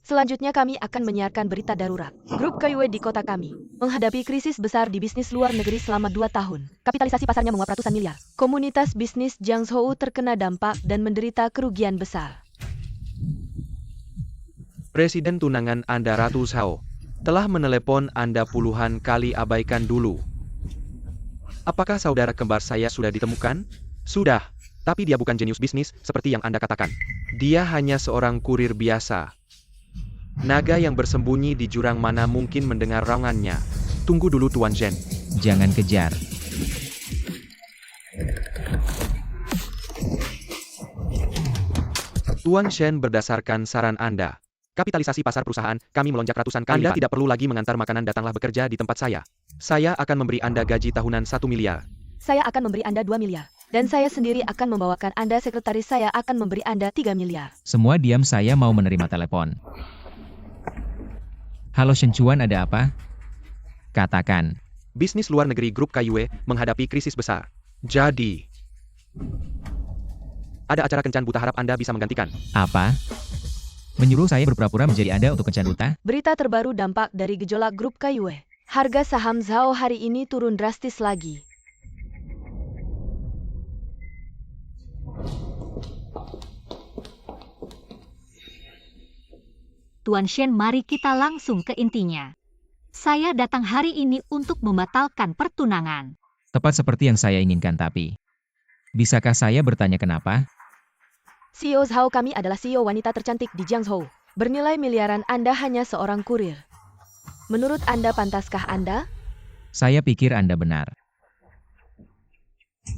Selanjutnya kami akan menyiarkan berita darurat. Grup KUE di kota kami menghadapi krisis besar di bisnis luar negeri selama 2 tahun. Kapitalisasi pasarnya menguap ratusan miliar. Komunitas bisnis Jiangzhou terkena dampak dan menderita kerugian besar. Presiden tunangan Anda Ratu Zhao telah menelepon Anda puluhan kali, abaikan dulu. Apakah saudara kembar saya sudah ditemukan? Sudah, tapi dia bukan jenius bisnis seperti yang Anda katakan. Dia hanya seorang kurir biasa. Naga yang bersembunyi di jurang mana mungkin mendengar raungannya. Tunggu dulu Tuan Shen. Jangan kejar. Tuan Shen, berdasarkan saran Anda, kapitalisasi pasar perusahaan kami melonjak ratusan kali. Anda tidak perlu lagi mengantar makanan, datanglah bekerja di tempat saya. Saya akan memberi Anda gaji tahunan 1 miliar. Saya akan memberi Anda 2 miliar. Dan saya sendiri akan membawakan Anda, sekretaris saya akan memberi Anda 3 miliar. Semua diam, saya mau menerima telepon. Halo Shen Chuan, ada apa? Katakan. Bisnis luar negeri grup KUE menghadapi krisis besar. Jadi, ada acara kencan buta, harap Anda bisa menggantikan. Apa? Menyuruh saya berpura-pura menjadi Anda untuk kencan buta? Berita terbaru dampak dari gejolak grup KUE. Harga saham Zhao hari ini turun drastis lagi. Tuan Shen, mari kita langsung ke intinya. Saya datang hari ini untuk membatalkan pertunangan. Tepat seperti yang saya inginkan, tapi bisakah saya bertanya kenapa? CEO Zhao kami adalah CEO wanita tercantik di Jiangzhou. Bernilai miliaran, Anda hanya seorang kurir. Menurut Anda, pantaskah Anda? Saya pikir Anda benar.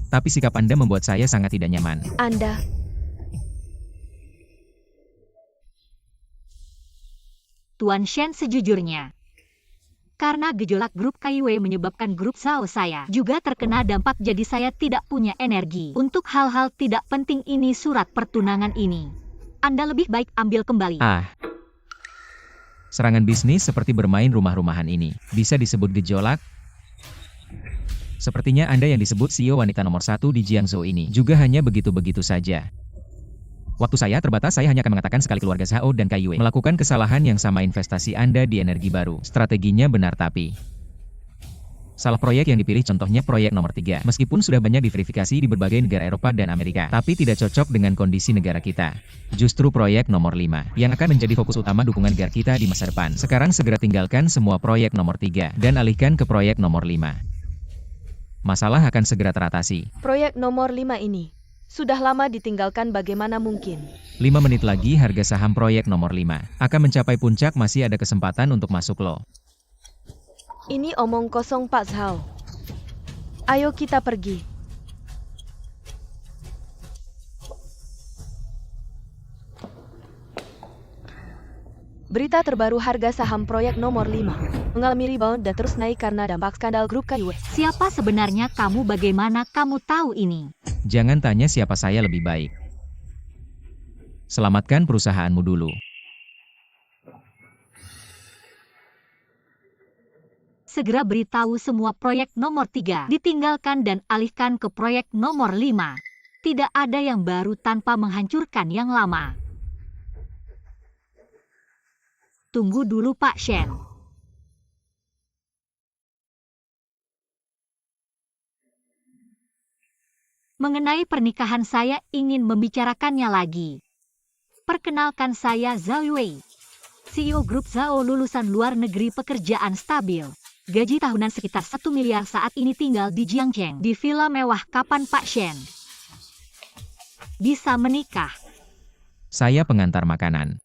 Tapi sikap Anda membuat saya sangat tidak nyaman. Anda... Tuan Shen, sejujurnya, karena gejolak grup KUE menyebabkan grup Zhao saya juga terkena dampak, jadi saya tidak punya energi untuk hal-hal tidak penting ini. Surat pertunangan ini Anda lebih baik ambil kembali. Serangan bisnis seperti bermain rumah-rumahan ini bisa disebut gejolak? Sepertinya Anda yang disebut CEO wanita nomor 1 di Jiangzhou ini juga hanya begitu-begitu saja. Waktu saya terbatas, saya hanya akan mengatakan sekali keluarga Zhao dan KUE melakukan kesalahan yang sama. Investasi Anda di energi baru, strateginya benar, tapi salah proyek yang dipilih, contohnya proyek nomor 3. Meskipun sudah banyak diverifikasi di berbagai negara Eropa dan Amerika, tapi tidak cocok dengan kondisi negara kita. Justru proyek nomor 5 yang akan menjadi fokus utama dukungan negara kita di masa depan. Sekarang segera tinggalkan semua proyek nomor 3 dan alihkan ke proyek nomor 5. Masalah akan segera teratasi. Proyek nomor 5 ini sudah lama ditinggalkan, bagaimana mungkin? 5 menit lagi harga saham proyek nomor 5 akan mencapai puncak, masih ada kesempatan untuk masuk loh. Ini omong kosong Pak Zhao. Ayo kita pergi. Berita terbaru, harga saham proyek nomor 5 mengalami rebound dan terus naik karena dampak skandal grup KUE. Siapa sebenarnya kamu? Bagaimana kamu tahu ini? Jangan tanya siapa saya, lebih baik selamatkan perusahaanmu dulu. Segera beritahu semua proyek nomor 3 ditinggalkan dan alihkan ke proyek nomor 5. Tidak ada yang baru tanpa menghancurkan yang lama. Tunggu dulu Pak Shen. Mengenai pernikahan, saya ingin membicarakannya lagi. Perkenalkan, saya Zhao Wei, CEO grup Zhao, lulusan luar negeri, pekerjaan stabil. Gaji tahunan sekitar 1 miliar, saat ini tinggal di Jiangcheng, di villa mewah. Kapan Pak Shen bisa menikah? Saya pengantar makanan.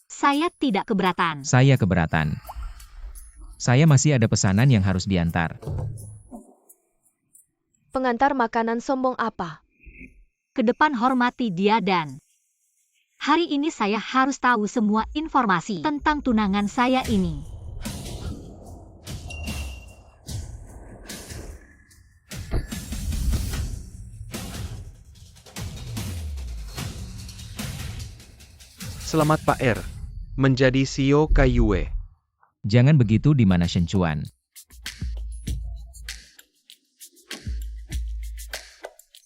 Saya tidak keberatan. Saya keberatan. Saya masih ada pesanan yang harus diantar. Pengantar makanan sombong apa? Ke depan hormati dia, dan hari ini saya harus tahu semua informasi tentang tunangan saya ini. Selamat Pak R, menjadi CEO KUE. Jangan begitu, di mana Shen Chuan?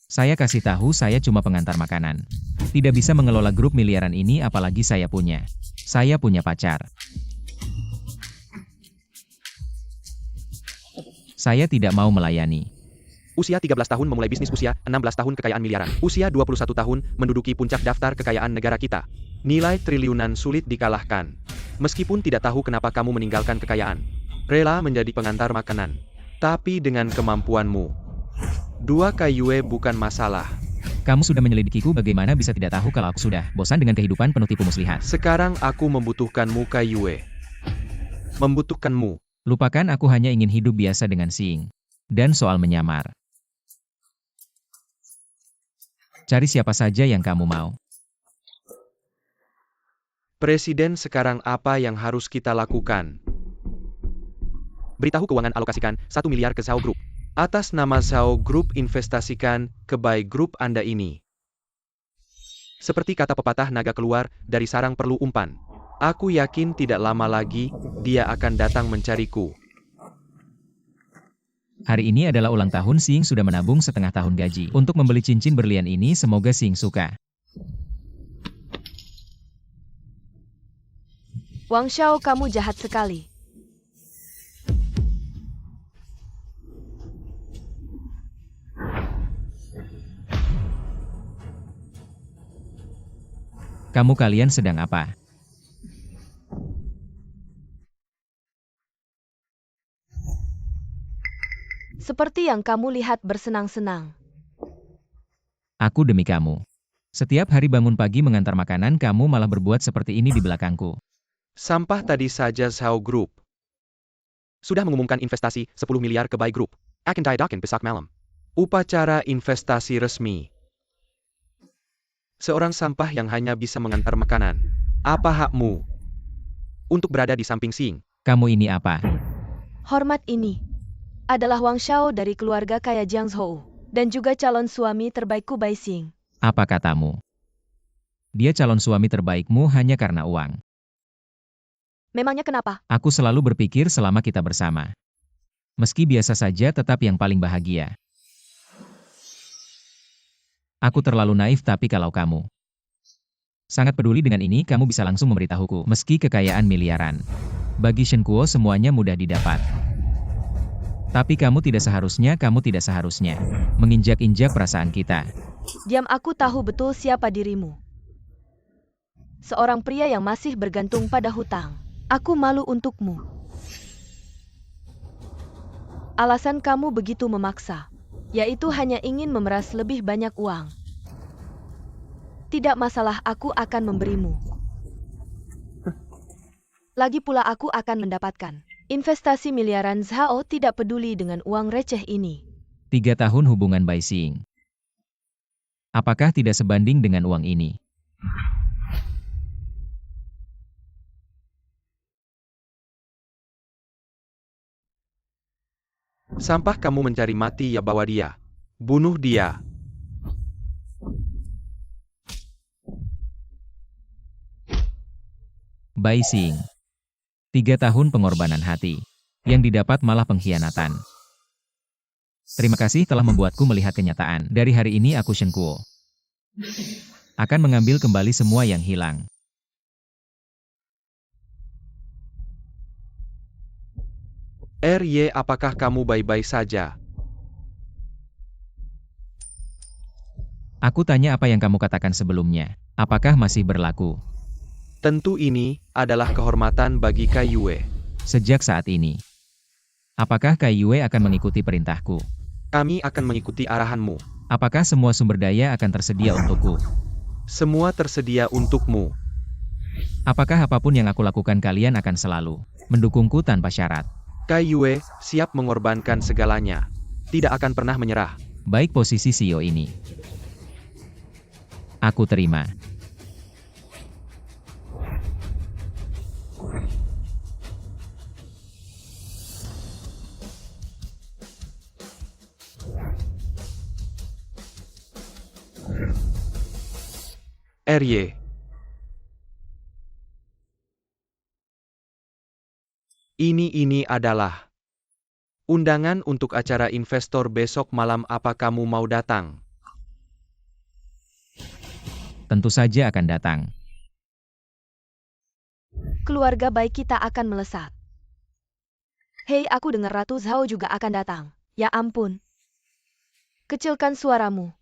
Saya kasih tahu, saya cuma pengantar makanan. Tidak bisa mengelola grup miliaran ini apalagi saya punya. Saya punya pacar. Saya tidak mau melayani. Usia 13 tahun memulai bisnis, usia 16 tahun kekayaan miliaran. Usia 21 tahun menduduki puncak daftar kekayaan negara kita. Nilai triliunan sulit dikalahkan. Meskipun tidak tahu kenapa kamu meninggalkan kekayaan. Rela menjadi pengantar makanan. Tapi dengan kemampuanmu. 2 KUE bukan masalah. Kamu sudah menyelidikiku, bagaimana bisa tidak tahu kalau aku sudah bosan dengan kehidupan penuh tipu muslihat. Sekarang aku membutuhkanmu KUE. Membutuhkanmu. Lupakan, aku hanya ingin hidup biasa dengan Xing. Dan soal menyamar. Cari siapa saja yang kamu mau. Presiden, sekarang apa yang harus kita lakukan? Beritahu keuangan alokasikan 1 miliar ke Zhao Group. Atas nama Zhao Group investasikan ke buy group Anda ini. Seperti kata pepatah, naga keluar dari sarang perlu umpan. Aku yakin tidak lama lagi, dia akan datang mencariku. Hari ini adalah ulang tahun Xing, sudah menabung setengah tahun gaji untuk membeli cincin berlian ini, semoga Xing suka. Wang Xiao, kamu jahat sekali. Kamu kalian sedang apa? Seperti yang kamu lihat, bersenang-senang. Aku demi kamu. Setiap hari bangun pagi mengantar makanan, kamu malah berbuat seperti ini di belakangku. Sampah tadi saja. Zhao Group sudah mengumumkan investasi 10 miliar ke buy group. Akan diadakan besok malam. Upacara investasi resmi. Seorang sampah yang hanya bisa mengantar makanan. Apa hakmu untuk berada di samping Xing? Kamu ini apa? Hormat, ini adalah Wang Xiao dari keluarga kaya Jiang Zhou, dan juga calon suami terbaikku Bai Xing. Apa katamu? Dia calon suami terbaikmu hanya karena uang. Memangnya kenapa? Aku selalu berpikir selama kita bersama. Meski biasa saja, tetap yang paling bahagia. Aku terlalu naif, tapi kalau kamu sangat peduli dengan ini, kamu bisa langsung memberitahuku. Meski kekayaan miliaran, bagi Shen Kuo semuanya mudah didapat. Tapi kamu tidak seharusnya menginjak-injak perasaan kita. Diam, aku tahu betul siapa dirimu. Seorang pria yang masih bergantung pada hutang. Aku malu untukmu. Alasan kamu begitu memaksa, yaitu hanya ingin memeras lebih banyak uang. Tidak masalah, aku akan memberimu. Lagi pula aku akan mendapatkan investasi miliaran. Zhao tidak peduli dengan uang receh ini. 3 tahun hubungan Bai Xing. Apakah tidak sebanding dengan uang ini? Sampah, kamu mencari mati ya, bawa dia. Bunuh dia. Bai Xing. 3 tahun pengorbanan hati. Yang didapat malah pengkhianatan. Terima kasih telah membuatku melihat kenyataan. Dari hari ini aku Shen Kuo akan mengambil kembali semua yang hilang. RY, apakah kamu baik-baik saja? Aku tanya apa yang kamu katakan sebelumnya. Apakah masih berlaku? Tentu ini adalah kehormatan bagi KUE. Sejak saat ini, apakah KUE akan mengikuti perintahku? Kami akan mengikuti arahanmu. Apakah semua sumber daya akan tersedia untukku? Semua tersedia untukmu. Apakah apapun yang aku lakukan kalian akan selalu mendukungku tanpa syarat? KUE siap mengorbankan segalanya. Tidak akan pernah menyerah. Baik, posisi CEO ini aku terima. RY. Ini adalah undangan untuk acara investor besok malam. Apa kamu mau datang? tentu saja akan datang. Keluarga baik kita akan melesat. Hei, aku dengar Ratu Zhao juga akan datang. Ya ampun. Kecilkan suaramu.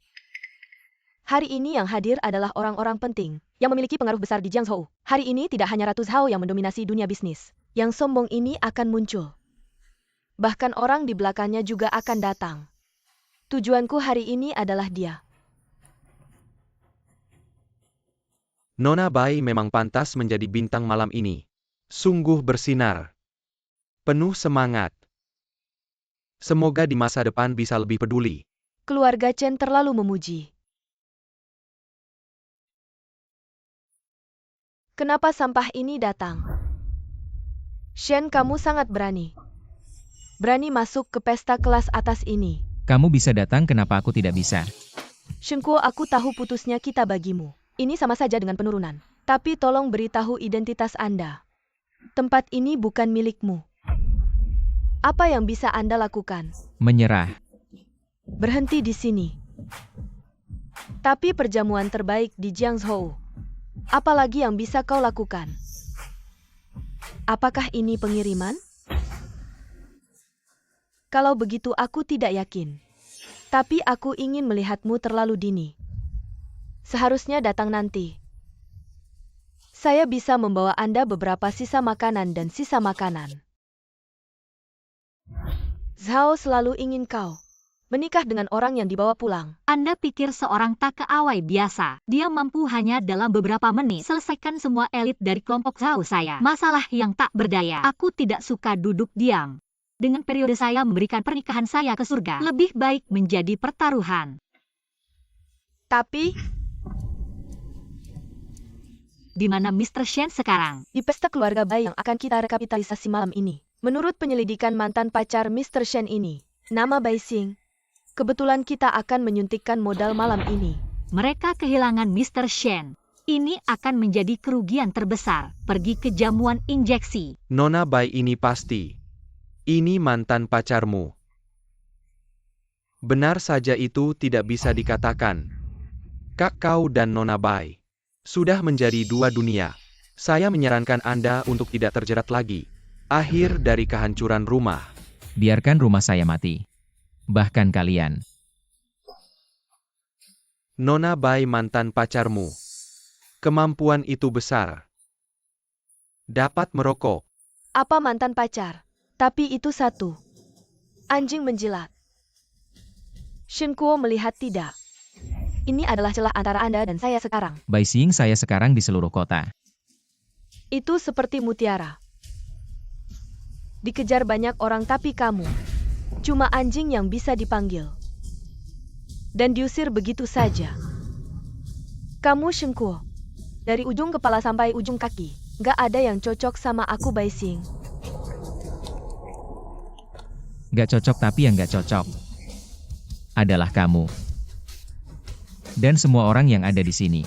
Hari ini yang hadir adalah orang-orang penting yang memiliki pengaruh besar di Jiangzhou. Hari ini tidak hanya Ratu Zhao yang mendominasi dunia bisnis. Yang sombong ini akan muncul. Bahkan orang di belakangnya juga akan datang. Tujuanku hari ini adalah dia. Nona Bai memang pantas menjadi bintang malam ini. Sungguh bersinar. Penuh semangat. Semoga di masa depan bisa lebih peduli. Keluarga Chen terlalu memuji. Kenapa sampah ini datang? Shen, kamu sangat berani. Berani masuk ke pesta kelas atas ini. Kamu bisa datang, kenapa aku tidak bisa? Shenkuo, aku tahu putusnya kita bagimu. Ini sama saja dengan penurunan. Tapi tolong beritahu identitas Anda. Tempat ini bukan milikmu. Apa yang bisa Anda lakukan? Menyerah. Berhenti di sini. Tapi perjamuan terbaik di Jiangzhou. Apalagi yang bisa kau lakukan? Apakah ini pengiriman? Kalau begitu aku tidak yakin. Tapi aku ingin melihatmu terlalu dini. Seharusnya datang nanti. Saya bisa membawa Anda beberapa sisa makanan dan sisa makanan. Zhao selalu ingin kau menikah dengan orang yang dibawa pulang. Anda pikir seorang takeaway biasa, dia mampu hanya dalam beberapa menit selesaikan semua elit dari kelompok Zhao saya. Masalah yang tak berdaya. Aku tidak suka duduk diam. Dengan periode saya memberikan pernikahan saya ke surga, lebih baik menjadi pertaruhan. Tapi, Di mana Mr. Shen sekarang? di pesta keluarga bayi yang akan kita rekapitalisasi malam ini, menurut penyelidikan mantan pacar Mr. Shen ini, nama Bai Xing, kebetulan kita akan menyuntikkan modal malam ini. Mereka kehilangan Mr. Shen. Ini akan menjadi kerugian terbesar. Pergi ke jamuan injeksi. Nona Bai ini pasti. Ini mantan pacarmu. Benar saja itu tidak bisa dikatakan. Kak kau dan Nona Bai sudah menjadi dua dunia. Saya menyarankan Anda untuk tidak terjerat lagi. Akhir dari kehancuran rumah. Biarkan rumah saya mati. Bahkan kalian. Nona Bai mantan pacarmu. Kemampuan itu besar. Dapat merokok. Apa mantan pacar? Tapi itu satu. Anjing menjilat. Shenkuo melihat tidak. Ini adalah celah antara Anda dan saya sekarang. Bai Xing saya sekarang di seluruh kota. Itu seperti mutiara. Dikejar banyak orang tapi kamu cuma anjing yang bisa dipanggil. Dan diusir begitu saja. Kamu Shenkuo. Dari ujung kepala sampai ujung kaki. Gak ada yang cocok sama aku Bai Xing. Gak cocok, tapi yang gak cocok adalah kamu. Dan semua orang yang ada di sini.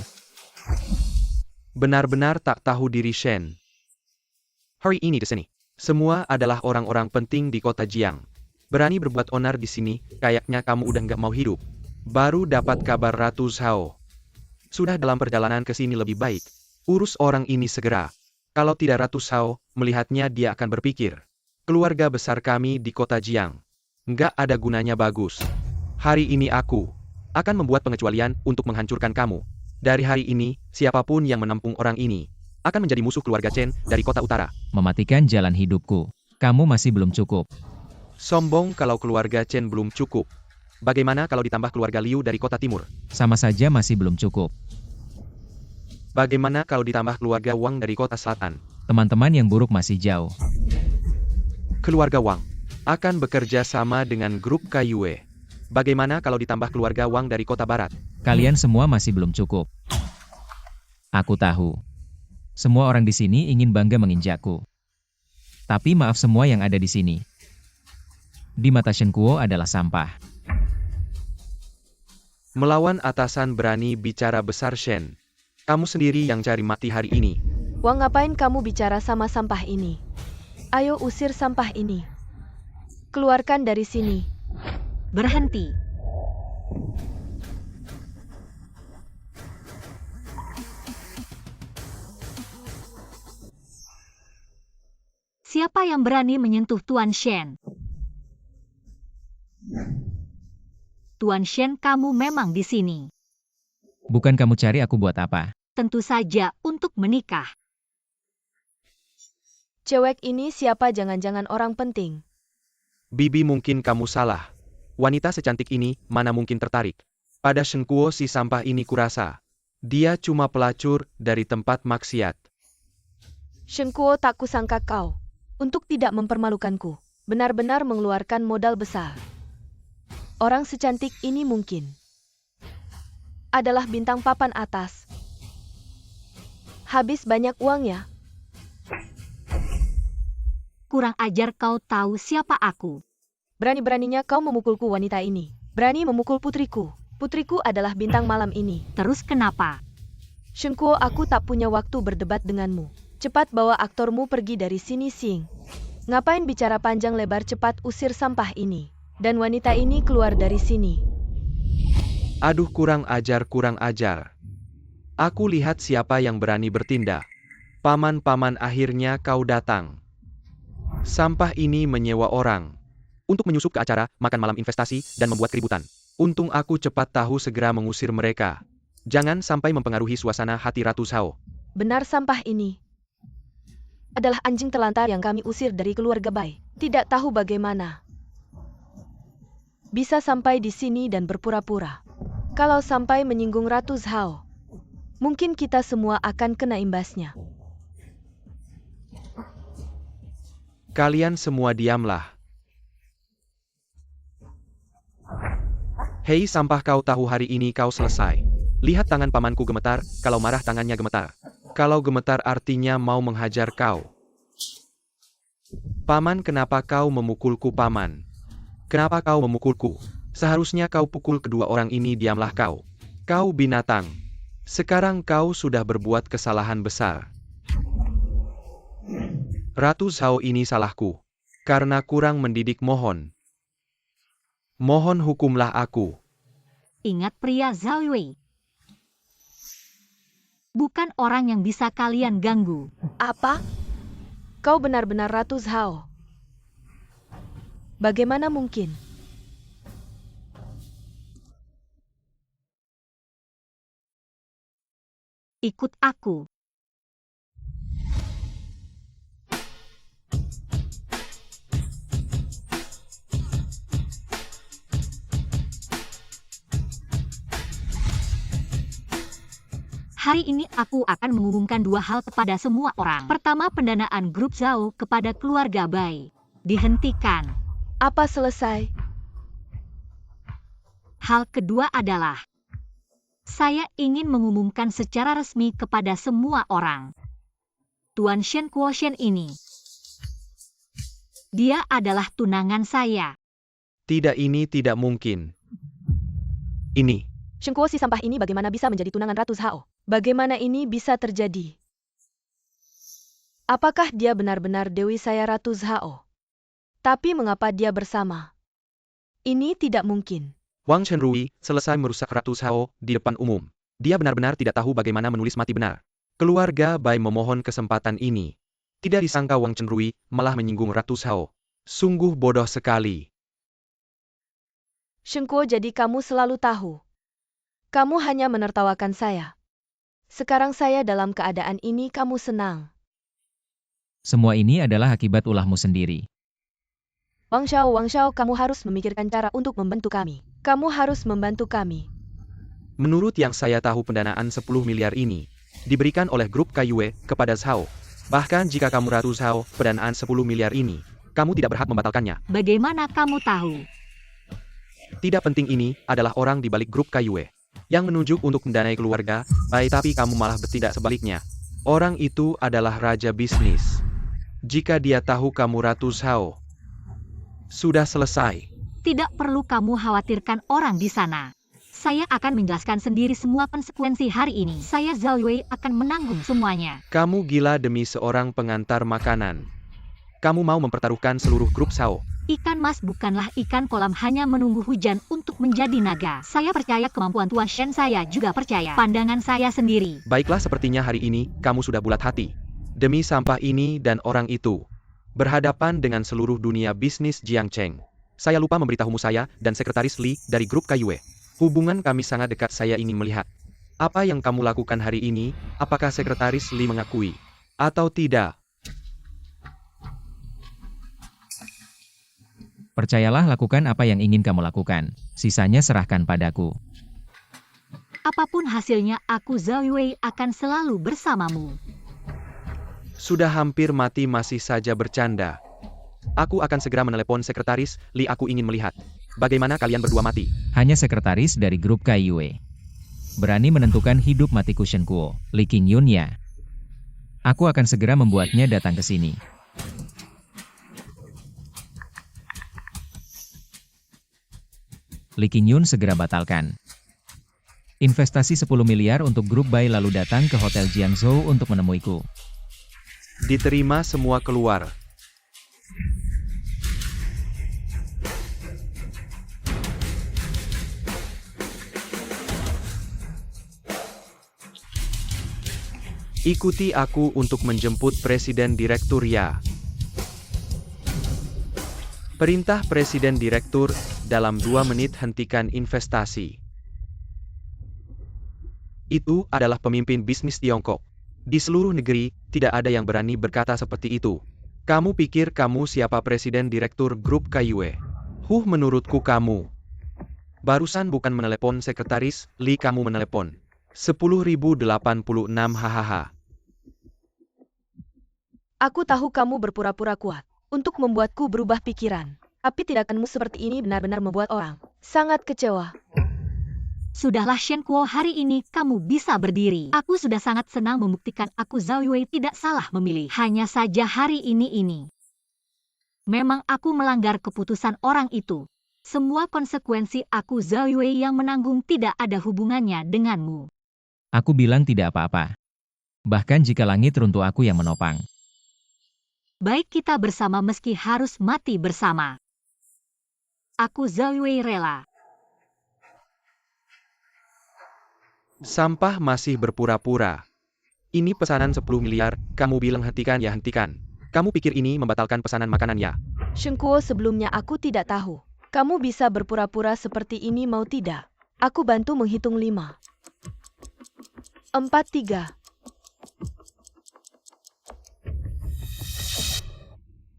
Benar-benar tak tahu diri Shen. Hari ini di sini. Semua adalah orang-orang penting di kota Jiang. Berani berbuat onar di sini, kayaknya kamu udah gak mau hidup. Baru dapat kabar Ratu Zhao. Sudah dalam perjalanan ke sini lebih baik. Urus orang ini segera. Kalau tidak Ratu Zhao, melihatnya dia akan berpikir. Keluarga besar kami di kota Jiang. Nggak ada gunanya bagus. Hari ini aku akan membuat pengecualian untuk menghancurkan kamu. Dari hari ini, siapapun yang menampung orang ini akan menjadi musuh keluarga Chen dari kota utara. Mematikan jalan hidupku. Kamu masih belum cukup. Sombong kalau keluarga Chen belum cukup. Bagaimana kalau ditambah keluarga Liu dari kota timur? Sama saja masih belum cukup. Bagaimana kalau ditambah keluarga Wang dari kota selatan? Teman-teman yang buruk masih jauh. Keluarga Wang akan bekerja sama dengan grup Kaiyue. Bagaimana kalau ditambah keluarga Wang dari kota barat? Kalian semua masih belum cukup. Aku tahu. Semua orang di sini ingin bangga menginjakku. Tapi maaf, semua yang ada di sini. Di mata Shenkuo adalah sampah. Melawan atasan berani bicara besar Shen. Kamu sendiri yang cari mati hari ini. Wang, ngapain kamu bicara sama sampah ini? Ayo usir sampah ini. Keluarkan dari sini. Berhenti. Siapa yang berani menyentuh Tuan Shen? Tuan Shen, kamu memang di sini. Bukan kamu cari aku buat apa? Tentu saja untuk menikah. Cewek ini siapa? Jangan-jangan orang penting. Bibi, mungkin kamu salah. Wanita secantik ini mana mungkin tertarik pada Shen Kuo si sampah ini. Kurasa dia cuma pelacur dari tempat maksiat. Shen Kuo, tak kusangka kau untuk tidak mempermalukanku. Benar-benar mengeluarkan modal besar. Orang secantik ini mungkin adalah bintang papan atas. Habis banyak uangnya. Kurang ajar, kau tahu siapa aku? Berani-beraninya kau memukulku, wanita ini. Berani memukul putriku. Putriku adalah bintang malam ini. Terus kenapa? Shen Kuo, aku tak punya waktu berdebat denganmu. Cepat bawa aktormu pergi dari sini, Sing. Ngapain bicara panjang lebar? Cepat usir sampah ini. Dan wanita ini keluar dari sini. Aduh, kurang ajar, kurang ajar. Aku lihat siapa yang berani bertindak. Paman-paman, akhirnya kau datang. Sampah ini menyewa orang untuk menyusup ke acara makan malam investasi dan membuat keributan. Untung aku cepat tahu, segera mengusir mereka. Jangan sampai mempengaruhi suasana hati Ratu Zhao. Benar, sampah ini adalah anjing terlantar yang kami usir dari keluarga Bai. Tidak tahu bagaimana bisa sampai di sini dan berpura-pura. Kalau sampai menyinggung Ratu Zhao, mungkin kita semua akan kena imbasnya. Kalian semua diamlah. Hei sampah, kau tahu hari ini kau selesai. Lihat tangan pamanku gemetar, kalau marah tangannya gemetar. Kalau gemetar artinya mau menghajar kau. Paman, kenapa kau memukulku, paman? Kenapa kau memukulku? Seharusnya kau pukul kedua orang ini. Diamlah kau. Kau binatang. Sekarang kau sudah berbuat kesalahan besar. Ratu Zhao, ini salahku. Karena kurang mendidik, mohon. Mohon hukumlah aku. Ingat, pria Zhao Wei. Bukan orang yang bisa kalian ganggu. Apa? Kau benar-benar Ratu Zhao? Bagaimana mungkin? Ikut aku. Hari ini aku akan mengumumkan dua hal kepada semua orang. Pertama, pendanaan grup Zhao kepada keluarga Bai dihentikan. Apa selesai? Hal kedua adalah saya ingin mengumumkan secara resmi kepada semua orang. Tuan Shen Kuo Shen ini, dia adalah tunangan saya. Tidak, ini tidak mungkin. Ini. Shen Kuo si sampah ini bagaimana bisa menjadi tunangan Ratu Zhao? Bagaimana ini bisa terjadi? Apakah dia benar-benar Dewi saya Ratu Zhao? Tapi mengapa dia bersama? Ini tidak mungkin. Wang Chenrui selesai merusak Ratu Zhao di depan umum. Dia benar-benar tidak tahu bagaimana menulis mati benar. Keluarga Bai memohon kesempatan ini. Tidak disangka Wang Chenrui malah menyinggung Ratu Zhao. Sungguh bodoh sekali. Shen Kuo, jadi kamu selalu tahu. Kamu hanya menertawakan saya. Sekarang saya dalam keadaan ini, kamu senang. Semua ini adalah akibat ulahmu sendiri. Wang Xiao, kamu harus memikirkan cara untuk membantu kami. Kamu harus membantu kami. Menurut yang saya tahu, pendanaan 10 miliar ini diberikan oleh grup Kaiyue kepada Zhao. Bahkan jika kamu Ratu Zhao, pendanaan 10 miliar ini, kamu tidak berhak membatalkannya. Bagaimana kamu tahu? Tidak penting, ini adalah orang di balik grup Kaiyue yang menunjuk untuk mendanai keluarga Bai, tapi kamu malah bertindak sebaliknya. Orang itu adalah raja bisnis. Jika dia tahu kamu Ratu Zhao, sudah selesai. Tidak perlu kamu khawatirkan orang di sana. Saya akan menjelaskan sendiri semua konsekuensi hari ini. Saya Zhao Wei akan menanggung semuanya. Kamu gila demi seorang pengantar makanan. Kamu mau mempertaruhkan seluruh grup Zhao. Ikan mas bukanlah ikan kolam hanya menunggu hujan untuk menjadi naga. Saya percaya kemampuan Tuan Shen, saya juga percaya pandangan saya sendiri. Baiklah, sepertinya hari ini kamu sudah bulat hati. Demi sampah ini dan orang itu. Berhadapan dengan seluruh dunia bisnis Jiang Cheng. Saya lupa memberitahumu saya dan sekretaris Li dari grup Kaiyue. Hubungan kami sangat dekat. Saya ingin melihat. Apa yang kamu lakukan hari ini, apakah sekretaris Li mengakui? Atau tidak? Percayalah, lakukan apa yang ingin kamu lakukan. Sisanya serahkan padaku. Apapun hasilnya, aku Zhao Yue akan selalu bersamamu. Sudah hampir mati masih saja bercanda. Aku akan segera menelepon sekretaris Li. Aku ingin melihat. Bagaimana kalian berdua mati? Hanya sekretaris dari grup Kaiyue berani menentukan hidup matiku Shen Kuo, Li Qingyun ya. Aku akan segera membuatnya datang ke sini. Li Qingyun segera batalkan. Investasi 10 miliar untuk grup Bai lalu datang ke Hotel Jiangzhou untuk menemuiku. Diterima semua keluar. Ikuti aku untuk menjemput Presiden Direktur ya. Perintah Presiden Direktur, dalam 2 menit hentikan investasi. Itu adalah pemimpin bisnis Tiongkok. Di seluruh negeri, tidak ada yang berani berkata seperti itu. Kamu pikir kamu siapa? Presiden Direktur Grup Kaiyue? Menurutku kamu. Barusan bukan menelepon sekretaris Li, kamu menelepon. 10.086 hahaha. Aku tahu kamu berpura-pura kuat untuk membuatku berubah pikiran. Tapi tindakanmu seperti ini benar-benar membuat orang sangat kecewa. Sudahlah Shen Kuo, hari ini kamu bisa berdiri. Aku sudah sangat senang membuktikan aku Zhao Yue tidak salah memilih. Hanya saja hari ini. Memang aku melanggar keputusan orang itu. Semua konsekuensi aku Zhao Yue yang menanggung, tidak ada hubungannya denganmu. Aku bilang tidak apa-apa. Bahkan jika langit runtuh aku yang menopang. Baik, kita bersama meski harus mati bersama. Aku Zhao Yue rela. Sampah masih berpura-pura. Ini pesanan 10 miliar, kamu bilang hentikan ya hentikan. Kamu pikir ini membatalkan pesanan makanan ya? Shen Kuo, sebelumnya aku tidak tahu. Kamu bisa berpura-pura seperti ini mau tidak? Aku bantu menghitung 5, 4, 3.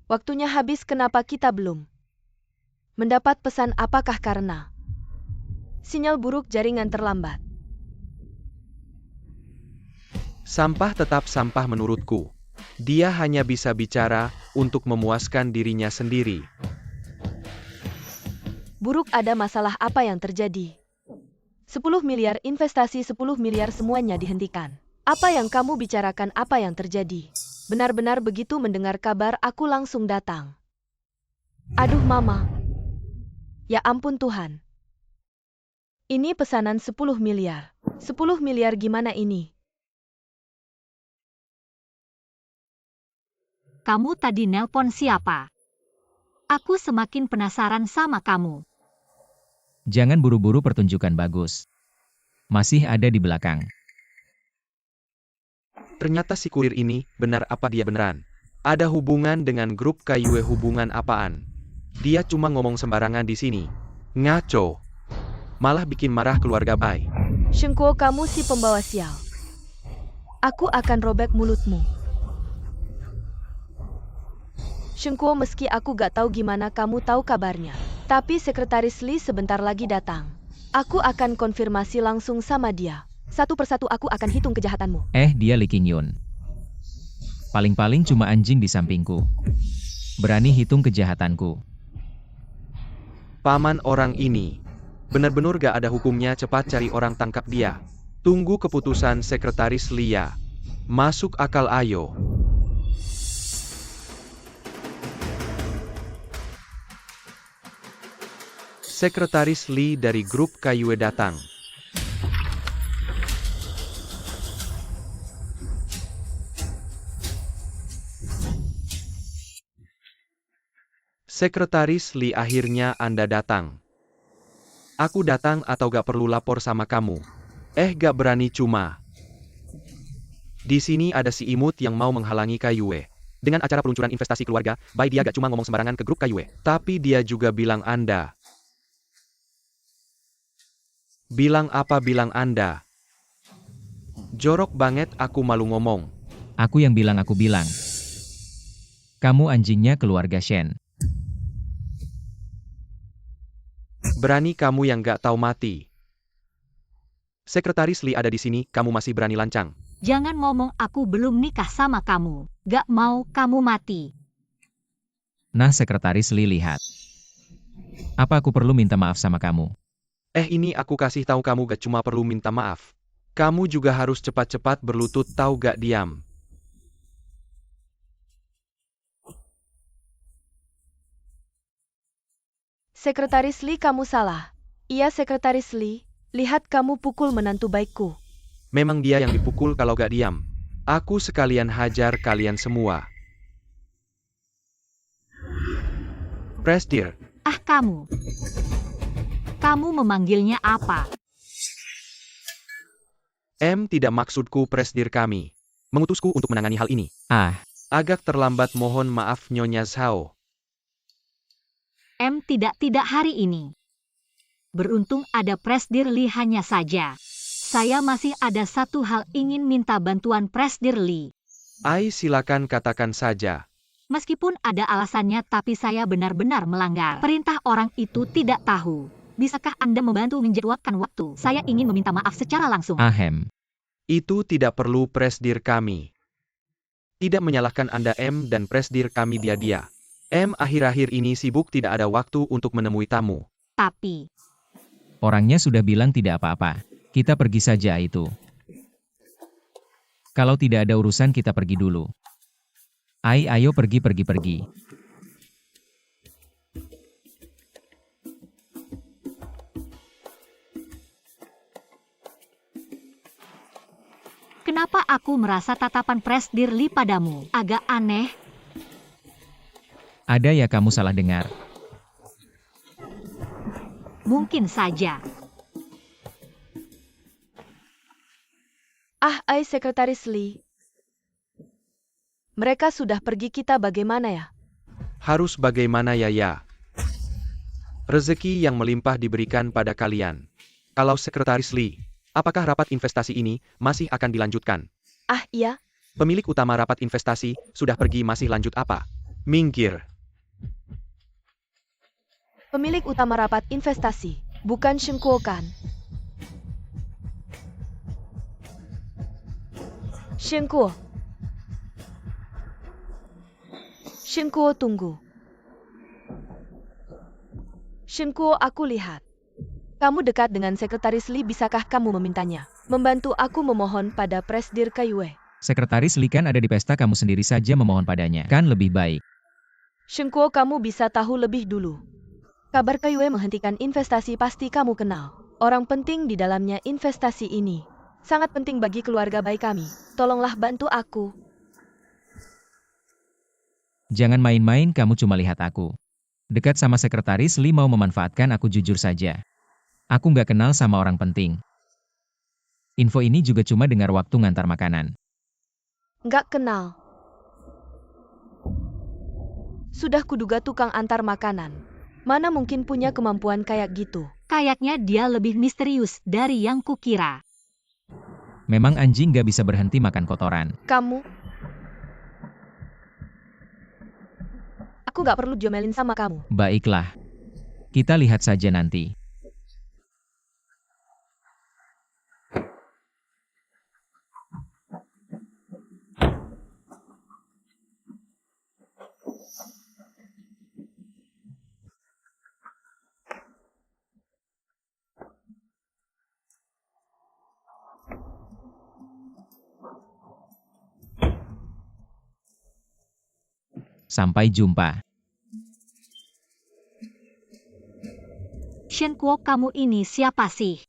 Waktunya habis, kenapa kita belum mendapat pesan? Apakah karena sinyal buruk, jaringan terlambat? Sampah tetap sampah menurutku. Dia hanya bisa bicara untuk memuaskan dirinya sendiri. Buruk, ada masalah apa yang terjadi? 10 miliar investasi, 10 miliar semuanya dihentikan. Apa yang kamu bicarakan? Apa yang terjadi? Benar-benar begitu mendengar kabar aku langsung datang. Aduh mama. Ya ampun Tuhan. Ini pesanan 10 miliar. 10 miliar gimana ini? Kamu tadi nelpon siapa? Aku semakin penasaran sama kamu. Jangan buru-buru pertunjukan bagus. Masih ada di belakang. Ternyata si kurir ini, benar apa dia beneran? Ada hubungan dengan grup Kaiyue? Hubungan apaan? Dia cuma ngomong sembarangan di sini. Ngaco. Malah bikin marah keluarga Bai. Shen Kuo, kamu si pembawa sial. Aku akan robek mulutmu. Shen Kuo, meski aku gak tahu gimana kamu tahu kabarnya. Tapi sekretaris Li sebentar lagi datang. Aku akan konfirmasi langsung sama dia. Satu persatu aku akan hitung kejahatanmu. Dia Li Qingyun. Paling-paling cuma anjing di sampingku. Berani hitung kejahatanku. Paman orang ini. Benar-benar gak ada hukumnya, cepat cari orang tangkap dia. Tunggu keputusan sekretaris Li ya. Masuk akal, ayo. Sekretaris Li dari grup Kaiyue datang. Sekretaris Li, akhirnya Anda datang. Aku datang atau gak perlu lapor sama kamu? Gak berani cuma. Di sini ada si imut yang mau menghalangi Kaiyue. Dengan acara peluncuran investasi keluarga, Bai dia gak cuma ngomong sembarangan ke grup Kayue, tapi dia juga bilang Anda. Bilang apa bilang Anda? Jorok banget aku malu ngomong. Aku yang bilang aku bilang. Kamu anjingnya keluarga Shen. Berani kamu yang gak tahu mati. Sekretaris Lee ada di sini, kamu masih berani lancang. Jangan ngomong aku belum nikah sama kamu. Gak mau kamu mati. Nah, Sekretaris Lee lihat. Apa aku perlu minta maaf sama kamu? Ini aku kasih tahu kamu gak cuma perlu minta maaf. Kamu juga harus cepat-cepat berlutut tahu gak diam. Sekretaris Lee, kamu salah. Iya, Sekretaris Lee. Lihat kamu pukul menantu baikku. Memang dia yang dipukul kalau gak diam. Aku sekalian hajar kalian semua. Presdir. Ah kamu. Kamu memanggilnya apa? Tidak maksudku Presdir kami. Mengutusku untuk menangani hal ini. Agak terlambat, mohon maaf Nyonya Zhao. Tidak hari ini. Beruntung ada Presdir Lee hanya saja. Saya masih ada satu hal ingin minta bantuan Presdir Lee. Silakan katakan saja. Meskipun ada alasannya tapi saya benar-benar melanggar. Perintah orang itu tidak tahu. Bisakah Anda membantu menjadwalkan waktu? Saya ingin meminta maaf secara langsung. Itu tidak perlu Presdir kami. Tidak menyalahkan Anda dan Presdir kami dia. Akhir-akhir ini sibuk tidak ada waktu untuk menemui tamu. Tapi Orangnya sudah bilang tidak apa-apa. Kita pergi saja itu. Kalau tidak ada urusan kita pergi dulu. Ayo pergi. kenapa aku merasa tatapan Presdir Lee padamu agak aneh? Ada ya, kamu salah dengar. Mungkin saja. Sekretaris Lee. Mereka sudah pergi, kita bagaimana ya? Harus bagaimana ya? Rezeki yang melimpah diberikan pada kalian. Kalau Sekretaris Lee, apakah rapat investasi ini masih akan dilanjutkan? Iya. Pemilik utama rapat investasi sudah pergi, masih lanjut apa? Minggir. Pemilik utama rapat investasi, bukan Shen Kuo kan? Shen Kuo. Shen Kuo, tunggu. Shen Kuo, aku lihat. Kamu dekat dengan Sekretaris Lee, bisakah kamu memintanya membantu aku memohon pada Presdir Kayue? Sekretaris Lee kan ada di pesta, kamu sendiri saja memohon padanya. Kan lebih baik. Shen Kuo, kamu bisa tahu lebih dulu. Kabar Kayue menghentikan investasi pasti kamu kenal. Orang penting di dalamnya investasi ini. Sangat penting bagi keluarga baik kami. Tolonglah bantu aku. Jangan main-main, kamu cuma lihat aku. Dekat sama Sekretaris Lee mau memanfaatkan aku, jujur saja. Aku nggak kenal sama orang penting. Info ini juga cuma dengar waktu ngantar makanan. Nggak kenal. Sudah kuduga tukang antar makanan. Mana mungkin punya kemampuan kayak gitu? Kayaknya dia lebih misterius dari yang kukira. Memang anjing nggak bisa berhenti makan kotoran. Kamu? Aku nggak perlu diomelin sama kamu. Baiklah. Kita lihat saja nanti. Sampai jumpa. Shen Kuo, kamu ini siapa sih?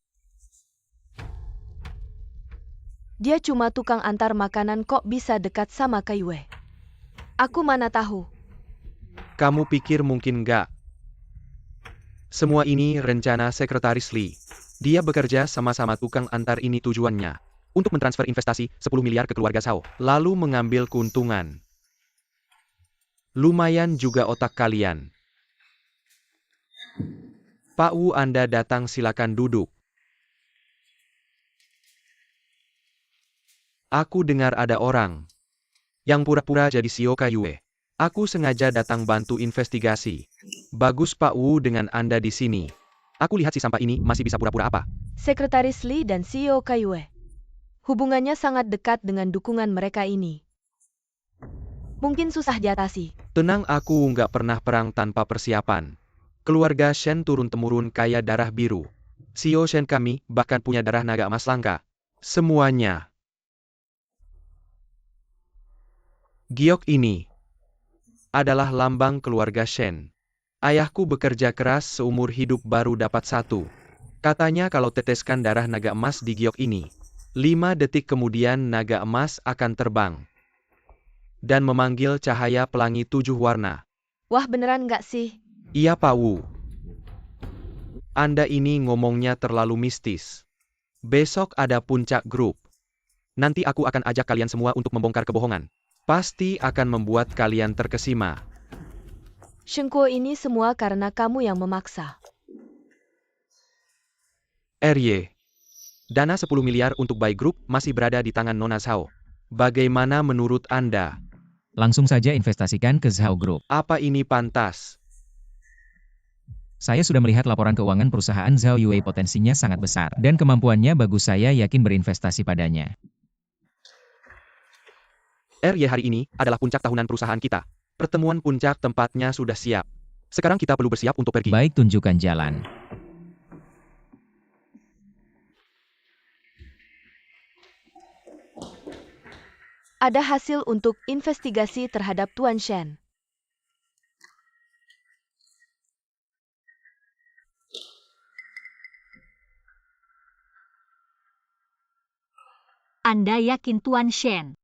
Dia cuma tukang antar makanan, kok bisa dekat sama Kayue? Aku mana tahu. Kamu pikir mungkin nggak? Semua ini rencana Sekretaris Lee. Dia bekerja sama-sama tukang antar, ini tujuannya. Untuk mentransfer investasi 10 miliar ke keluarga Zhao, lalu mengambil keuntungan. Lumayan juga otak kalian. Pak Wu, Anda datang, silakan duduk. Aku dengar ada orang yang pura-pura jadi CEO KYE. Aku sengaja datang bantu investigasi. Bagus Pak Wu dengan Anda di sini. Aku lihat si sampah ini masih bisa pura-pura apa? Sekretaris Lee dan CEO KYE. Hubungannya sangat dekat dengan dukungan mereka ini. Mungkin susah diatasi. Tenang, aku nggak pernah perang tanpa persiapan. Keluarga Shen turun-temurun kaya darah biru. CEO Shen kami bahkan punya darah naga emas langka. Semuanya. Giok ini adalah lambang keluarga Shen. Ayahku bekerja keras seumur hidup baru dapat satu. Katanya kalau teteskan darah naga emas di giok ini, 5 detik kemudian naga emas akan terbang dan memanggil cahaya pelangi 7 warna. Wah, beneran nggak sih? Iya Pak Wu. Anda ini ngomongnya terlalu mistis. Besok ada puncak grup. Nanti aku akan ajak kalian semua untuk membongkar kebohongan. Pasti akan membuat kalian terkesima. Shengkuo, ini semua karena kamu yang memaksa. RY. Dana 10 miliar untuk buy group masih berada di tangan Nona Zhao. Bagaimana menurut Anda? Langsung saja investasikan ke Zhao Group. Apa ini pantas? Saya sudah melihat laporan keuangan perusahaan Zhao Yue, potensinya sangat besar, dan kemampuannya bagus, saya yakin berinvestasi padanya. RY, hari ini adalah puncak tahunan perusahaan kita. Pertemuan puncak tempatnya sudah siap. Sekarang kita perlu bersiap untuk pergi. Baik, tunjukkan jalan. Ada hasil untuk investigasi terhadap Tuan Shen. Anda yakin Tuan Shen?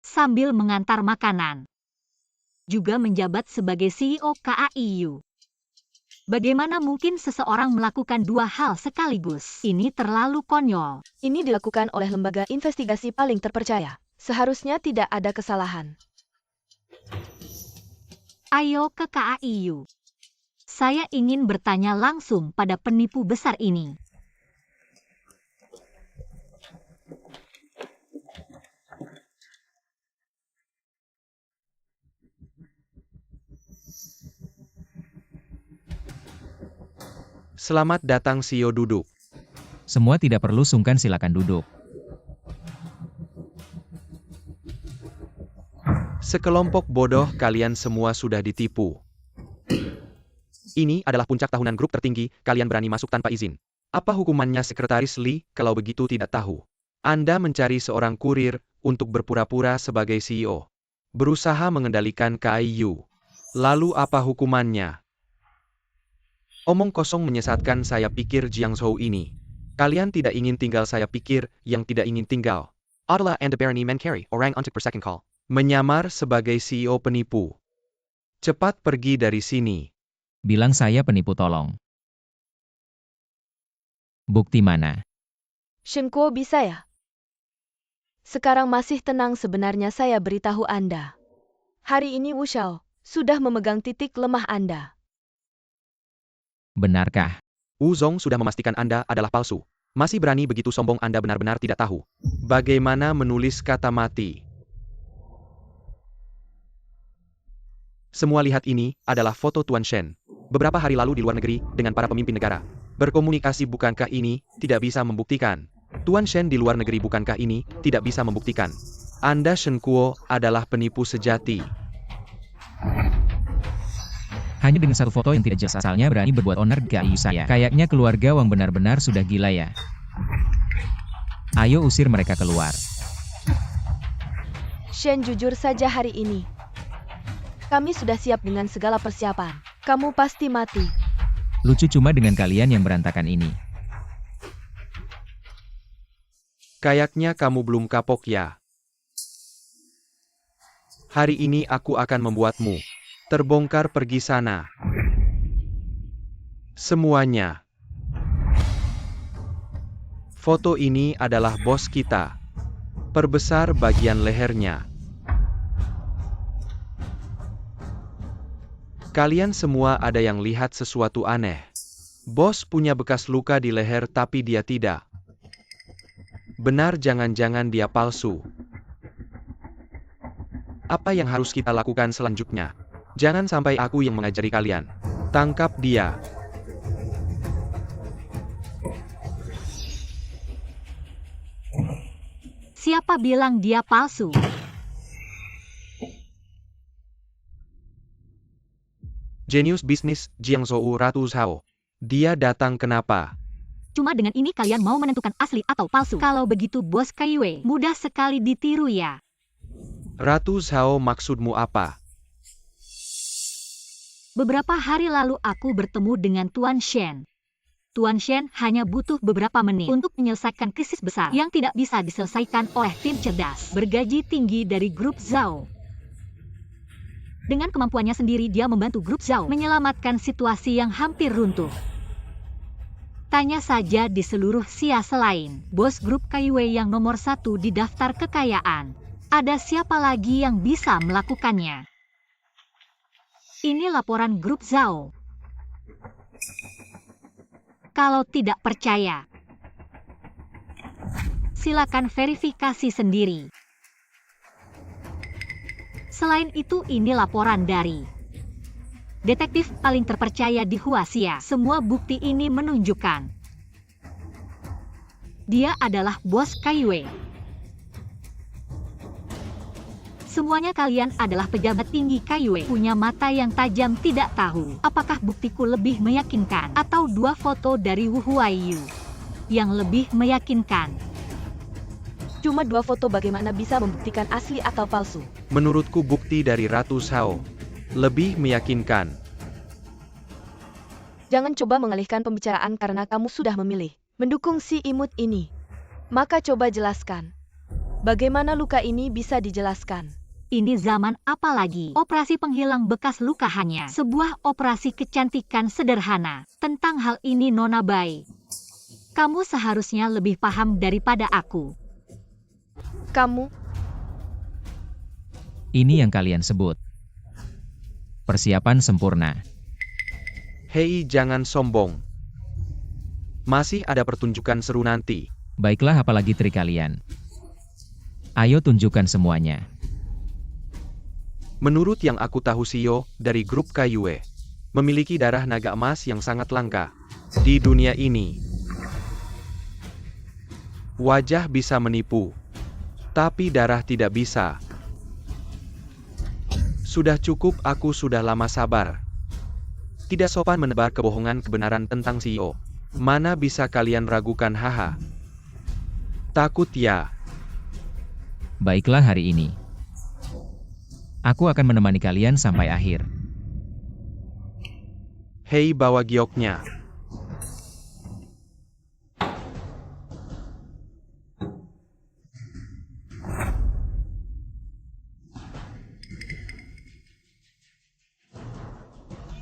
Sambil mengantar makanan. Juga menjabat sebagai CEO KAIU. Bagaimana mungkin seseorang melakukan dua hal sekaligus? Ini terlalu konyol. Ini dilakukan oleh lembaga investigasi paling terpercaya. Seharusnya tidak ada kesalahan. Ayo ke KAIU. Saya ingin bertanya langsung pada penipu besar ini. Selamat datang CEO, duduk. Semua tidak perlu sungkan, silakan duduk. Sekelompok bodoh, kalian semua sudah ditipu. Ini adalah puncak tahunan grup tertinggi, kalian berani masuk tanpa izin. Apa hukumannya Sekretaris Lee kalau begitu tidak tahu? Anda mencari seorang kurir untuk berpura-pura sebagai CEO. Berusaha mengendalikan KAIU. Lalu apa hukumannya? Omong kosong menyesatkan, saya pikir Jiang Zhou ini. Kalian tidak ingin tinggal, saya pikir yang tidak ingin tinggal. Adalah Anda berani mencari orang untuk per second call. Menyamar sebagai CEO penipu. Cepat pergi dari sini. Bilang saya penipu, tolong. Bukti mana? Shengkuo, bisa ya? Sekarang masih tenang, sebenarnya saya beritahu Anda. Hari ini Wu Xiao sudah memegang titik lemah Anda. Benarkah? Wu Zong sudah memastikan Anda adalah palsu. Masih berani begitu sombong, Anda benar-benar tidak tahu bagaimana menulis kata mati. Semua lihat, ini adalah foto Tuan Shen. Beberapa hari lalu di luar negeri dengan para pemimpin negara. Berkomunikasi, bukankah ini tidak bisa membuktikan? Tuan Shen di luar negeri, bukankah ini tidak bisa membuktikan? Anda Shengkuo adalah penipu sejati. Hanya dengan satu foto yang tidak jelas asalnya berani berbuat onar KAIU saya. Kayaknya keluarga Wang benar-benar sudah gila ya. Ayo usir mereka keluar. Shen, jujur saja hari ini. Kami sudah siap dengan segala persiapan. Kamu pasti mati. Lucu cuma dengan kalian yang berantakan ini. Kayaknya kamu belum kapok ya. Hari ini aku akan membuatmu terbongkar, pergi sana. Semuanya. Foto ini adalah bos kita. Perbesar bagian lehernya. Kalian semua ada yang lihat sesuatu aneh. Bos punya bekas luka di leher tapi dia tidak. Benar, jangan-jangan dia palsu. Apa yang harus kita lakukan selanjutnya? Jangan sampai aku yang mengajari kalian. Tangkap dia. Siapa bilang dia palsu? Jenius bisnis Jiangzhou Ratu Zhao. Dia datang kenapa? Cuma dengan ini kalian mau menentukan asli atau palsu. Kalau begitu Bos Kaiyue, mudah sekali ditiru ya. Ratu Zhao, maksudmu apa? Beberapa hari lalu aku bertemu dengan Tuan Shen. Tuan Shen hanya butuh beberapa menit untuk menyelesaikan krisis besar yang tidak bisa diselesaikan oleh tim cerdas bergaji tinggi dari grup Zhao. Dengan kemampuannya sendiri dia membantu grup Zhao menyelamatkan situasi yang hampir runtuh. Tanya saja di seluruh Xia selain bos grup Kaiyue yang nomor 1 di daftar kekayaan. Ada siapa lagi yang bisa melakukannya? Ini laporan grup Zhao. Kalau tidak percaya, silakan verifikasi sendiri. Selain itu, ini laporan dari detektif paling terpercaya di Huaxia. Semua bukti ini menunjukkan dia adalah bos Kaiyue. Semuanya kalian adalah pejabat tinggi Kaiyue, punya mata yang tajam. Tidak tahu apakah buktiku lebih meyakinkan atau dua foto dari Wu Huaiyu yang lebih meyakinkan. Cuma dua foto, bagaimana bisa membuktikan asli atau palsu? Menurutku bukti dari Ratu Zhao lebih meyakinkan. Jangan coba mengalihkan pembicaraan karena kamu sudah memilih mendukung si imut ini. Maka coba jelaskan. Bagaimana luka ini bisa dijelaskan? Ini zaman apa lagi? Operasi penghilang bekas luka hanya sebuah operasi kecantikan sederhana. Tentang hal ini Nona Bai, kamu seharusnya lebih paham daripada aku. Kamu? Ini yang kalian sebut persiapan sempurna. Hei, jangan sombong. Masih ada pertunjukan seru nanti. Baiklah, apalagi trik kalian. Ayo tunjukkan semuanya. Menurut yang aku tahu, Shio dari grup Kaiyue memiliki darah naga emas yang sangat langka di dunia ini. Wajah bisa menipu, tapi darah tidak bisa. Sudah cukup, aku sudah lama sabar. Tidak sopan menebar kebohongan kebenaran tentang Shio. Mana bisa kalian ragukan, haha. Takut ya? Baiklah, hari ini aku akan menemani kalian sampai akhir. Hei, bawa gioknya.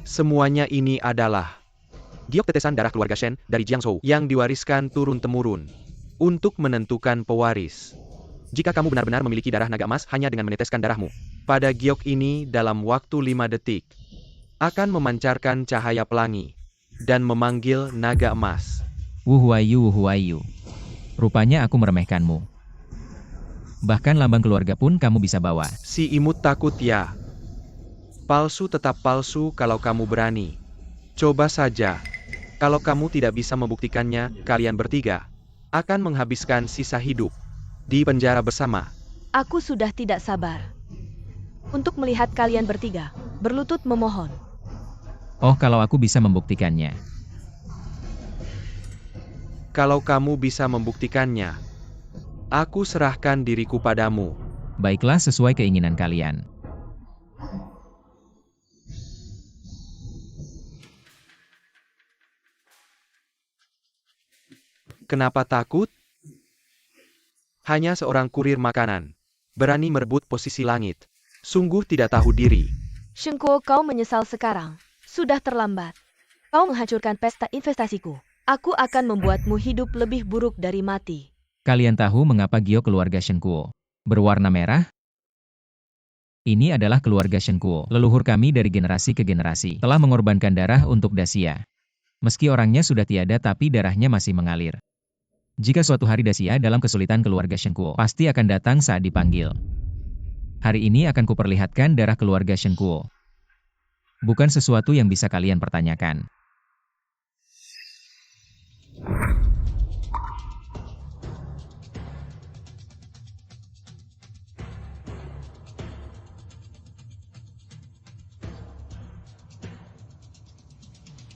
Semuanya ini adalah giok tetesan darah keluarga Shen dari Jiangzhou yang diwariskan turun-temurun untuk menentukan pewaris. Jika kamu benar-benar memiliki darah naga emas hanya dengan meneteskan darahmu pada giok ini dalam waktu 5 detik, akan memancarkan cahaya pelangi dan memanggil naga emas. Wu Huaiyu. Rupanya aku meremehkanmu. Bahkan lambang keluarga pun kamu bisa bawa. Si imut takut ya? Palsu tetap palsu kalau kamu berani. Coba saja. Kalau kamu tidak bisa membuktikannya, kalian bertiga akan menghabiskan sisa hidup di penjara bersama. Aku sudah tidak sabar untuk melihat kalian bertiga berlutut memohon. Oh, kalau aku bisa membuktikannya. Kalau kamu bisa membuktikannya, aku serahkan diriku padamu. Baiklah, sesuai keinginan kalian. Kenapa takut? Hanya seorang kurir makanan berani merebut posisi langit. Sungguh tidak tahu diri. Shengkuo, kau menyesal sekarang. Sudah terlambat. Kau menghancurkan pesta investasiku. Aku akan membuatmu hidup lebih buruk dari mati. Kalian tahu mengapa giok keluarga Shengkuo berwarna merah? Ini adalah keluarga Shenkuo. Leluhur kami dari generasi ke generasi telah mengorbankan darah untuk Dacia. Meski orangnya sudah tiada tapi darahnya masih mengalir. Jika suatu hari Dacia dalam kesulitan, keluarga Shenkuo pasti akan datang saat dipanggil. Hari ini akan kuperlihatkan darah keluarga Shenkuo. Bukan sesuatu yang bisa kalian pertanyakan.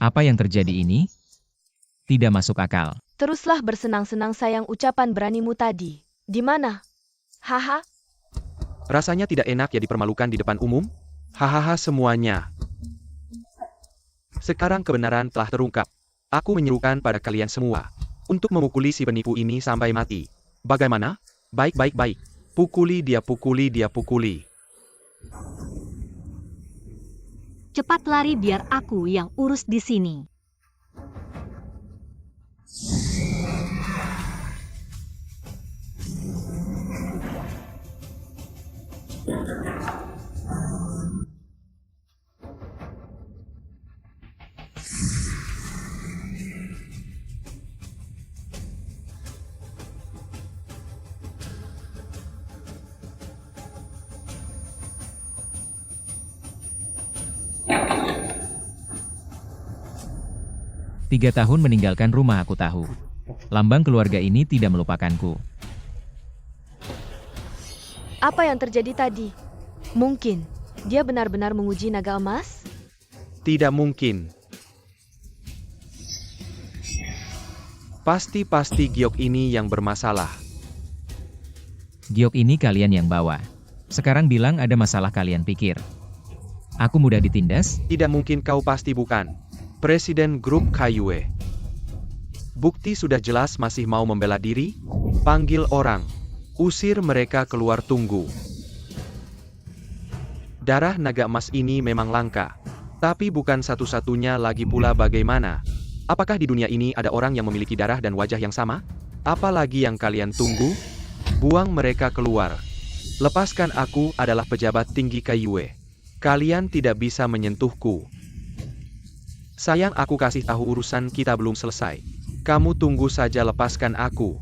Apa yang terjadi ini? Tidak masuk akal. Teruslah bersenang-senang sayang, ucapan beranimu tadi. Di mana? Haha. Rasanya tidak enak ya dipermalukan di depan umum? Hahaha semuanya. Sekarang kebenaran telah terungkap. Aku menyerukan pada kalian semua untuk memukuli si penipu ini sampai mati. Bagaimana? Baik. Pukuli dia, pukuli dia, pukuli. Cepat lari biar aku yang urus di sini. Tiga tahun meninggalkan rumah, aku tahu. Lambang keluarga ini tidak melupakanku. Apa yang terjadi tadi? Mungkin dia benar-benar menguji naga emas? Tidak mungkin. Pasti giok ini yang bermasalah. Giok ini kalian yang bawa. Sekarang bilang ada masalah, kalian pikir aku mudah ditindas? Tidak mungkin, kau pasti bukan Presiden Grup Kaiyue. Bukti sudah jelas, masih mau membela diri? Panggil orang. Usir mereka keluar, tunggu. Darah naga emas ini memang langka. Tapi bukan satu-satunya lagi pula, bagaimana? Apakah di dunia ini ada orang yang memiliki darah dan wajah yang sama? Apalagi yang kalian tunggu? Buang mereka keluar. Lepaskan, aku adalah pejabat tinggi Kaiyue. Kalian tidak bisa menyentuhku. Sayang, aku kasih tahu, urusan kita belum selesai. Kamu tunggu saja, lepaskan aku.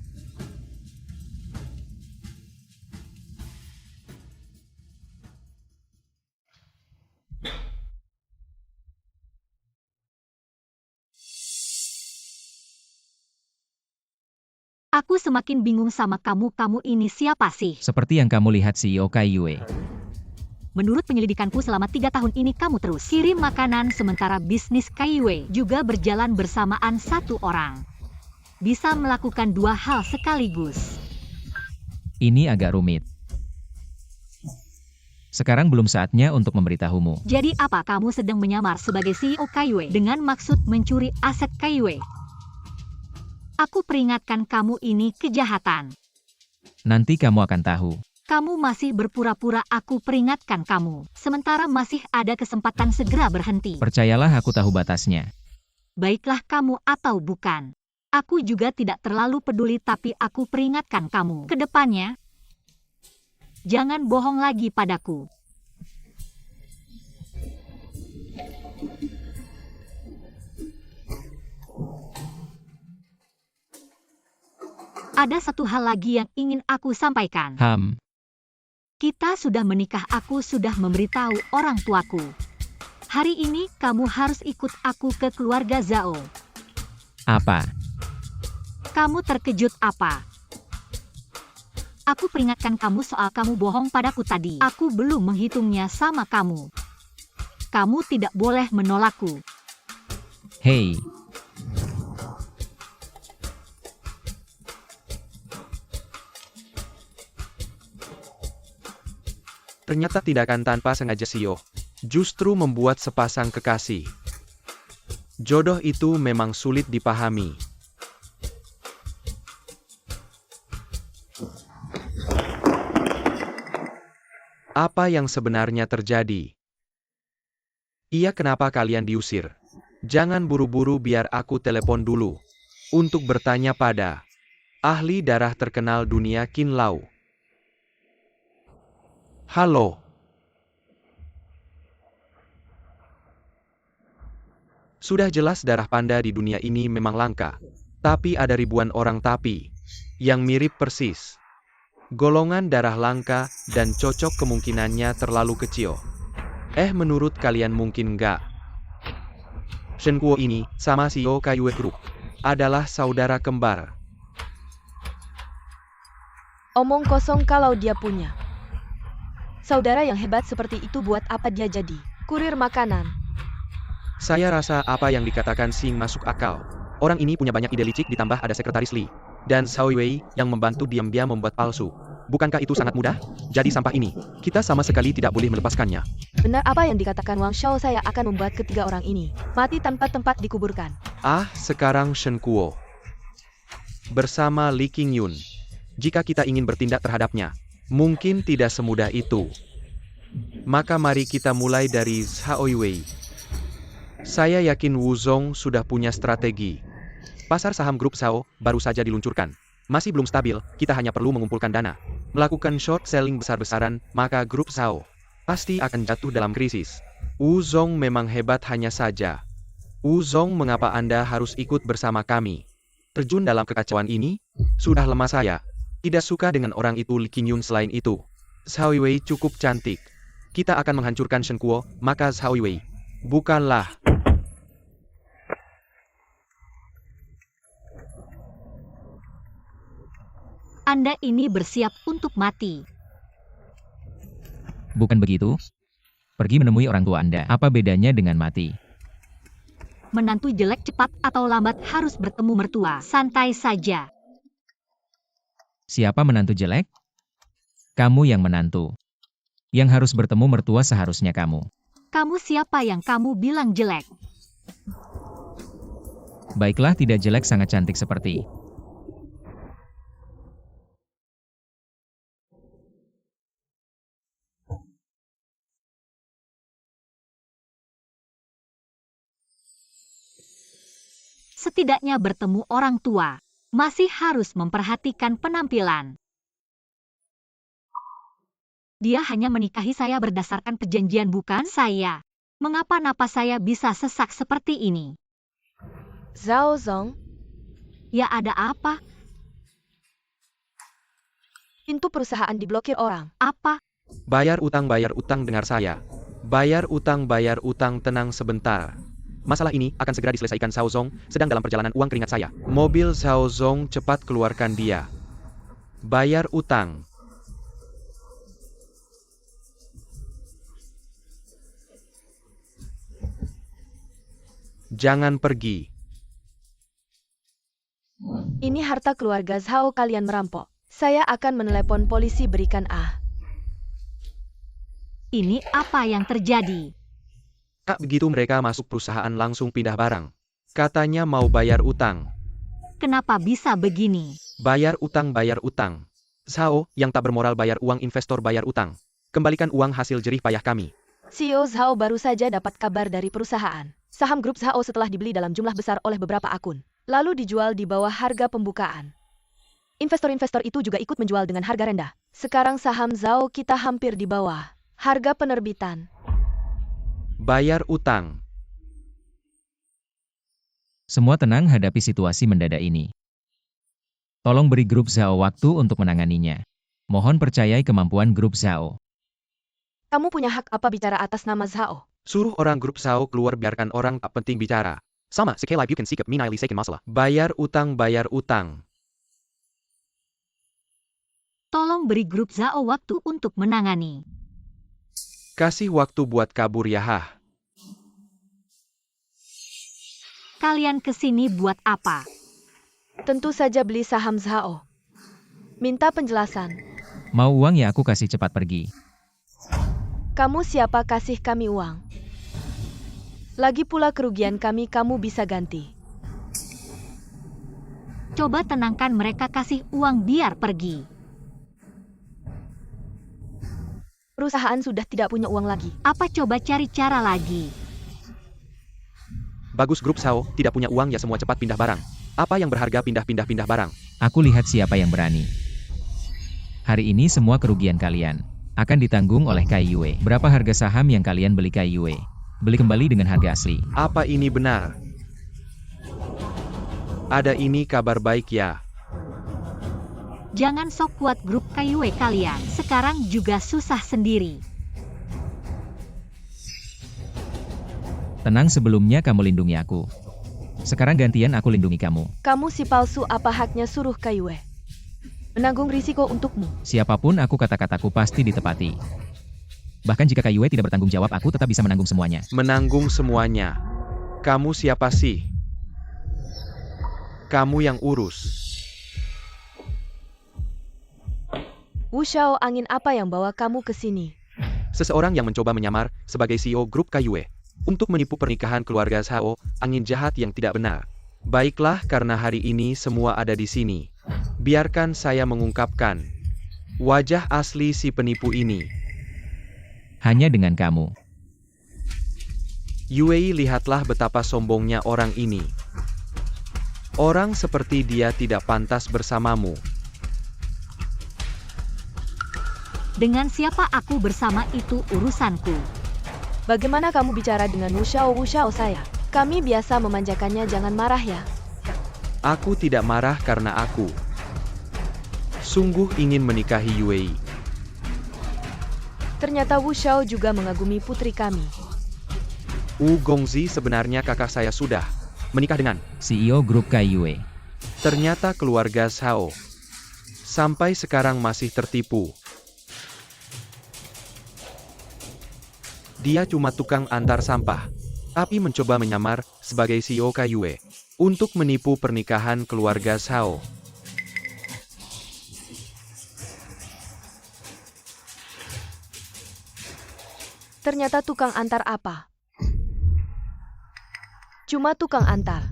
Aku semakin bingung sama kamu ini siapa sih? Seperti yang kamu lihat, CEO Kaiyue. Menurut penyelidikanku selama 3 tahun ini kamu terus kirim makanan, sementara bisnis Kaiyue juga berjalan bersamaan. Satu orang bisa melakukan 2 hal sekaligus. Ini agak rumit. Sekarang belum saatnya untuk memberitahumu. Jadi apa kamu sedang menyamar sebagai CEO Kaiyue dengan maksud mencuri aset Kaiyue? Aku peringatkan kamu, ini kejahatan. Nanti kamu akan tahu. Kamu masih berpura-pura, aku peringatkan kamu. Sementara masih ada kesempatan, segera berhenti. Percayalah, aku tahu batasnya. Baiklah kamu atau bukan. Aku juga tidak terlalu peduli, tapi aku peringatkan kamu. Kedepannya, jangan bohong lagi padaku. Ada satu hal lagi yang ingin aku sampaikan. Kita sudah menikah, aku sudah memberitahu orang tuaku. Hari ini kamu harus ikut aku ke keluarga Zhao. Apa? Kamu terkejut apa? Aku peringatkan kamu soal kamu bohong padaku tadi. Aku belum menghitungnya sama kamu. Kamu tidak boleh menolakku. Hei. Ternyata tindakan tanpa sengaja CEO justru membuat sepasang kekasih. Jodoh itu memang sulit dipahami. Apa yang sebenarnya terjadi? Iya, kenapa kalian diusir? Jangan buru-buru, biar aku telepon dulu untuk bertanya pada ahli darah terkenal dunia, Qin Lao. Halo. Sudah jelas darah panda di dunia ini memang langka. Tapi ada ribuan orang tapi yang mirip persis. Golongan darah langka dan cocok kemungkinannya terlalu kecil. Menurut kalian mungkin nggak? Shen Kuo ini sama CEO Kaiyue Group adalah saudara kembar. Omong kosong kalau dia punya saudara yang hebat seperti itu, buat apa dia jadi kurir makanan? Saya rasa apa yang dikatakan Xing masuk akal. Orang ini punya banyak ide licik ditambah ada sekretaris Li dan Xiao Wei yang membantu diam-diam membuat palsu. Bukankah itu sangat mudah? Jadi sampah ini, kita sama sekali tidak boleh melepaskannya. Benar apa yang dikatakan Wang Shao, saya akan membuat ketiga orang ini mati tanpa tempat dikuburkan. Sekarang Shen Kuo bersama Li Qingyun. Jika kita ingin bertindak terhadapnya, mungkin tidak semudah itu. Maka mari kita mulai dari Xiao Wei. Saya yakin Wu Zong sudah punya strategi. Pasar saham grup Zhao baru saja diluncurkan. Masih belum stabil, kita hanya perlu mengumpulkan dana. Melakukan short selling besar-besaran, maka grup Zhao pasti akan jatuh dalam krisis. Wu Zong memang hebat, hanya saja. Wu Zong, mengapa Anda harus ikut bersama kami? Terjun dalam kekacauan ini? Sudah lemah saya. Tidak suka dengan orang itu Li Qingyun. Selain itu, Xiao Wei cukup cantik. Kita akan menghancurkan Shen Kuo, maka Xiao Wei bukanlah. Anda ini bersiap untuk mati. Bukan begitu? Pergi menemui orang tua Anda. Apa bedanya dengan mati? Menantu jelek cepat atau lambat harus bertemu mertua. Santai saja. Siapa menantu jelek? Kamu yang menantu. Yang harus bertemu mertua seharusnya kamu. Kamu siapa yang kamu bilang jelek? Baiklah, tidak jelek, sangat cantik seperti. Setidaknya bertemu orang tua, masih harus memperhatikan penampilan. Dia hanya menikahi saya berdasarkan perjanjian, bukan saya. Mengapa napas saya bisa sesak seperti ini? Zhao Zong, Ya ada apa? pintu perusahaan diblokir orang. Apa? Bayar utang, dengar saya. Bayar utang, tenang sebentar. Masalah ini akan segera diselesaikan. Xiao Zong sedang dalam perjalanan uang keringat saya. Mobil Xiao Zong, cepat keluarkan dia. Bayar utang. Jangan pergi. Ini harta keluarga Zhao, kalian merampok. Saya akan menelepon polisi, berikan Ini apa yang terjadi? Begitu mereka masuk perusahaan langsung pindah barang. Katanya mau bayar utang. Kenapa bisa begini? Bayar utang. Zhao yang tak bermoral bayar uang investor, bayar utang. Kembalikan uang hasil jerih payah kami. CEO Zhao baru saja dapat kabar dari perusahaan. Saham grup Zhao setelah dibeli dalam jumlah besar oleh beberapa akun, lalu dijual di bawah harga pembukaan. Investor-investor itu juga ikut menjual dengan harga rendah. Sekarang saham Zhao kita hampir di bawah harga penerbitan. Bayar utang. Semua tenang hadapi situasi mendadak ini. Tolong beri grup Zhao waktu untuk menanganinya. Mohon percayai kemampuan grup Zhao. Kamu punya hak apa bicara atas nama Zhao? Suruh orang grup Zhao keluar, biarkan orang tak penting bicara. Sama, sekali lagi bukan sikap minai lisekin masalah. Bayar utang. Tolong beri grup Zhao waktu untuk menangani. Kasih waktu buat kabur ya. Kalian kesini buat apa? Tentu saja beli saham Zhao. Minta penjelasan. Mau uang ya, aku kasih, cepat pergi. Kamu siapa kasih kami uang? Lagi pula kerugian kami kamu bisa ganti. Coba tenangkan mereka, kasih uang biar pergi. Perusahaan sudah tidak punya uang lagi. Apa, coba cari cara lagi? Bagus, grup Zhao tidak punya uang ya, semua cepat pindah barang. Apa yang berharga pindah barang. Aku lihat siapa yang berani. Hari ini semua kerugian kalian akan ditanggung oleh Kaiyue. Berapa harga saham yang kalian beli Kaiyue? Beli kembali dengan harga asli. Apa ini benar? Ada ini kabar baik ya. Jangan sok kuat grup KYW kalian. Sekarang juga susah sendiri. Tenang, sebelumnya kamu lindungi aku. Sekarang gantian aku lindungi kamu. Kamu si palsu, apa haknya suruh KYW menanggung risiko untukmu? Siapapun aku, kata-kataku pasti ditepati. Bahkan jika KYW tidak bertanggung jawab, aku tetap bisa menanggung semuanya. Menanggung semuanya? Kamu siapa sih? Kamu yang urus. Wu Xiao, angin apa yang bawa kamu ke sini? Seseorang yang mencoba menyamar sebagai CEO grup KYW untuk menipu pernikahan keluarga Zhao, angin jahat yang tidak benar. Baiklah, karena hari ini semua ada di sini. Biarkan saya mengungkapkan wajah asli si penipu ini. Hanya dengan kamu. Yue, lihatlah betapa sombongnya orang ini. Orang seperti dia tidak pantas bersamamu. Dengan siapa aku bersama itu urusanku. Bagaimana kamu bicara dengan Wu Xiao? Wu Xiao saya. Kami biasa memanjakannya, jangan marah ya. Aku tidak marah karena aku sungguh ingin menikahi Yue. Ternyata Wu Xiao juga mengagumi putri kami. Wu Gongzi, sebenarnya kakak saya sudah menikah dengan CEO grup KYW. ternyata keluarga Zhao. Sampai sekarang masih tertipu. Dia cuma tukang antar sampah, tapi mencoba menyamar sebagai CEO KYW untuk menipu pernikahan keluarga Zhao. Ternyata tukang antar apa? Cuma tukang antar.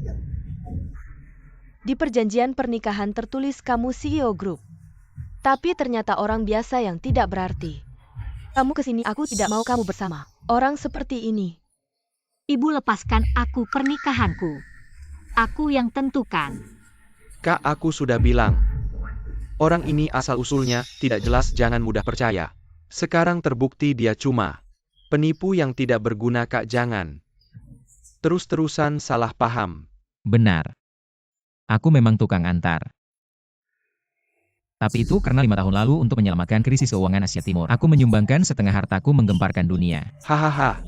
Di perjanjian pernikahan tertulis kamu CEO grup. Tapi ternyata orang biasa yang tidak berarti. Kamu kesini, aku tidak mau kamu bersama orang seperti ini. Ibu, lepaskan aku pernikahanku. Aku yang tentukan. Kak, aku sudah bilang. Orang ini asal-usulnya tidak jelas, jangan mudah percaya. Sekarang terbukti dia cuma penipu yang tidak berguna, Kak, jangan terus-terusan salah paham. Benar. Aku memang tukang antar. Tapi itu karena 5 tahun lalu untuk menyelamatkan krisis keuangan Asia Timur. Aku menyumbangkan setengah hartaku menggemparkan dunia. Hahaha.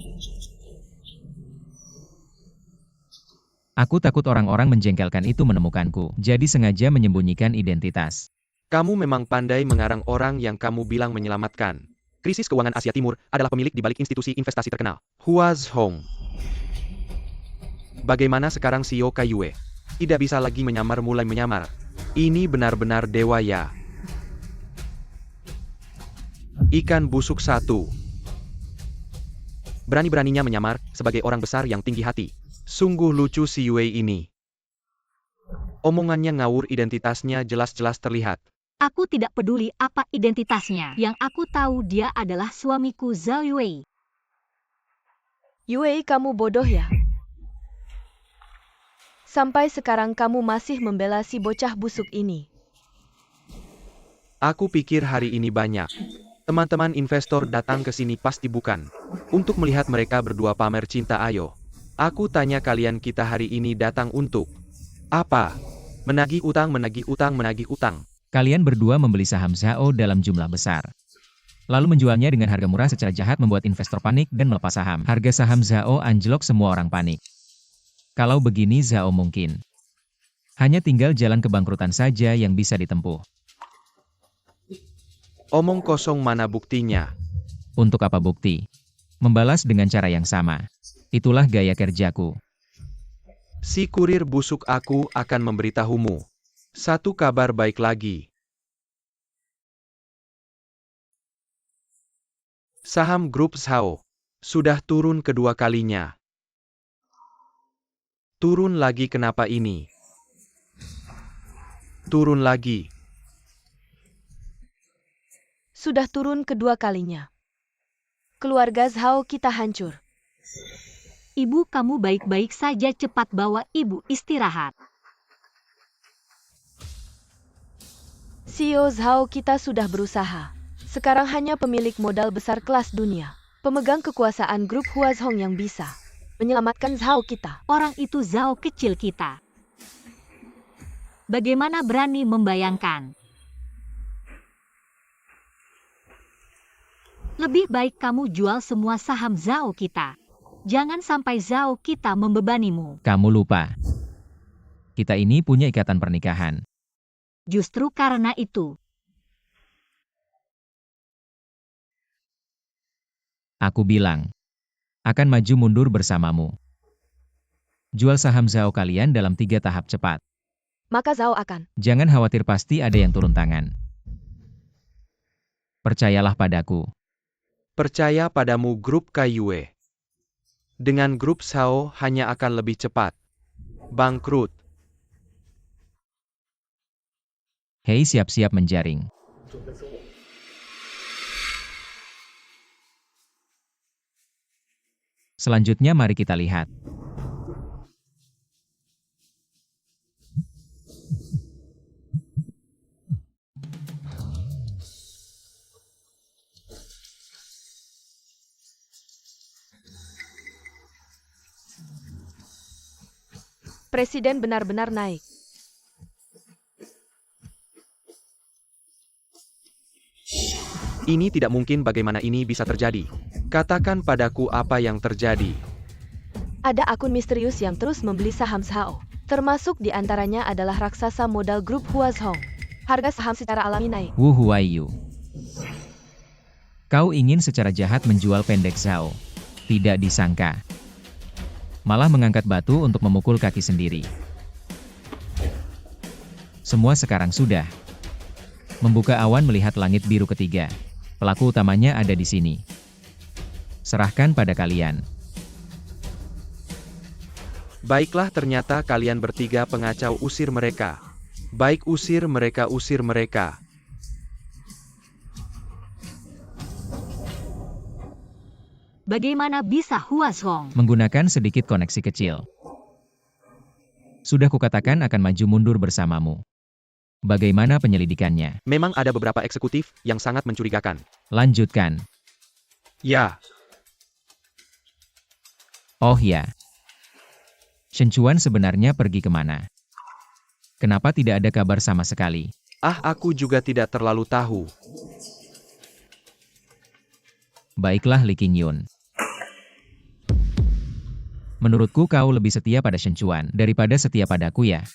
Aku takut orang-orang menjengkelkan itu menemukanku. Jadi sengaja menyembunyikan identitas. Kamu memang pandai mengarang orang yang kamu bilang menyelamatkan krisis keuangan Asia Timur adalah pemilik di balik institusi investasi terkenal, Huazhong. Bagaimana sekarang CEO KYW? Tidak bisa lagi menyamar, mulai menyamar. Ini benar-benar dewa ya. Ikan busuk satu. Berani-beraninya menyamar sebagai orang besar yang tinggi hati. Sungguh lucu si Yue ini. Omongannya ngawur, identitasnya jelas-jelas terlihat. Aku tidak peduli apa identitasnya. Yang aku tahu dia adalah suamiku Zhao Yue. Yue, kamu bodoh ya? Sampai sekarang kamu masih membela si bocah busuk ini. Aku pikir hari ini banyak teman-teman investor datang ke sini, pasti bukan untuk melihat mereka berdua pamer cinta. Ayo, aku tanya kalian, kita hari ini datang untuk apa? Menagih utang, menagih utang, menagih utang. Kalian berdua membeli saham Zhao dalam jumlah besar. Lalu menjualnya dengan harga murah secara jahat, membuat investor panik dan melepas saham. Harga saham Zhao anjlok, semua orang panik. Kalau begini Zhao mungkin hanya tinggal jalan kebangkrutan saja yang bisa ditempuh. Omong kosong, mana buktinya? Untuk apa bukti? Membalas dengan cara yang sama. Itulah gaya kerjaku. Si kurir busuk, aku akan memberitahumu satu kabar baik lagi. Saham grup Zhao sudah turun kedua kalinya. Turun lagi, kenapa ini? Turun lagi. Sudah turun kedua kalinya. Keluarga Zhao kita hancur. Ibu, kamu baik-baik saja, cepat bawa ibu istirahat. CEO Zhao kita sudah berusaha. Sekarang hanya pemilik modal besar kelas dunia. pemegang kekuasaan grup Huazhong yang bisa menyelamatkan Zhao kita. Orang itu Zhao kecil kita. Bagaimana berani membayangkan? Lebih baik kamu jual semua saham Zhao kita. Jangan sampai Zhao kita membebanimu. Kamu lupa. Kita ini punya ikatan pernikahan. Justru karena itu, Aku bilang, akan maju mundur bersamamu. Jual saham Zhao kalian dalam 3 tahap cepat. Maka Zhao akan. Jangan khawatir, pasti ada yang turun tangan. Percayalah padaku. Percaya padamu grup Kaiyue. Dengan grup Zhao hanya akan lebih cepat. Bangkrut. Hei, siap-siap menjaring. Selanjutnya mari kita lihat. Presiden benar-benar naik. Ini tidak mungkin, bagaimana ini bisa terjadi? Katakan padaku apa yang terjadi. Ada akun misterius yang terus membeli saham Zhao. Termasuk di antaranya adalah raksasa modal grup Huazhong. Harga saham secara alami naik. Wu Huaiyu. Kau ingin secara jahat menjual pendek Zhao. Tidak disangka. Malah mengangkat batu untuk memukul kaki sendiri. Semua sekarang sudah. Membuka awan melihat langit biru ketiga. Pelaku utamanya ada di sini. Serahkan pada kalian. Baiklah, ternyata kalian bertiga pengacau, usir mereka. Baik, usir mereka, usir mereka. bagaimana bisa Huazhong Menggunakan sedikit koneksi kecil. Sudah kukatakan akan maju mundur bersamamu. Bagaimana penyelidikannya? Memang ada beberapa eksekutif yang sangat mencurigakan. Lanjutkan. Ya, Oh ya. Shen Chuan sebenarnya pergi kemana? Kenapa tidak ada kabar sama sekali? aku juga tidak terlalu tahu. Baiklah Li Qingyun. Menurutku kau lebih setia pada Shen Chuan daripada setia padaku ya.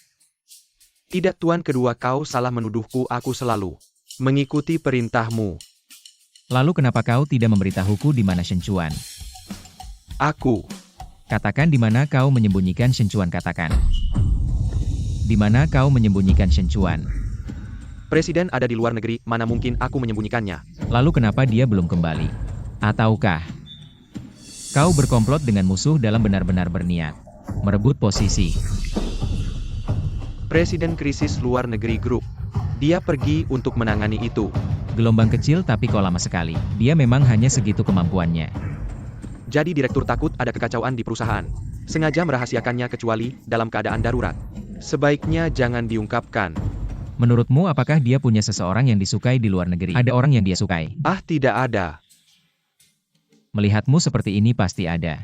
Tidak tuan, kedua kau salah menuduhku, aku selalu mengikuti perintahmu. Lalu kenapa kau tidak memberitahuku di mana Shen Chuan? Aku, Katakan di mana kau menyembunyikan Shen Chuan, katakan. Di mana kau menyembunyikan Shen Chuan? presiden ada di luar negeri, mana mungkin aku menyembunyikannya. Lalu kenapa dia belum kembali? Ataukah kau berkomplot dengan musuh dalam benar-benar berniat merebut posisi? Presiden krisis luar negeri grup. Dia pergi untuk menangani itu. Gelombang kecil tapi kok lama sekali. Dia memang hanya segitu kemampuannya. Jadi direktur takut ada kekacauan di perusahaan. Sengaja merahasiakannya kecuali dalam keadaan darurat. Sebaiknya jangan diungkapkan. Menurutmu apakah dia punya seseorang yang disukai di luar negeri? Ada orang yang dia sukai? Tidak ada. Melihatmu seperti ini pasti ada.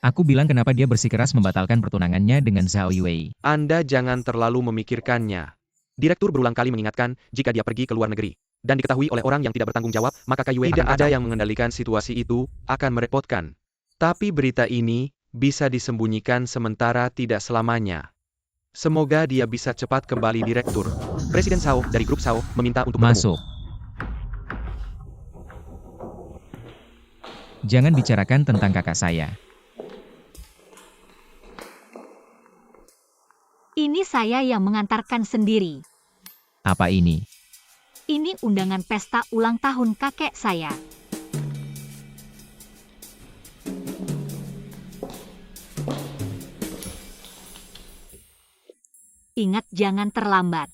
Aku bilang kenapa dia bersikeras membatalkan pertunangannya dengan Zhao Yue. Anda jangan terlalu memikirkannya. Direktur berulang kali mengingatkan, jika dia pergi ke luar negeri dan diketahui oleh orang yang tidak bertanggung jawab, maka Kaiyue tidak ada yang mengendalikan situasi itu, akan merepotkan. Tapi berita ini bisa disembunyikan sementara, tidak selamanya. Semoga dia bisa cepat kembali. Direktur. Presiden Zhao dari grup Zhao meminta untuk bertemu. Masuk. Jangan bicarakan tentang kakak saya. Ini saya yang mengantarkan sendiri. Apa ini? Ini undangan pesta ulang tahun kakek saya. Ingat, jangan terlambat.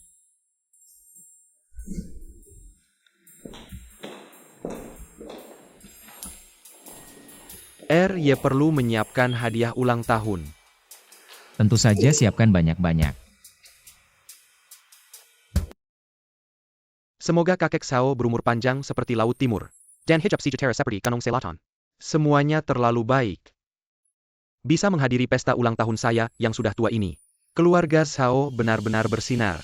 RY perlu menyiapkan hadiah ulang tahun. Tentu saja, siapkan banyak-banyak. Semoga kakek Sao berumur panjang seperti Laut Timur. Dan hijab si Jutera seperti Kanong Selatan. Semuanya terlalu baik. Bisa menghadiri pesta ulang tahun saya yang sudah tua ini. Keluarga Sao benar-benar bersinar.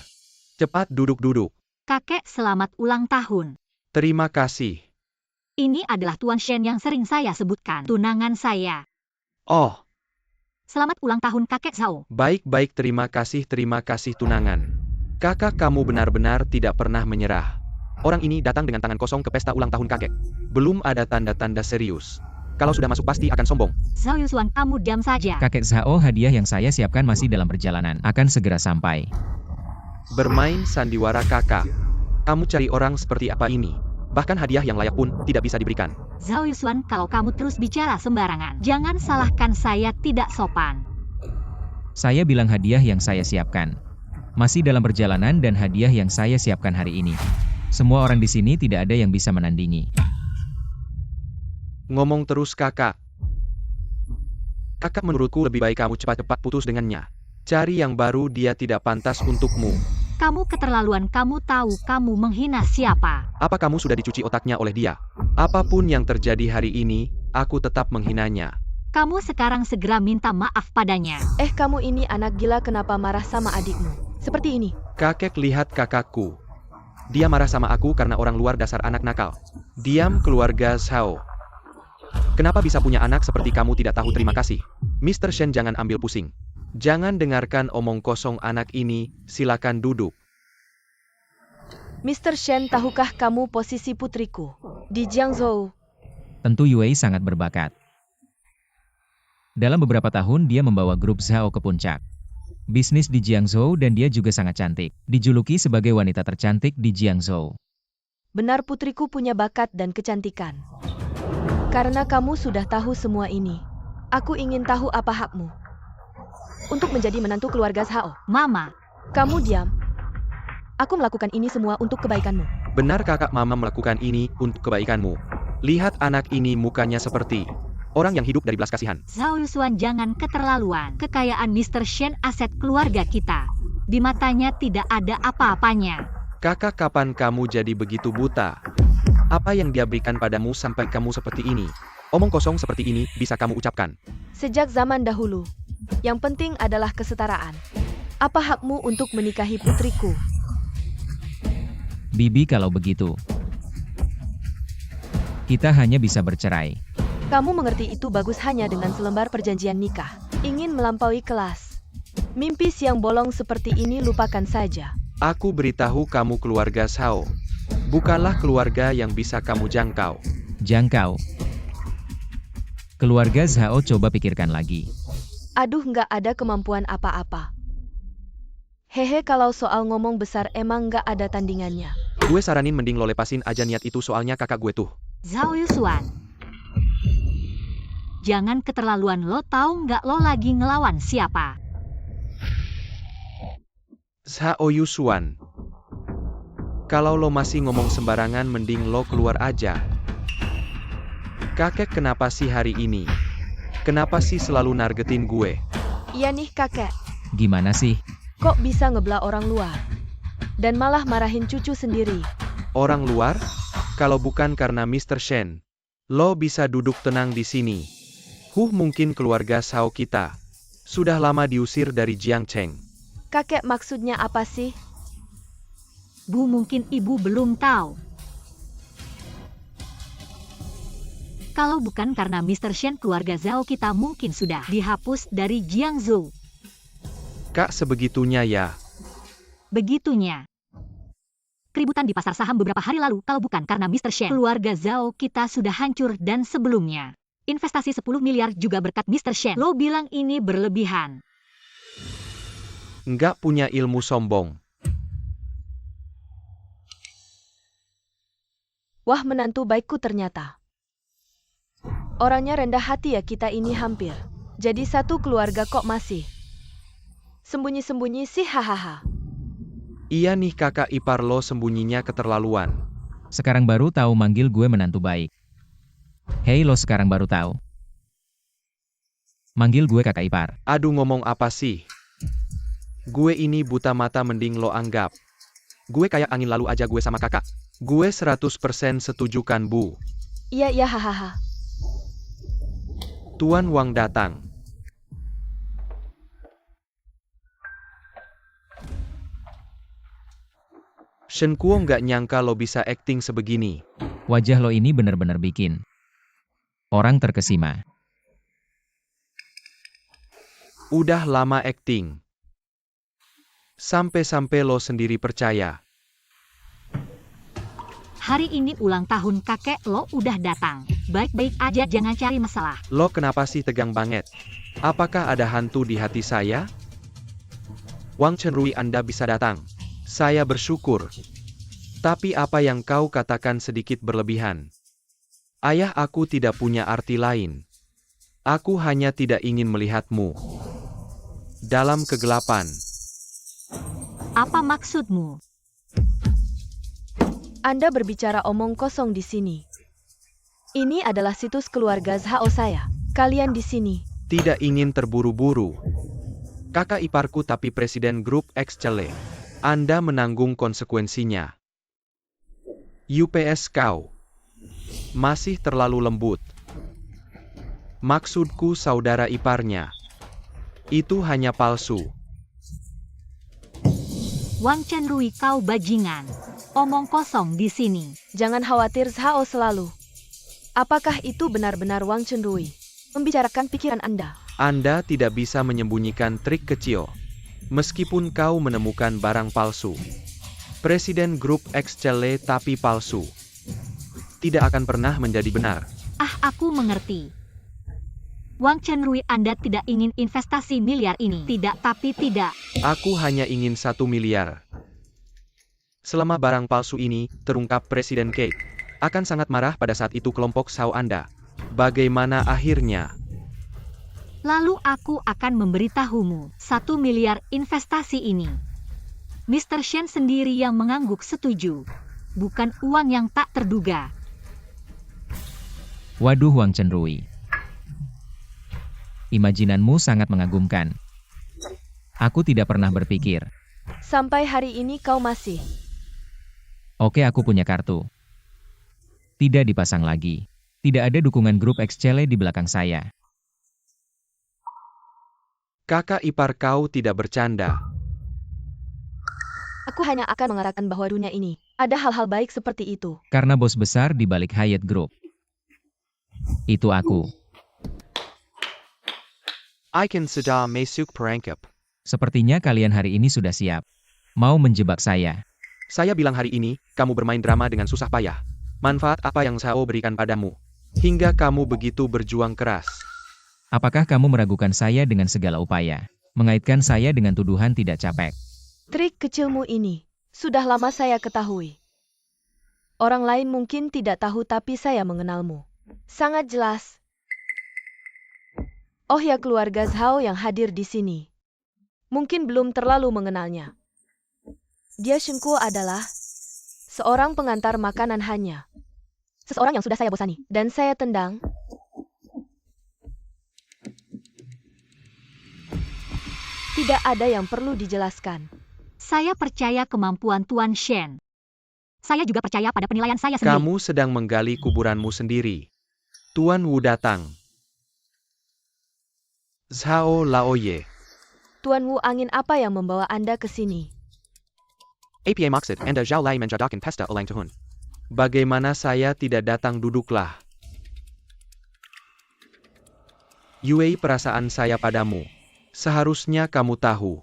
Cepat duduk-duduk. Kakek, selamat ulang tahun. Terima kasih. Ini adalah Tuan Shen yang sering saya sebutkan, tunangan saya. Oh, Selamat ulang tahun kakek Zhao. baik-baik, terima kasih tunangan. Kakak kamu benar-benar tidak pernah menyerah. Orang ini datang dengan tangan kosong ke pesta ulang tahun kakek. Belum ada tanda-tanda serius. Kalau sudah masuk pasti akan sombong. Zhao Yusuan, kamu diam saja. Kakek Zhao, hadiah yang saya siapkan masih dalam perjalanan. Akan segera sampai. Bermain sandiwara kakak. Kamu cari orang seperti apa ini? Bahkan hadiah yang layak pun tidak bisa diberikan. Zhao Yusuan, kalau kamu terus bicara sembarangan, jangan salahkan saya tidak sopan. Saya bilang hadiah yang saya siapkan. Masih dalam perjalanan dan hadiah yang saya siapkan hari ini. Semua orang di sini tidak ada yang bisa menandingi. Ngomong terus kakak. Kakak, menurutku lebih baik kamu cepat-cepat putus dengannya. Cari yang baru, dia tidak pantas untukmu. Kamu keterlaluan, kamu tahu kamu menghina siapa. Apa kamu sudah dicuci otaknya oleh dia? Apapun yang terjadi hari ini, aku tetap menghinanya. Kamu sekarang segera minta maaf padanya. Kamu ini anak gila, kenapa marah sama adikmu? Seperti ini. Kakek, lihat kakakku. Dia marah sama aku karena orang luar dasar anak nakal. Diam, keluarga Zhao. Kenapa bisa punya anak seperti kamu tidak tahu terima kasih? Mr. Shen, jangan ambil pusing. Jangan dengarkan omong kosong anak ini, silakan duduk. Mr. Shen, tahukah kamu posisi putriku di Jiangzhou? Tentu Yue sangat berbakat. Dalam beberapa tahun dia membawa grup Zhao ke puncak bisnis di Jiangzhou dan dia juga sangat cantik. Dijuluki sebagai wanita tercantik di Jiangzhou. Benar, putriku punya bakat dan kecantikan. Karena kamu sudah tahu semua ini, aku ingin tahu apa hakmu untuk menjadi menantu keluarga Zhao. Mama, Kamu diam. Aku melakukan ini semua untuk kebaikanmu. Benar kakak, mama melakukan ini untuk kebaikanmu. Lihat anak ini, mukanya seperti orang yang hidup dari belas kasihan. Zhao Yusuan, jangan keterlaluan. Kekayaan Mr. Shen aset keluarga kita. Di matanya tidak ada apa-apanya. Kakak, kapan kamu jadi begitu buta? Apa yang dia berikan padamu sampai kamu seperti ini? Omong kosong seperti ini bisa kamu ucapkan. Sejak zaman dahulu, yang penting adalah kesetaraan. Apa hakmu untuk menikahi putriku? Bibi, kalau begitu, kita hanya bisa bercerai. Kamu mengerti itu bagus, hanya dengan selembar perjanjian nikah. Ingin melampaui kelas. Mimpi siang bolong seperti ini lupakan saja. Aku beritahu kamu, keluarga Zhao. Bukanlah keluarga yang bisa kamu jangkau. Jangkau. Keluarga Zhao, coba pikirkan lagi. Aduh, nggak ada kemampuan apa-apa. Hehe, kalau soal ngomong besar emang nggak ada tandingannya. Gue saranin mending lo lepasin aja niat itu, soalnya kakak gue tuh. Zhao Yusuan, jangan keterlaluan, lo tahu nggak lo lagi ngelawan siapa? Zhao Yusuan. Kalau lo masih ngomong sembarangan mending lo keluar aja. Kakek, kenapa sih hari ini? Kenapa sih selalu nargetin gue? Iya nih kakek, Gimana sih? kok bisa ngebelah orang luar? Dan malah marahin cucu sendiri. Orang luar? Kalau bukan karena Mr. Shen, lo bisa duduk tenang di sini. Mungkin keluarga Zhao kita sudah lama diusir dari Jiangcheng. Kakek, maksudnya apa sih? Bu, mungkin ibu belum tahu. Kalau bukan karena Mr. Shen, keluarga Zhao kita mungkin sudah dihapus dari Jiangzhou. Kak, sebegitunya ya? Begitunya. Keributan di pasar saham beberapa hari lalu, kalau bukan karena Mr. Shen, keluarga Zhao kita sudah hancur, dan sebelumnya investasi 10 miliar juga berkat Mr. Shen. Lo bilang ini berlebihan. Nggak punya ilmu, sombong. Wah, menantu baikku ternyata. Orangnya rendah hati ya, kita ini hampir jadi satu keluarga kok masih sembunyi-sembunyi sih, hahaha. Iya nih kakak ipar lo, sembunyinya keterlaluan. Sekarang baru tahu manggil gue menantu baik. Hei, lo sekarang baru tahu manggil gue kakak ipar. Aduh, ngomong apa sih? Gue ini buta mata, mending lo anggap Gue kayak angin lalu aja gue sama kakak. Gue 100% setuju kan Bu. Iya, hahaha. Tuan Wang datang. Shen Kuo nggak nyangka lo bisa akting sebegini. Wajah lo ini bener-bener bikin orang terkesima. Udah lama akting. Sampai-sampai lo sendiri percaya. Hari ini ulang tahun kakek lo udah datang. Baik-baik aja, jangan cari masalah. Lo kenapa sih tegang banget? Apakah ada hantu di hati saya? Wang Chenrui, Anda bisa datang. Saya bersyukur. Tapi apa yang kau katakan sedikit berlebihan. Ayah aku tidak punya arti lain. Aku hanya tidak ingin melihatmu dalam kegelapan. Apa maksudmu? Anda berbicara omong kosong di sini. Ini adalah situs keluarga Zhao saya. Kalian di sini. Tidak ingin terburu-buru. Kakak iparku tapi presiden grup Excelle. Anda menanggung konsekuensinya. UPS kau masih terlalu lembut. Maksudku saudara iparnya. Itu hanya palsu. Wang Chenrui, kau bajingan. Omong kosong di sini. Jangan khawatir, Zhao selalu. Apakah itu benar-benar Wang Chenrui membicarakan pikiran Anda? Anda tidak bisa menyembunyikan trik kecil. Meskipun kau menemukan barang palsu. Presiden grup Excelle tapi palsu. Tidak akan pernah menjadi benar. Ah, aku mengerti. Wang Chenrui, Anda tidak ingin investasi miliar ini. Tidak, tapi tidak. Aku hanya ingin 1 miliar. Selama barang palsu ini terungkap, Presiden Cake akan sangat marah. Pada saat itu kelompok Zhao Anda. Bagaimana akhirnya? Lalu aku akan memberitahumu 1 miliar investasi ini. Mr. Shen sendiri yang mengangguk setuju. Bukan uang yang tak terduga. Waduh Wang Chenrui. Imajinanmu sangat mengagumkan. Aku tidak pernah berpikir. Sampai hari ini kau masih. Oke, aku punya kartu. Tidak dipasang lagi. Tidak ada dukungan grup Excelle di belakang saya. Kakak ipar kau tidak bercanda. Aku hanya akan mengatakan bahwa dunia ini ada hal-hal baik seperti itu. Karena bos besar di balik Hyatt Group. Itu aku. I can sudah masuk perangkap. Sepertinya kalian hari ini sudah siap. Mau menjebak saya. Saya bilang hari ini, kamu bermain drama dengan susah payah. Manfaat apa yang Zhao berikan padamu? Hingga kamu begitu berjuang keras. Apakah kamu meragukan saya dengan segala upaya? Mengaitkan saya dengan tuduhan tidak capek. Trik kecilmu ini sudah lama saya ketahui. Orang lain mungkin tidak tahu, tapi saya mengenalmu. Sangat jelas. Oh ya, keluarga Zhao yang hadir di sini. Mungkin belum terlalu mengenalnya. Dia Shen Kuo adalah seorang pengantar makanan hanya. Seseorang yang sudah saya bosani dan saya tendang. Tidak ada yang perlu dijelaskan. Saya percaya kemampuan Tuan Shen. Saya juga percaya pada penilaian saya sendiri. Kamu sedang menggali kuburanmu sendiri. Tuan Wu datang. Zhao Laoye. Tuan Wu, angin apa yang membawa Anda ke sini? APA maksud Anda Zhao Lai menjadakan pesta ulang tahun. Bagaimana saya tidak datang, duduklah. Yue, perasaan saya padamu. Seharusnya kamu tahu.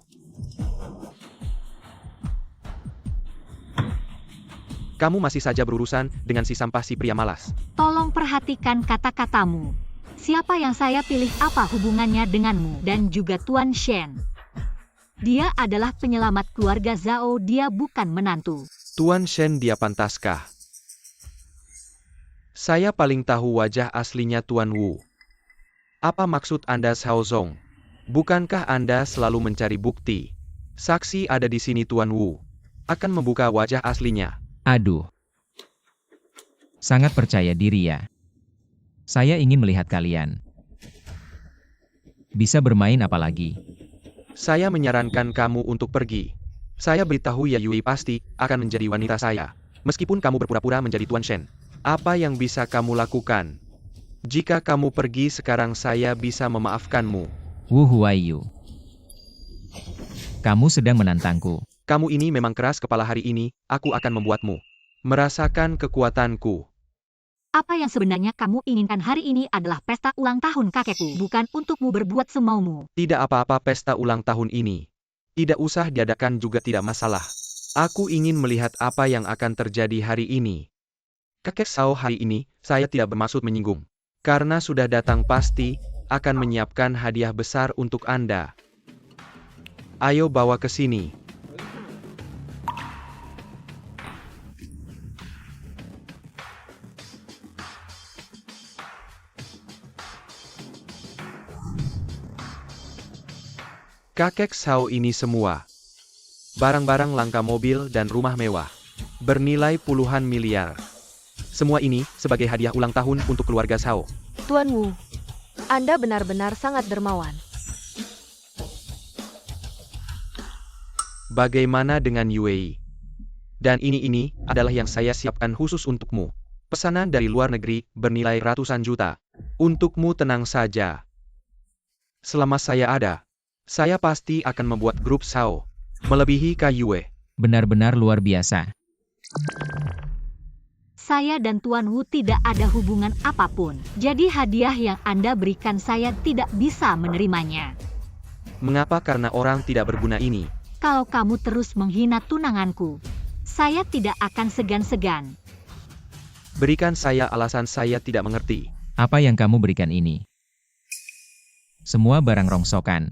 Kamu masih saja berurusan dengan si sampah, si pria malas. Tolong perhatikan kata-katamu. Siapa yang saya pilih apa hubungannya denganmu dan juga Tuan Shen? Dia adalah penyelamat keluarga Zhao, dia bukan menantu. Tuan Shen, dia pantaskah? Saya paling tahu wajah aslinya Tuan Wu. Apa maksud Anda, Zhao Zong? Bukankah Anda selalu mencari bukti? Saksi ada di sini, Tuan Wu. Akan membuka wajah aslinya. Aduh. Sangat percaya diri ya. Saya ingin melihat kalian. Bisa bermain apa lagi? Saya menyarankan kamu untuk pergi. Saya beritahu ya Yui pasti akan menjadi wanita saya. Meskipun kamu berpura-pura menjadi Tuan Shen. Apa yang bisa kamu lakukan? Jika kamu pergi sekarang saya bisa memaafkanmu. Wu Huaiyu. Kamu sedang menantangku. Kamu ini memang keras kepala hari ini, aku akan membuatmu merasakan kekuatanku. Apa yang sebenarnya kamu inginkan hari ini adalah pesta ulang tahun kakekku, bukan untukmu berbuat semaumu. Tidak apa-apa pesta ulang tahun ini. Tidak usah diadakan juga tidak masalah. Aku ingin melihat apa yang akan terjadi hari ini. Kakek Sao hari ini, saya tidak bermaksud menyinggung. Karena sudah datang pasti, akan menyiapkan hadiah besar untuk Anda. Ayo bawa ke sini. Kakek Sao ini semua. Barang-barang langka mobil dan rumah mewah. Bernilai puluhan miliar. Semua ini sebagai hadiah ulang tahun untuk keluarga Sao. Tuan Wu, Anda benar-benar sangat dermawan. Bagaimana dengan Yue? Dan ini adalah yang saya siapkan khusus untukmu. Pesanan dari luar negeri bernilai ratusan juta. Untukmu tenang saja. Selama saya ada, saya pasti akan membuat grup Sao melebihi Yue. Benar-benar luar biasa. Saya dan Tuan Wu tidak ada hubungan apapun. Jadi hadiah yang Anda berikan saya tidak bisa menerimanya. Mengapa? Karena orang tidak berguna ini. Kalau kamu terus menghina tunanganku, saya tidak akan segan-segan. Berikan saya alasan saya tidak mengerti. Apa yang kamu berikan ini? Semua barang rongsokan.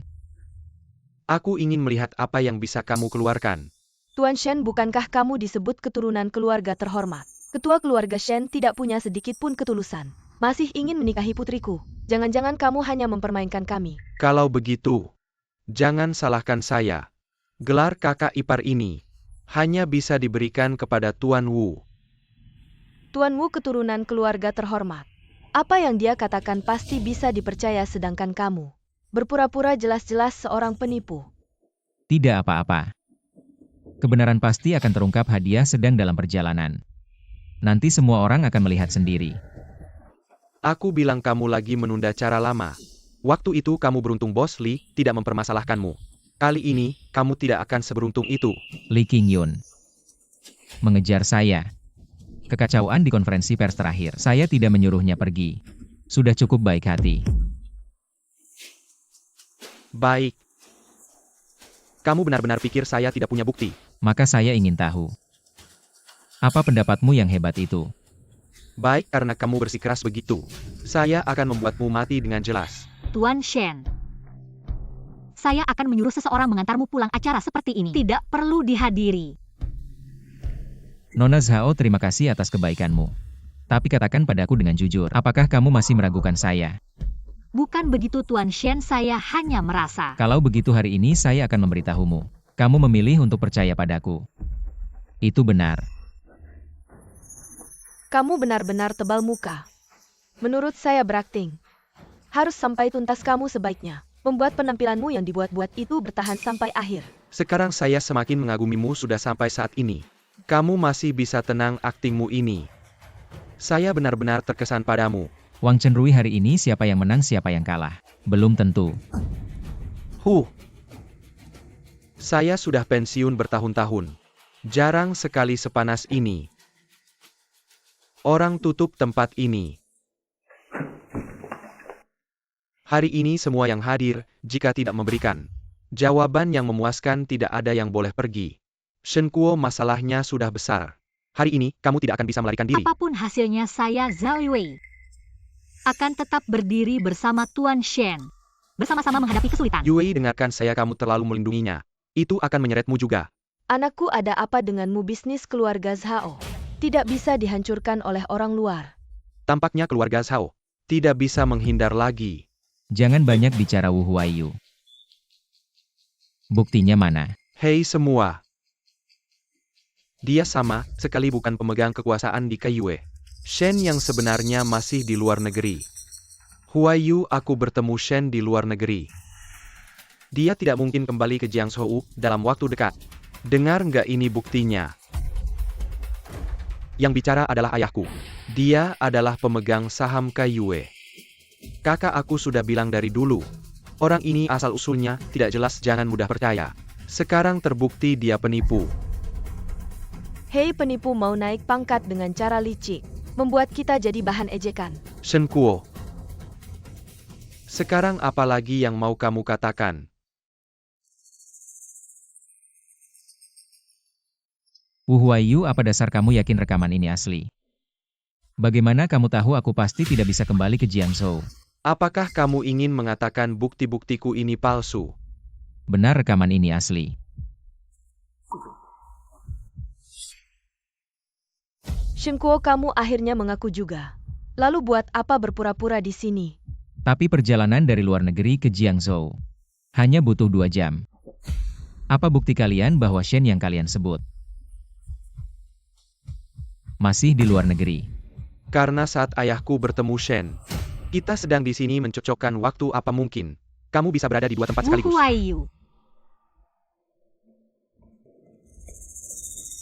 Aku ingin melihat apa yang bisa kamu keluarkan. Tuan Shen, bukankah kamu disebut keturunan keluarga terhormat? Ketua keluarga Shen tidak punya sedikit pun ketulusan. Masih ingin menikahi putriku. Jangan-jangan kamu hanya mempermainkan kami. Kalau begitu, jangan salahkan saya. Gelar kakak ipar ini hanya bisa diberikan kepada Tuan Wu. Tuan Wu keturunan keluarga terhormat. Apa yang dia katakan pasti bisa dipercaya, sedangkan kamu berpura-pura jelas-jelas seorang penipu. Tidak apa-apa. Kebenaran pasti akan terungkap, hadiah sedang dalam perjalanan. Nanti semua orang akan melihat sendiri. Aku bilang kamu lagi menunda cara lama. Waktu itu kamu beruntung Bos Li tidak mempermasalahkanmu. Kali ini, kamu tidak akan seberuntung itu. Li Qingyun mengejar saya. Kekacauan di konferensi pers terakhir. Saya tidak menyuruhnya pergi. Sudah cukup baik hati. Baik. Kamu benar-benar pikir saya tidak punya bukti? Maka saya ingin tahu. Apa pendapatmu yang hebat itu? Baik, karena kamu bersikeras begitu. Saya akan membuatmu mati dengan jelas. Tuan Shen, saya akan menyuruh seseorang mengantarmu pulang. Acara seperti ini tidak perlu dihadiri. Nona Zhao, terima kasih atas kebaikanmu. Tapi katakan padaku dengan jujur, apakah kamu masih meragukan saya? Bukan begitu Tuan Shen, saya hanya merasa. Kalau begitu hari ini saya akan memberitahumu. Kamu memilih untuk percaya padaku. Itu benar. Kamu benar-benar tebal muka. Menurut saya berakting. Harus sampai tuntas. Kamu sebaiknya membuat penampilanmu yang dibuat-buat itu bertahan sampai akhir. Sekarang saya semakin mengagumimu sudah sampai saat ini. Kamu masih bisa tenang aktingmu ini. Saya benar-benar terkesan padamu. Wang Chenrui, hari ini siapa yang menang siapa yang kalah? Belum tentu. Saya sudah pensiun bertahun-tahun. Jarang sekali sepanas ini. Orang tutup tempat ini. Hari ini semua yang hadir, jika tidak memberikan jawaban yang memuaskan, tidak ada yang boleh pergi. Shen Kuo, masalahnya sudah besar. Hari ini, kamu tidak akan bisa melarikan diri. Apapun hasilnya, saya Zhao Yue akan tetap berdiri bersama Tuan Shen. Bersama-sama menghadapi kesulitan. Yue, dengarkan saya, kamu terlalu melindunginya. Itu akan menyeretmu juga. Anakku, ada apa denganmu? Bisnis keluarga Zhao tidak bisa dihancurkan oleh orang luar. Tampaknya keluarga Zhao tidak bisa menghindar lagi. Jangan banyak bicara, Wu Huaiyu. Buktinya mana? Hei semua. Dia sama sekali bukan pemegang kekuasaan di Kaiyue. Shen yang sebenarnya masih di luar negeri. Huaiyu, aku bertemu Shen di luar negeri. Dia tidak mungkin kembali ke Jiangzhou dalam waktu dekat. Dengar nggak ini buktinya? Yang bicara adalah ayahku. Dia adalah pemegang saham Kaiyue. Kakak aku sudah bilang dari dulu. Orang ini asal-usulnya tidak jelas, jangan mudah percaya. Sekarang terbukti dia penipu. Hei, penipu mau naik pangkat dengan cara licik, membuat kita jadi bahan ejekan. Shen Kuo. Sekarang apa lagi yang mau kamu katakan? Wu Huaiyu, apa dasar kamu yakin rekaman ini asli? Bagaimana kamu tahu aku pasti tidak bisa kembali ke Jiangzhou? Apakah kamu ingin mengatakan bukti-buktiku ini palsu? Benar, rekaman ini asli. Shen Kuo, kamu akhirnya mengaku juga. Lalu buat apa berpura-pura di sini? Tapi perjalanan dari luar negeri ke Jiangzhou hanya butuh 2 jam. Apa bukti kalian bahwa Shen yang kalian sebut masih di luar negeri? Karena saat ayahku bertemu Shen, kita sedang di sini mencocokkan waktu. Apa mungkin kamu bisa berada di 2 tempat Wu sekaligus? Huaiyu.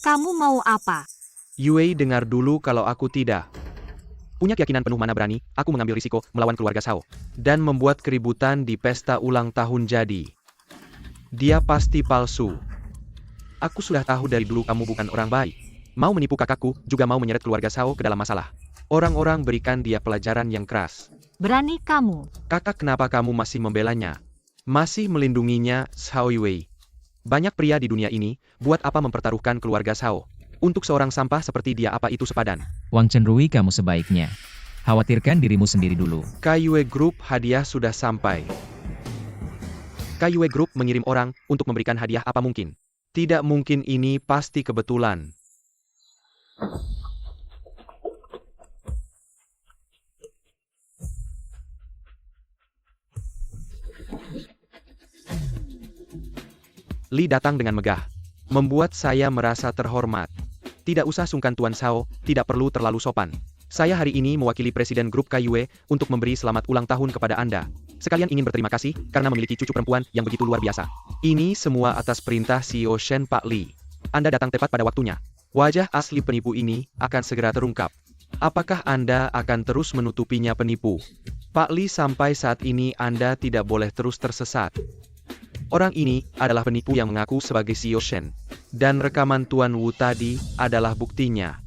Kamu mau apa? Yue, dengar dulu, kalau aku tidak punya keyakinan penuh mana berani aku mengambil risiko melawan keluarga Shao dan membuat keributan di pesta ulang tahun jadi. Dia pasti palsu. Aku sudah tahu dari dulu kamu bukan orang baik. Mau menipu kakakku, juga mau menyeret keluarga Shao ke dalam masalah. Orang-orang berikan dia pelajaran yang keras. Berani kamu. Kakak, kenapa kamu masih membelanya? Masih melindunginya, Shao Yue. Banyak pria di dunia ini, buat apa mempertaruhkan keluarga Shao? Untuk seorang sampah seperti dia, apa itu sepadan? Wang Chenrui, kamu sebaiknya khawatirkan dirimu sendiri dulu. Kaiyue Group, hadiah sudah sampai. Kaiyue Group mengirim orang untuk memberikan hadiah, apa mungkin? Tidak mungkin, ini pasti kebetulan. Li datang dengan megah, membuat saya merasa terhormat. Tidak usah sungkan Tuan Shao, tidak perlu terlalu sopan. Saya hari ini mewakili Presiden Grup Kaiyue untuk memberi selamat ulang tahun kepada Anda. Sekalian ingin berterima kasih karena memiliki cucu perempuan yang begitu luar biasa. Ini semua atas perintah CEO Shen, Pak Li. Anda datang tepat pada waktunya. Wajah asli penipu ini akan segera terungkap. Apakah Anda akan terus menutupinya, penipu? Pak Li, sampai saat ini Anda tidak boleh terus tersesat. Orang ini adalah penipu yang mengaku sebagai CEO Shen. Dan rekaman Tuan Wu tadi adalah buktinya.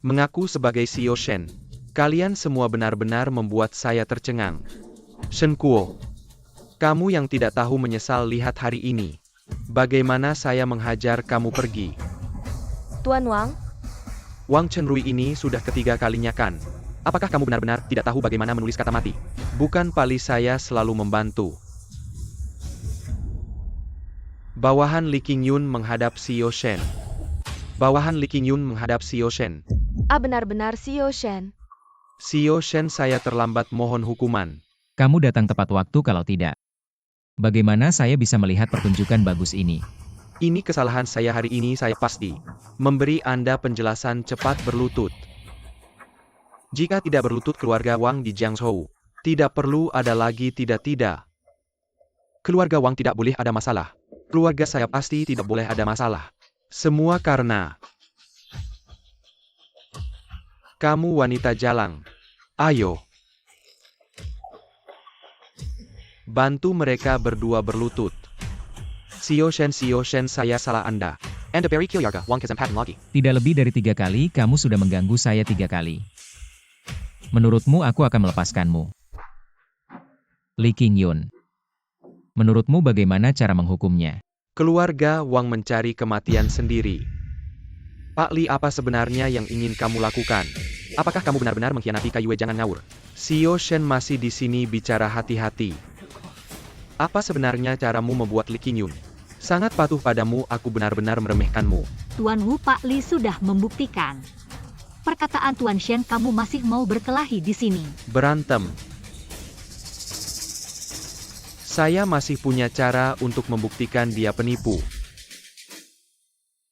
Mengaku sebagai CEO Shen. Kalian semua benar-benar membuat saya tercengang. Shen Kuo, kamu yang tidak tahu menyesal, lihat hari ini. Bagaimana saya menghajar kamu pergi. Tuan Wang, Wang Chenrui ini sudah ketiga kalinya kan? Apakah kamu benar-benar tidak tahu bagaimana menulis kata mati? Bukan, Pali, saya selalu membantu. Bawahan Li Qingyun menghadap CEO Shen. Bawahan Li Qingyun menghadap CEO Shen. benar-benar CEO Shen. CEO Shen, saya terlambat, mohon hukuman. Kamu datang tepat waktu, kalau tidak, bagaimana saya bisa melihat pertunjukan bagus ini? Ini kesalahan saya hari ini, saya pasti memberi Anda penjelasan cepat berlutut. Jika tidak berlutut keluarga Wang di Jiangzhou, tidak perlu ada lagi tidak. Keluarga Wang tidak boleh ada masalah. Keluarga saya pasti tidak boleh ada masalah. Semua karena kamu wanita jalang. Ayo, bantu mereka berdua berlutut. CEO Shen, saya salah Anda. Anda very kilyarga, Wang kesempatan lagi. Tidak lebih dari 3 kali kamu sudah mengganggu saya 3 kali. Menurutmu aku akan melepaskanmu? Li Qingyun, menurutmu bagaimana cara menghukumnya? Keluarga Wang mencari kematian sendiri. Pak Li, apa sebenarnya yang ingin kamu lakukan? Apakah kamu benar-benar mengkhianati Kaiyue? Jangan ngawur. CEO Shen masih di sini, bicara hati-hati. Apa sebenarnya caramu membuat Li Qingyun sangat patuh padamu? Aku benar-benar meremehkanmu. Tuan Wu, Pak Li sudah membuktikan. Perkataan Tuan Shen, kamu masih mau berkelahi di sini. Berantem. Saya masih punya cara untuk membuktikan dia penipu.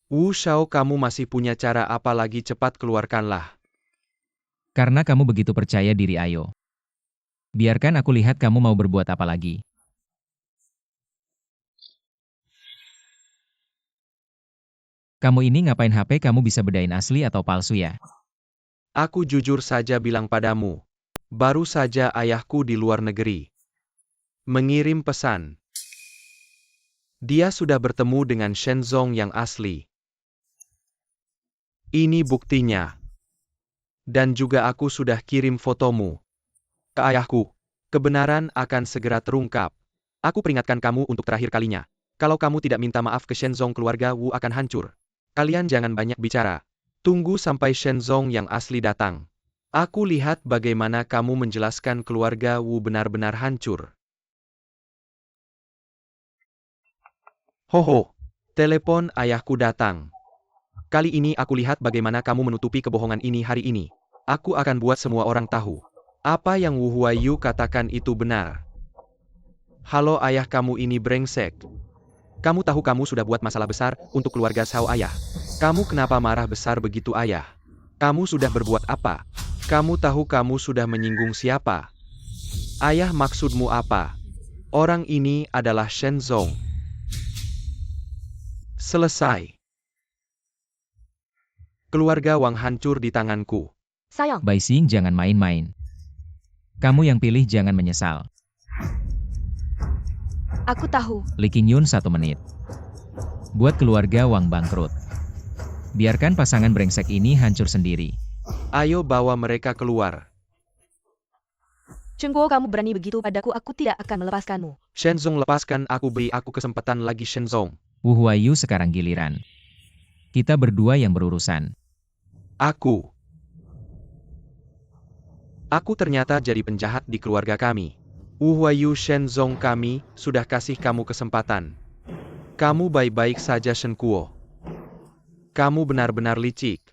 Wu Shao, kamu masih punya cara apa lagi? Cepat keluarkanlah. Karena kamu begitu percaya diri, ayo. Biarkan aku lihat kamu mau berbuat apa lagi. Kamu ini ngapain HP kamu bisa bedain asli atau palsu ya? Aku jujur saja bilang padamu. Baru saja ayahku di luar negeri mengirim pesan. Dia sudah bertemu dengan Shenzong yang asli. Ini buktinya. Dan juga aku sudah kirim fotomu ke ayahku. Kebenaran akan segera terungkap. Aku peringatkan kamu untuk terakhir kalinya. Kalau kamu tidak minta maaf ke Shenzong, keluarga Wu akan hancur. Kalian jangan banyak bicara. Tunggu sampai Shenzong yang asli datang. Aku lihat bagaimana kamu menjelaskan keluarga Wu benar-benar hancur. Hoho, telepon ayahku datang. Kali ini aku lihat bagaimana kamu menutupi kebohongan ini hari ini. Aku akan buat semua orang tahu. Apa yang Wu Huayu katakan itu benar. Halo ayah, kamu ini brengsek. Kamu tahu kamu sudah buat masalah besar untuk keluarga Zhao ayah. Kamu kenapa marah besar begitu ayah? Kamu sudah berbuat apa? Kamu tahu kamu sudah menyinggung siapa? Ayah, maksudmu apa? Orang ini adalah Shenzong. Selesai. Keluarga Wang hancur di tanganku. Sayang, Bai Xing, jangan main-main. Kamu yang pilih, jangan menyesal. aku tahu. Li Qingyun 1 menit. Buat keluarga Wang bangkrut. Biarkan pasangan brengsek ini hancur sendiri. Ayo bawa mereka keluar. Cheng Guo, kamu berani begitu padaku, aku tidak akan melepaskanmu. Shenzong, lepaskan aku, beri aku kesempatan lagi Shenzong. Wu Huayu sekarang giliran. Kita berdua yang berurusan. Aku ternyata jadi penjahat di keluarga kami. Wu Huayu, Shenzong, kami sudah kasih kamu kesempatan. Kamu baik-baik saja, Shen Kuo. Kamu benar-benar licik.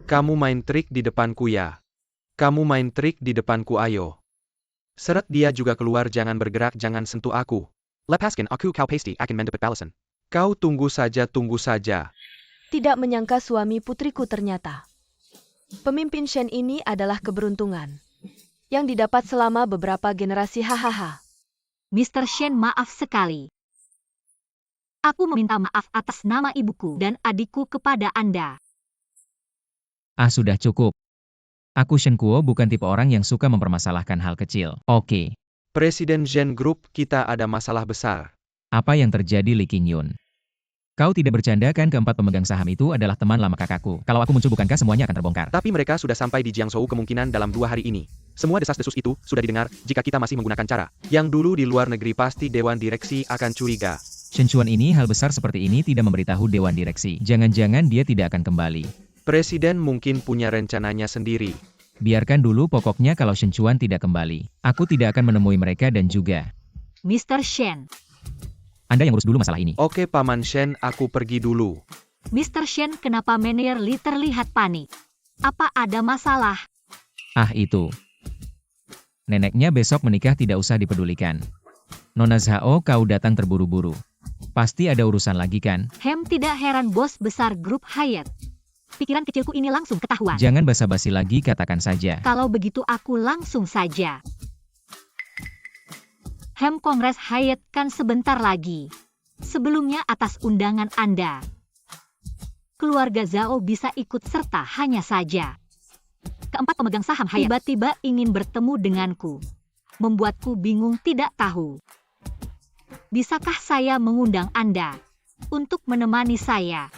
Kamu main trik di depanku ya. Kamu main trik di depanku, ayo. Seret dia juga keluar, jangan bergerak, jangan sentuh aku. Lepaskan aku, kau pasti akan mendapat balasan. Kau tunggu saja, tunggu saja. Tidak menyangka suami putriku ternyata. Pemimpin Shen ini adalah keberuntungan yang didapat selama beberapa generasi, hahaha. Mr. Shen, maaf sekali. Aku meminta maaf atas nama ibuku dan adikku kepada Anda. Ah, sudah cukup. Aku Shen Kuo bukan tipe orang yang suka mempermasalahkan hal kecil. Oke. Presiden Zhen Group, kita ada masalah besar. Apa yang terjadi, Li Qingyun? Kau tidak bercanda kan? Keempat pemegang saham itu adalah teman lama kakakku. Kalau aku muncul, bukankah semuanya akan terbongkar? Tapi mereka sudah sampai di Jiangzhou kemungkinan dalam 2 hari ini. Semua desas-desus itu sudah didengar. Jika kita masih menggunakan cara yang dulu di luar negeri, pasti Dewan Direksi akan curiga. Shen Chuan ini hal besar seperti ini tidak memberitahu Dewan Direksi. Jangan-jangan dia tidak akan kembali. Presiden mungkin punya rencananya sendiri. Biarkan dulu, pokoknya kalau Shen Chuan tidak kembali, aku tidak akan menemui mereka dan juga Mr. Shen. Anda yang urus dulu masalah ini. Oke Paman Shen, aku pergi dulu. Mr. Shen, kenapa Manager Li terlihat panik? Apa ada masalah? Ah, itu. Neneknya besok menikah, tidak usah dipedulikan. Nona Zhao, kau datang terburu-buru. Pasti ada urusan lagi kan? Tidak heran bos besar grup Hyatt. Pikiran kecilku ini langsung ketahuan. Jangan basa-basi lagi, katakan saja. Kalau begitu aku langsung saja. Kongres Hyatt kan sebentar lagi. Sebelumnya atas undangan Anda. Keluarga Zhao bisa ikut serta, hanya saja keempat pemegang saham Hyatt tiba-tiba ingin bertemu denganku. Membuatku bingung, tidak tahu. Bisakah saya mengundang Anda untuk menemani saya?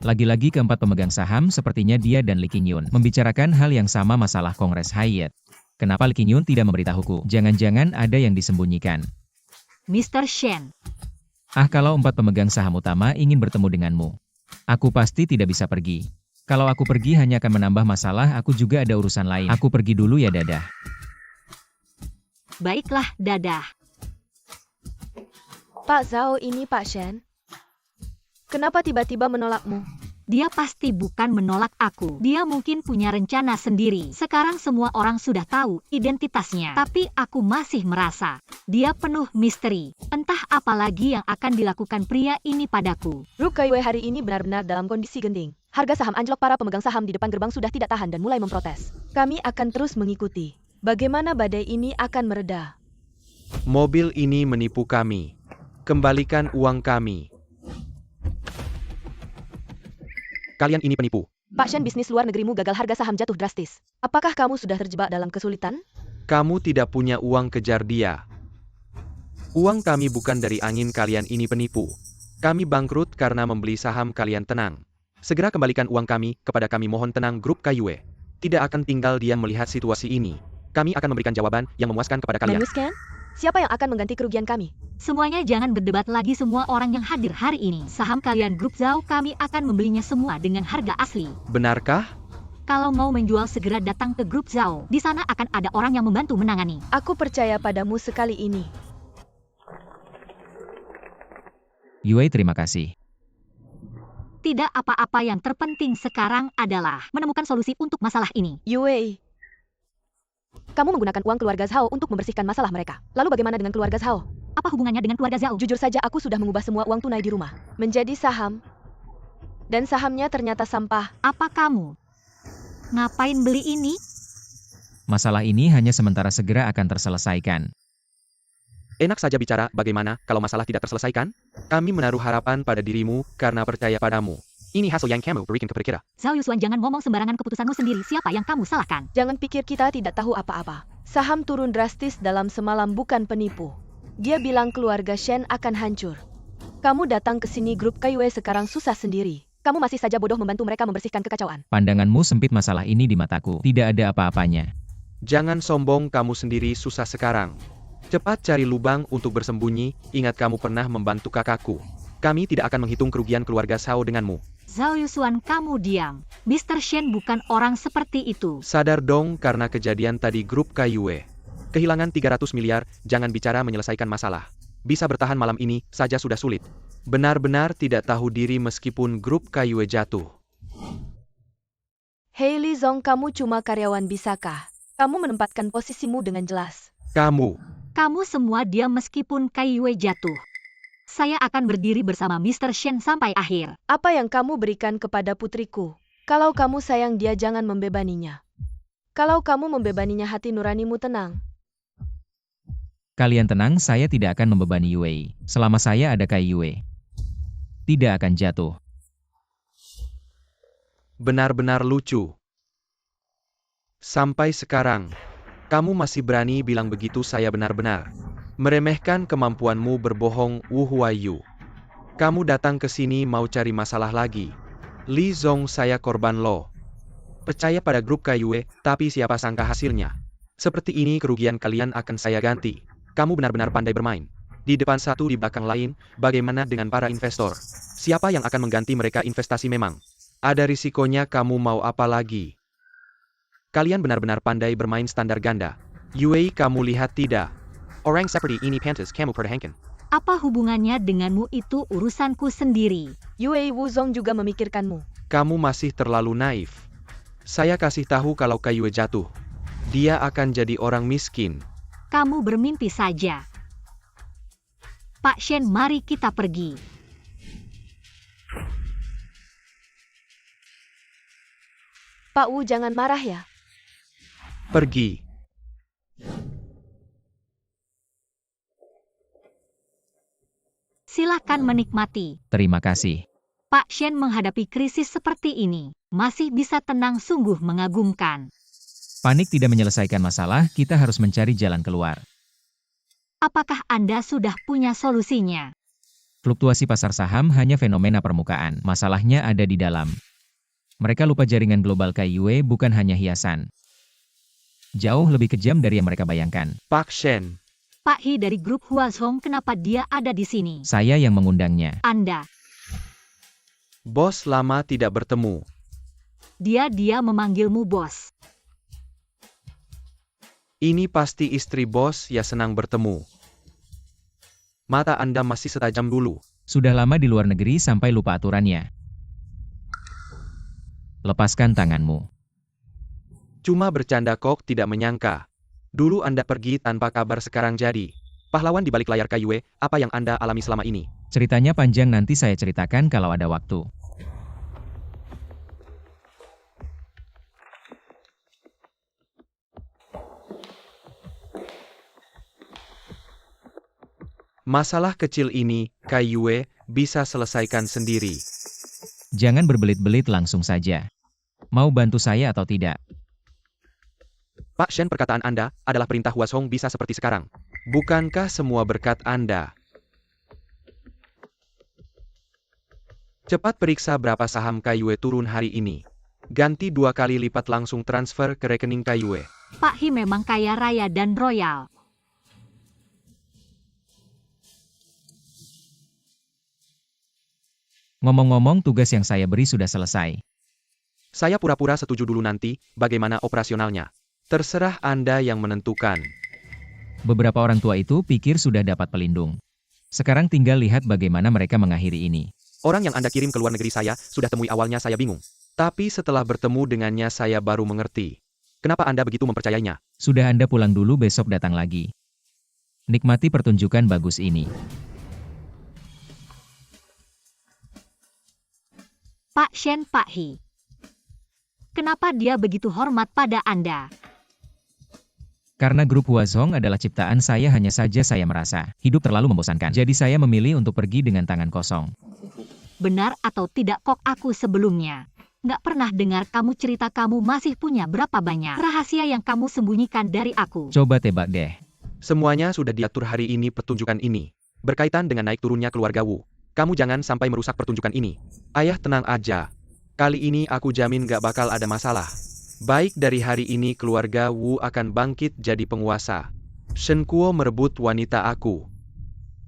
Lagi-lagi keempat pemegang saham, sepertinya dia dan Li Qingyun membicarakan hal yang sama, masalah Kongres Hyatt. Kenapa Li Qingyun tidak memberitahuku? Jangan-jangan ada yang disembunyikan. Mr. Shen. Ah, kalau 4 pemegang saham utama ingin bertemu denganmu, aku pasti tidak bisa pergi. Kalau aku pergi hanya akan menambah masalah, aku juga ada urusan lain. Aku pergi dulu ya, dadah. Baiklah, dadah. Pak Zhao ini Pak Shen. Kenapa tiba-tiba menolakmu? Dia pasti bukan menolak aku. Dia mungkin punya rencana sendiri. Sekarang semua orang sudah tahu identitasnya. Tapi aku masih merasa dia penuh misteri. Entah apa lagi yang akan dilakukan pria ini padaku. Grup KYW hari ini benar-benar dalam kondisi genting. Harga saham anjlok, para pemegang saham di depan gerbang sudah tidak tahan dan mulai memprotes. Kami akan terus mengikuti bagaimana badai ini akan mereda. Mobil ini menipu kami. Kembalikan uang kami. Kalian ini penipu. Pak Shen, bisnis luar negerimu gagal, harga saham jatuh drastis. Apakah kamu sudah terjebak dalam kesulitan? Kamu tidak punya uang, kejar dia. Uang kami bukan dari angin, kalian ini penipu. Kami bangkrut karena membeli saham, kalian tenang. Segera kembalikan uang kami kepada kami, mohon tenang. Grup KYW tidak akan tinggal diam melihat situasi ini. Kami akan memberikan jawaban yang memuaskan kepada kalian. Memuaskan? Siapa yang akan mengganti kerugian kami? Semuanya jangan berdebat lagi, semua orang yang hadir hari ini. Saham kalian Grup Zhao kami akan membelinya semua dengan harga asli. Benarkah? Kalau mau menjual segera datang ke Grup Zhao. Di sana akan ada orang yang membantu menangani. Aku percaya padamu sekali ini. Yue, terima kasih. Tidak apa-apa, yang terpenting sekarang adalah menemukan solusi untuk masalah ini. Yue, kamu menggunakan uang keluarga Zhao untuk membersihkan masalah mereka. Lalu bagaimana dengan keluarga Zhao? Apa hubungannya dengan keluarga Zhao? Jujur saja, aku sudah mengubah semua uang tunai di rumah menjadi saham. Dan sahamnya ternyata sampah. Apa kamu? Ngapain beli ini? Masalah ini hanya sementara, segera akan terselesaikan. Enak saja bicara, bagaimana kalau masalah tidak terselesaikan? Kami menaruh harapan pada dirimu karena percaya padamu. Ini hasil yang kamu berikan kepada kita. Zhao Yushuan, jangan ngomong sembarangan, keputusanmu sendiri. Siapa yang kamu salahkan? Jangan pikir kita tidak tahu apa-apa. Saham turun drastis dalam semalam, bukan penipu. Dia bilang keluarga Shen akan hancur. Kamu datang ke sini, Grup KYW sekarang susah sendiri. Kamu masih saja bodoh membantu mereka membersihkan kekacauan. Pandanganmu sempit, masalah ini di mataku tidak ada apa-apanya. Jangan sombong, kamu sendiri susah sekarang. Cepat cari lubang untuk bersembunyi, ingat kamu pernah membantu kakakku. Kami tidak akan menghitung kerugian keluarga Zhao denganmu. Zhao Yushuan, kamu diam. Mr. Shen bukan orang seperti itu. Sadar dong karena kejadian tadi Grup KYW. Kehilangan 300 miliar, jangan bicara menyelesaikan masalah. Bisa bertahan malam ini saja sudah sulit. Benar-benar tidak tahu diri meskipun Grup KYW jatuh. Hei Li Zong, kamu cuma karyawan, bisakah kamu menempatkan posisimu dengan jelas? Kamu semua diam meskipun KYW jatuh. Saya akan berdiri bersama Mr. Shen sampai akhir. Apa yang kamu berikan kepada putriku? Kalau kamu sayang dia, jangan membebaninya. Kalau kamu membebaninya, hati nuranimu tenang. Kalian tenang, saya tidak akan membebani Yue. Selama saya ada Yue, tidak akan jatuh. Benar-benar lucu. Sampai sekarang, kamu masih berani bilang begitu, saya benar-benar meremehkan kemampuanmu berbohong, Wu Huayu. Kamu datang ke sini mau cari masalah lagi. Li Zong, saya korban lo. Percaya pada Grup KYW, tapi siapa sangka hasilnya. Seperti ini kerugian kalian akan saya ganti. Kamu benar-benar pandai bermain. Di depan satu, di belakang lain, bagaimana dengan para investor? Siapa yang akan mengganti mereka? Investasi memang ada risikonya, kamu mau apa lagi? Kalian benar-benar pandai bermain standar ganda. Yue, kamu lihat tidak? Orang seperti ini pantas kamu pertahankan. Apa hubungannya denganmu? Itu urusanku sendiri. Yue, Wu Zong juga memikirkanmu. Kamu masih terlalu naif. Saya kasih tahu kalau KYW jatuh, dia akan jadi orang miskin. Kamu bermimpi saja. Pak Shen, mari kita pergi. Pak Wu, jangan marah ya. Pergi. Silakan menikmati. Terima kasih. Pak Shen menghadapi krisis seperti ini masih bisa tenang, sungguh mengagumkan. Panik tidak menyelesaikan masalah, kita harus mencari jalan keluar. Apakah Anda sudah punya solusinya? Fluktuasi pasar saham hanya fenomena permukaan, masalahnya ada di dalam. Mereka lupa jaringan global KYW bukan hanya hiasan. Jauh lebih kejam dari yang mereka bayangkan. Pak Shen. Pak He dari grup Huazhong, kenapa dia ada di sini? Saya yang mengundangnya. Anda. Bos, lama tidak bertemu. Dia memanggilmu bos. Ini pasti istri bos, ya senang bertemu. Mata Anda masih setajam dulu. Sudah lama di luar negeri sampai lupa aturannya. Lepaskan tanganmu. Cuma bercanda kok, tidak menyangka. Dulu Anda pergi tanpa kabar, sekarang jadi pahlawan di balik layar KYW. Apa yang Anda alami selama ini? Ceritanya panjang, nanti saya ceritakan kalau ada waktu. Masalah kecil ini, KYW bisa selesaikan sendiri. Jangan berbelit-belit, langsung saja. Mau bantu saya atau tidak? Pak Shen, perkataan Anda adalah perintah Huazhong bisa seperti sekarang. Bukankah semua berkat Anda? Cepat periksa berapa saham Kaiyue turun hari ini. Ganti 2 kali lipat, langsung transfer ke rekening Kaiyue. Pak He memang kaya raya dan royal. Ngomong-ngomong, tugas yang saya beri sudah selesai. Saya pura-pura setuju dulu, nanti bagaimana operasionalnya. Terserah Anda yang menentukan. Beberapa orang tua itu pikir sudah dapat pelindung. Sekarang tinggal lihat bagaimana mereka mengakhiri ini. Orang yang Anda kirim ke luar negeri saya sudah temui, awalnya saya bingung. Tapi setelah bertemu dengannya saya baru mengerti. Kenapa Anda begitu mempercayainya? Sudah, Anda pulang dulu, besok datang lagi. Nikmati pertunjukan bagus ini. Pak Shen, Pak He. Kenapa dia begitu hormat pada Anda? Karena grup Huazhong adalah ciptaan saya, hanya saja saya merasa hidup terlalu membosankan. Jadi saya memilih untuk pergi dengan tangan kosong. Benar atau tidak, kok aku sebelumnya nggak pernah dengar kamu cerita kamu masih punya berapa banyak rahasia yang kamu sembunyikan dari aku. Coba tebak deh. Semuanya sudah diatur hari ini. Pertunjukan ini berkaitan dengan naik turunnya keluarga Wu. Kamu jangan sampai merusak pertunjukan ini. Ayah, tenang aja. Kali ini aku jamin gak bakal ada masalah. Baik, dari hari ini keluarga Wu akan bangkit jadi penguasa. Shen Kuo merebut wanita aku.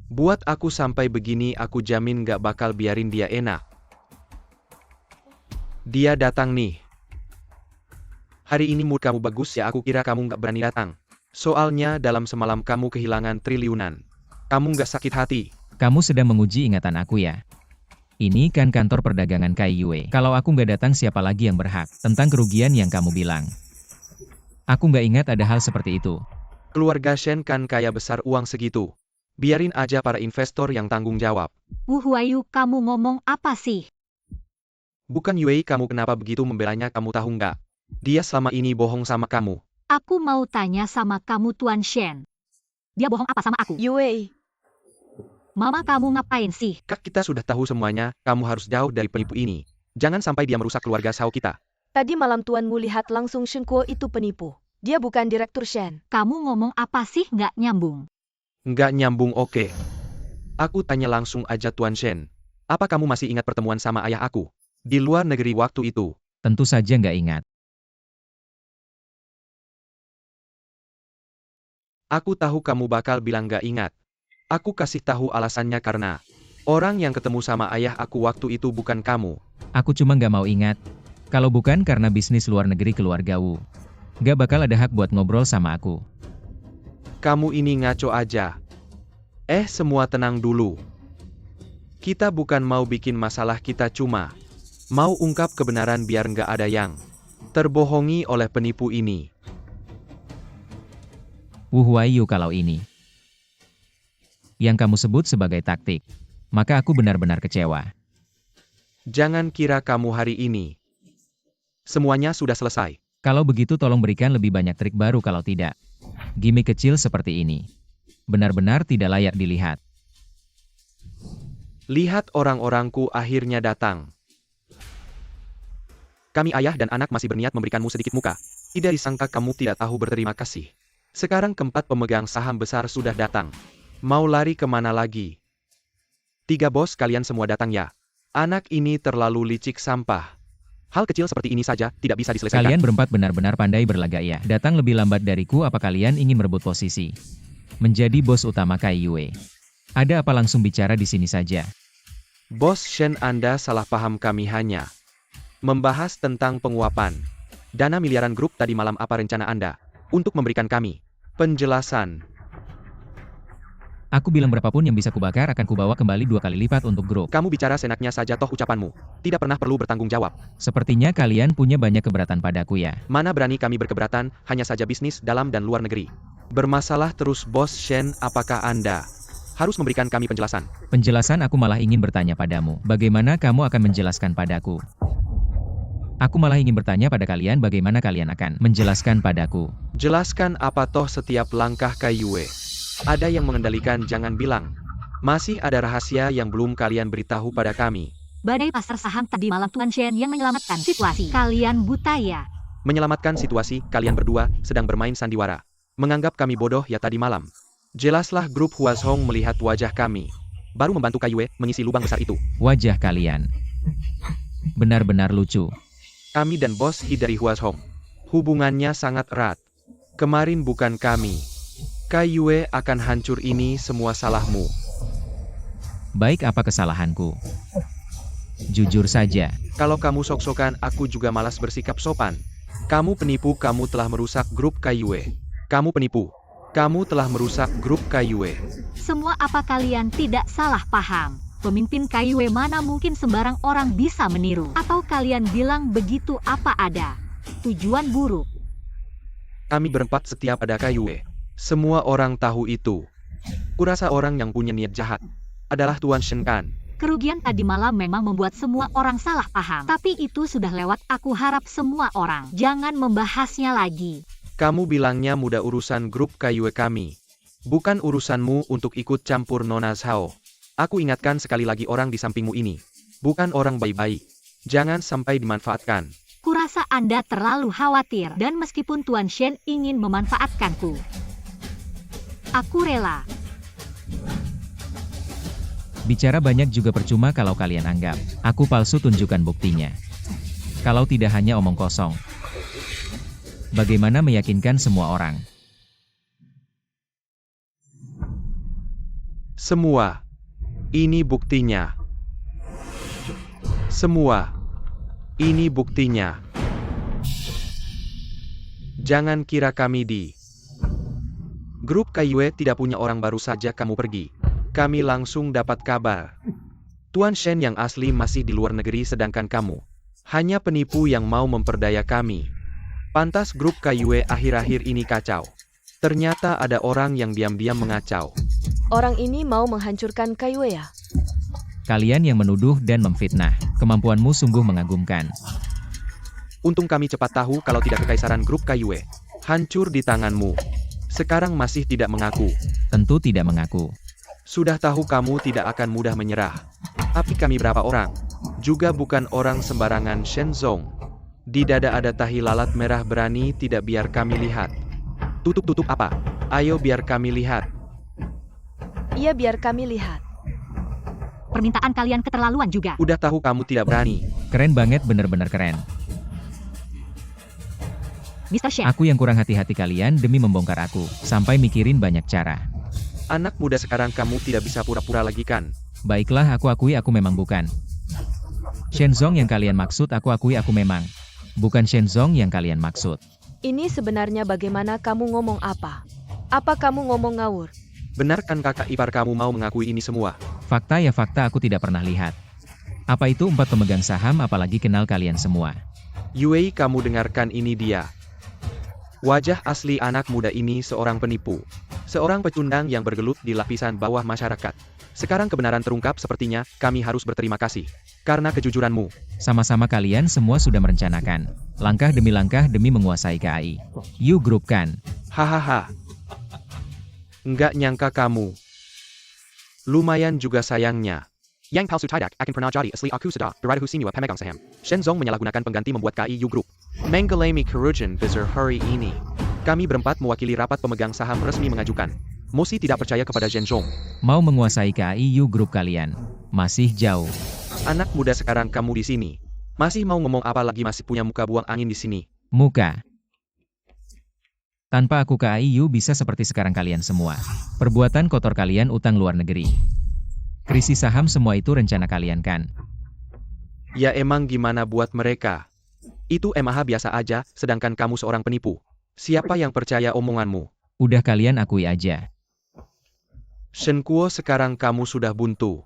Buat aku sampai begini, aku jamin gak bakal biarin dia enak. Dia datang nih. Hari ini mood kamu bagus ya, aku kira kamu gak berani datang. Soalnya dalam semalam kamu kehilangan triliunan. Kamu gak sakit hati? Kamu sedang menguji ingatan aku ya? Ini kan kantor perdagangan Kaiyue. Kalau aku nggak datang, siapa lagi yang berhak? Tentang kerugian yang kamu bilang. Aku nggak ingat ada hal seperti itu. Keluarga Shen kan kaya besar, uang segitu. Biarin aja para investor yang tanggung jawab. Wu Huayu, kamu ngomong apa sih? Bukan Yue, kamu kenapa begitu membelanya, kamu tahu nggak? Dia selama ini bohong sama kamu. Aku mau tanya sama kamu, Tuan Shen. Dia bohong apa sama aku? Yue, Mama, kamu ngapain sih? Kak, kita sudah tahu semuanya, kamu harus jauh dari penipu ini. Jangan sampai dia merusak keluarga Shao kita. tadi malam tuanmu lihat langsung Shen Kuo itu penipu. Dia bukan direktur Shen. Kamu ngomong apa sih, nggak nyambung? Nggak nyambung, oke. Aku tanya langsung aja, Tuan Shen. Apa kamu masih ingat pertemuan sama ayah aku? Di luar negeri waktu itu. Tentu saja nggak ingat. Aku tahu kamu bakal bilang nggak ingat. Aku kasih tahu alasannya, karena orang yang ketemu sama ayah aku waktu itu bukan kamu. Aku cuma nggak mau ingat. Kalau bukan karena bisnis luar negeri keluarga Wu, nggak bakal ada hak buat ngobrol sama aku. Kamu ini ngaco aja. Semua tenang dulu. Kita bukan mau bikin masalah, kita cuma mau ungkap kebenaran biar nggak ada yang terbohongi oleh penipu ini. Wu Huayu, kalau ini yang kamu sebut sebagai taktik, maka aku benar-benar kecewa. Jangan kira kamu hari ini semuanya sudah selesai. Kalau begitu tolong berikan lebih banyak trik baru, kalau tidak, gimmick kecil seperti ini benar-benar tidak layak dilihat. Lihat, orang-orangku akhirnya datang. Kami ayah dan anak masih berniat memberikanmu sedikit muka. Tidak disangka kamu tidak tahu berterima kasih. Sekarang keempat pemegang saham besar sudah datang. Mau lari kemana lagi? 3 bos, kalian semua datang ya. Anak ini terlalu licik, sampah. Hal kecil seperti ini saja tidak bisa diselesaikan. Kalian berempat benar-benar pandai berlagak ya. Datang lebih lambat dariku, apa kalian ingin merebut posisi menjadi bos utama Kaiyue? Ada apa, langsung bicara di sini saja. Bos Shen, Anda salah paham, kami hanya membahas tentang penguapan dana miliaran grup tadi malam. Apa rencana Anda untuk memberikan kami penjelasan? Aku bilang berapapun yang bisa kubakar akan kubawa kembali 2 kali lipat untuk grup. Kamu bicara senaknya saja, toh ucapanmu tidak pernah perlu bertanggung jawab. Sepertinya kalian punya banyak keberatan padaku ya. Mana berani kami berkeberatan, hanya saja bisnis dalam dan luar negeri bermasalah terus. Bos Shen, apakah Anda harus memberikan kami penjelasan? Penjelasan? Aku malah ingin bertanya padamu. Bagaimana kamu akan menjelaskan padaku? Aku malah ingin bertanya pada kalian, bagaimana kalian akan menjelaskan padaku? Jelaskan apa, toh setiap langkah Kaiyue ada yang mengendalikan. Jangan bilang masih ada rahasia yang belum kalian beritahu pada kami. Badai pasar saham tadi malam Tuan Shen yang menyelamatkan situasi. Kalian buta ya? Menyelamatkan situasi, kalian berdua sedang bermain sandiwara. Menganggap kami bodoh ya tadi malam. Jelaslah grup Huazhong melihat wajah kami. Baru membantu Kaiyue mengisi lubang besar itu. Wajah kalian benar-benar lucu. Kami dan bos He dari Huazhong. Hubungannya sangat erat. Kemarin bukan kami. Kaiyue akan hancur, ini semua salahmu. Baik, apa kesalahanku? Jujur saja. Kalau kamu sok-sokan, aku juga malas bersikap sopan. Kamu penipu, kamu telah merusak grup Kaiyue. Kamu penipu. Kamu telah merusak grup Kaiyue. Semua apa kalian tidak salah paham? Pemimpin Kaiyue mana mungkin sembarang orang bisa meniru? Atau kalian bilang begitu apa ada tujuan buruk? Kami berempat setia pada Kaiyue. Semua orang tahu itu. Kurasa orang yang punya niat jahat adalah Tuan Shen kan? Kerugian tadi malam memang membuat semua orang salah paham. Tapi itu sudah lewat, aku harap semua orang jangan membahasnya lagi. Kamu bilangnya mudah urusan grup Kaiyue kami. Bukan urusanmu untuk ikut campur Nona Zhao. Aku ingatkan sekali lagi, orang di sampingmu ini bukan orang baik-baik. Jangan sampai dimanfaatkan. Kurasa Anda terlalu khawatir, dan meskipun Tuan Shen ingin memanfaatkanku, aku rela. Bicara banyak juga percuma kalau kalian anggap aku palsu, tunjukkan buktinya. Kalau tidak hanya omong kosong. Bagaimana meyakinkan semua orang? Semua. Ini buktinya. Semua. Ini buktinya. Jangan kira kami di grup Kaiyue tidak punya orang, baru saja kamu pergi. Kami langsung dapat kabar. Tuan Shen yang asli masih di luar negeri, sedangkan kamu hanya penipu yang mau memperdaya kami. Pantas grup Kaiyue akhir-akhir ini kacau. Ternyata ada orang yang diam-diam mengacau. Orang ini mau menghancurkan Kaiyue ya? Kalian yang menuduh dan memfitnah, kemampuanmu sungguh mengagumkan. Untung kami cepat tahu kalau tidak kekaisaran grup Kaiyue hancur di tanganmu. Sekarang masih tidak mengaku. Tentu tidak mengaku. Sudah tahu kamu tidak akan mudah menyerah. Tapi kami berapa orang? Juga bukan orang sembarangan. Shenzong. Di dada ada tahi lalat merah, berani tidak biar kami lihat. Tutup-tutup apa? Ayo biar kami lihat. Iya, biar kami lihat. Permintaan kalian keterlaluan juga. Udah tahu kamu tidak berani. Keren banget, bener-bener keren. Mr. Shen, Aku yang kurang hati-hati kalian demi membongkar aku, sampai mikirin banyak cara. Anak muda sekarang kamu tidak bisa pura-pura lagi kan? Baiklah, aku akui aku memang bukan Shenzong yang kalian maksud. Aku akui aku memang bukan Shenzong yang kalian maksud. Ini sebenarnya bagaimana kamu ngomong apa? Apa kamu ngomong ngawur? Benar kan kakak ipar kamu mau mengakui ini semua? Fakta ya fakta, aku tidak pernah lihat. Apa itu 4 pemegang saham, apalagi kenal kalian semua. Yue, kamu dengarkan ini dia. Wajah asli anak muda ini seorang penipu. Seorang pecundang yang bergelut di lapisan bawah masyarakat. Sekarang kebenaran terungkap, sepertinya kami harus berterima kasih. Karena kejujuranmu. Sama-sama kalian semua sudah merencanakan. Langkah demi menguasai KAI. You Group kan? Hahaha. Nggak nyangka kamu. Lumayan juga sayangnya. Yang palsu tidak akan pernah jadi asli, aku sudah berada husinua pemegang saham. Shenzong menyalahgunakan pengganti membuat KIU Group mengalami kerugian besar hari ini. Kami berempat mewakili rapat pemegang saham resmi mengajukan mosi tidak percaya kepada Shenzong. Mau menguasai KIU Group kalian? Masih jauh. Anak muda sekarang kamu di sini. Masih mau ngomong apa lagi, masih punya muka buang angin di sini. Muka. Tanpa aku KIU bisa seperti sekarang kalian semua. Perbuatan kotor kalian, utang luar negeri. Krisis saham, semua itu rencana kalian kan? Ya emang gimana buat mereka. Itu MAH biasa aja, sedangkan kamu seorang penipu. Siapa yang percaya omonganmu? Udah kalian akui aja. Shen Kuo, sekarang kamu sudah buntu.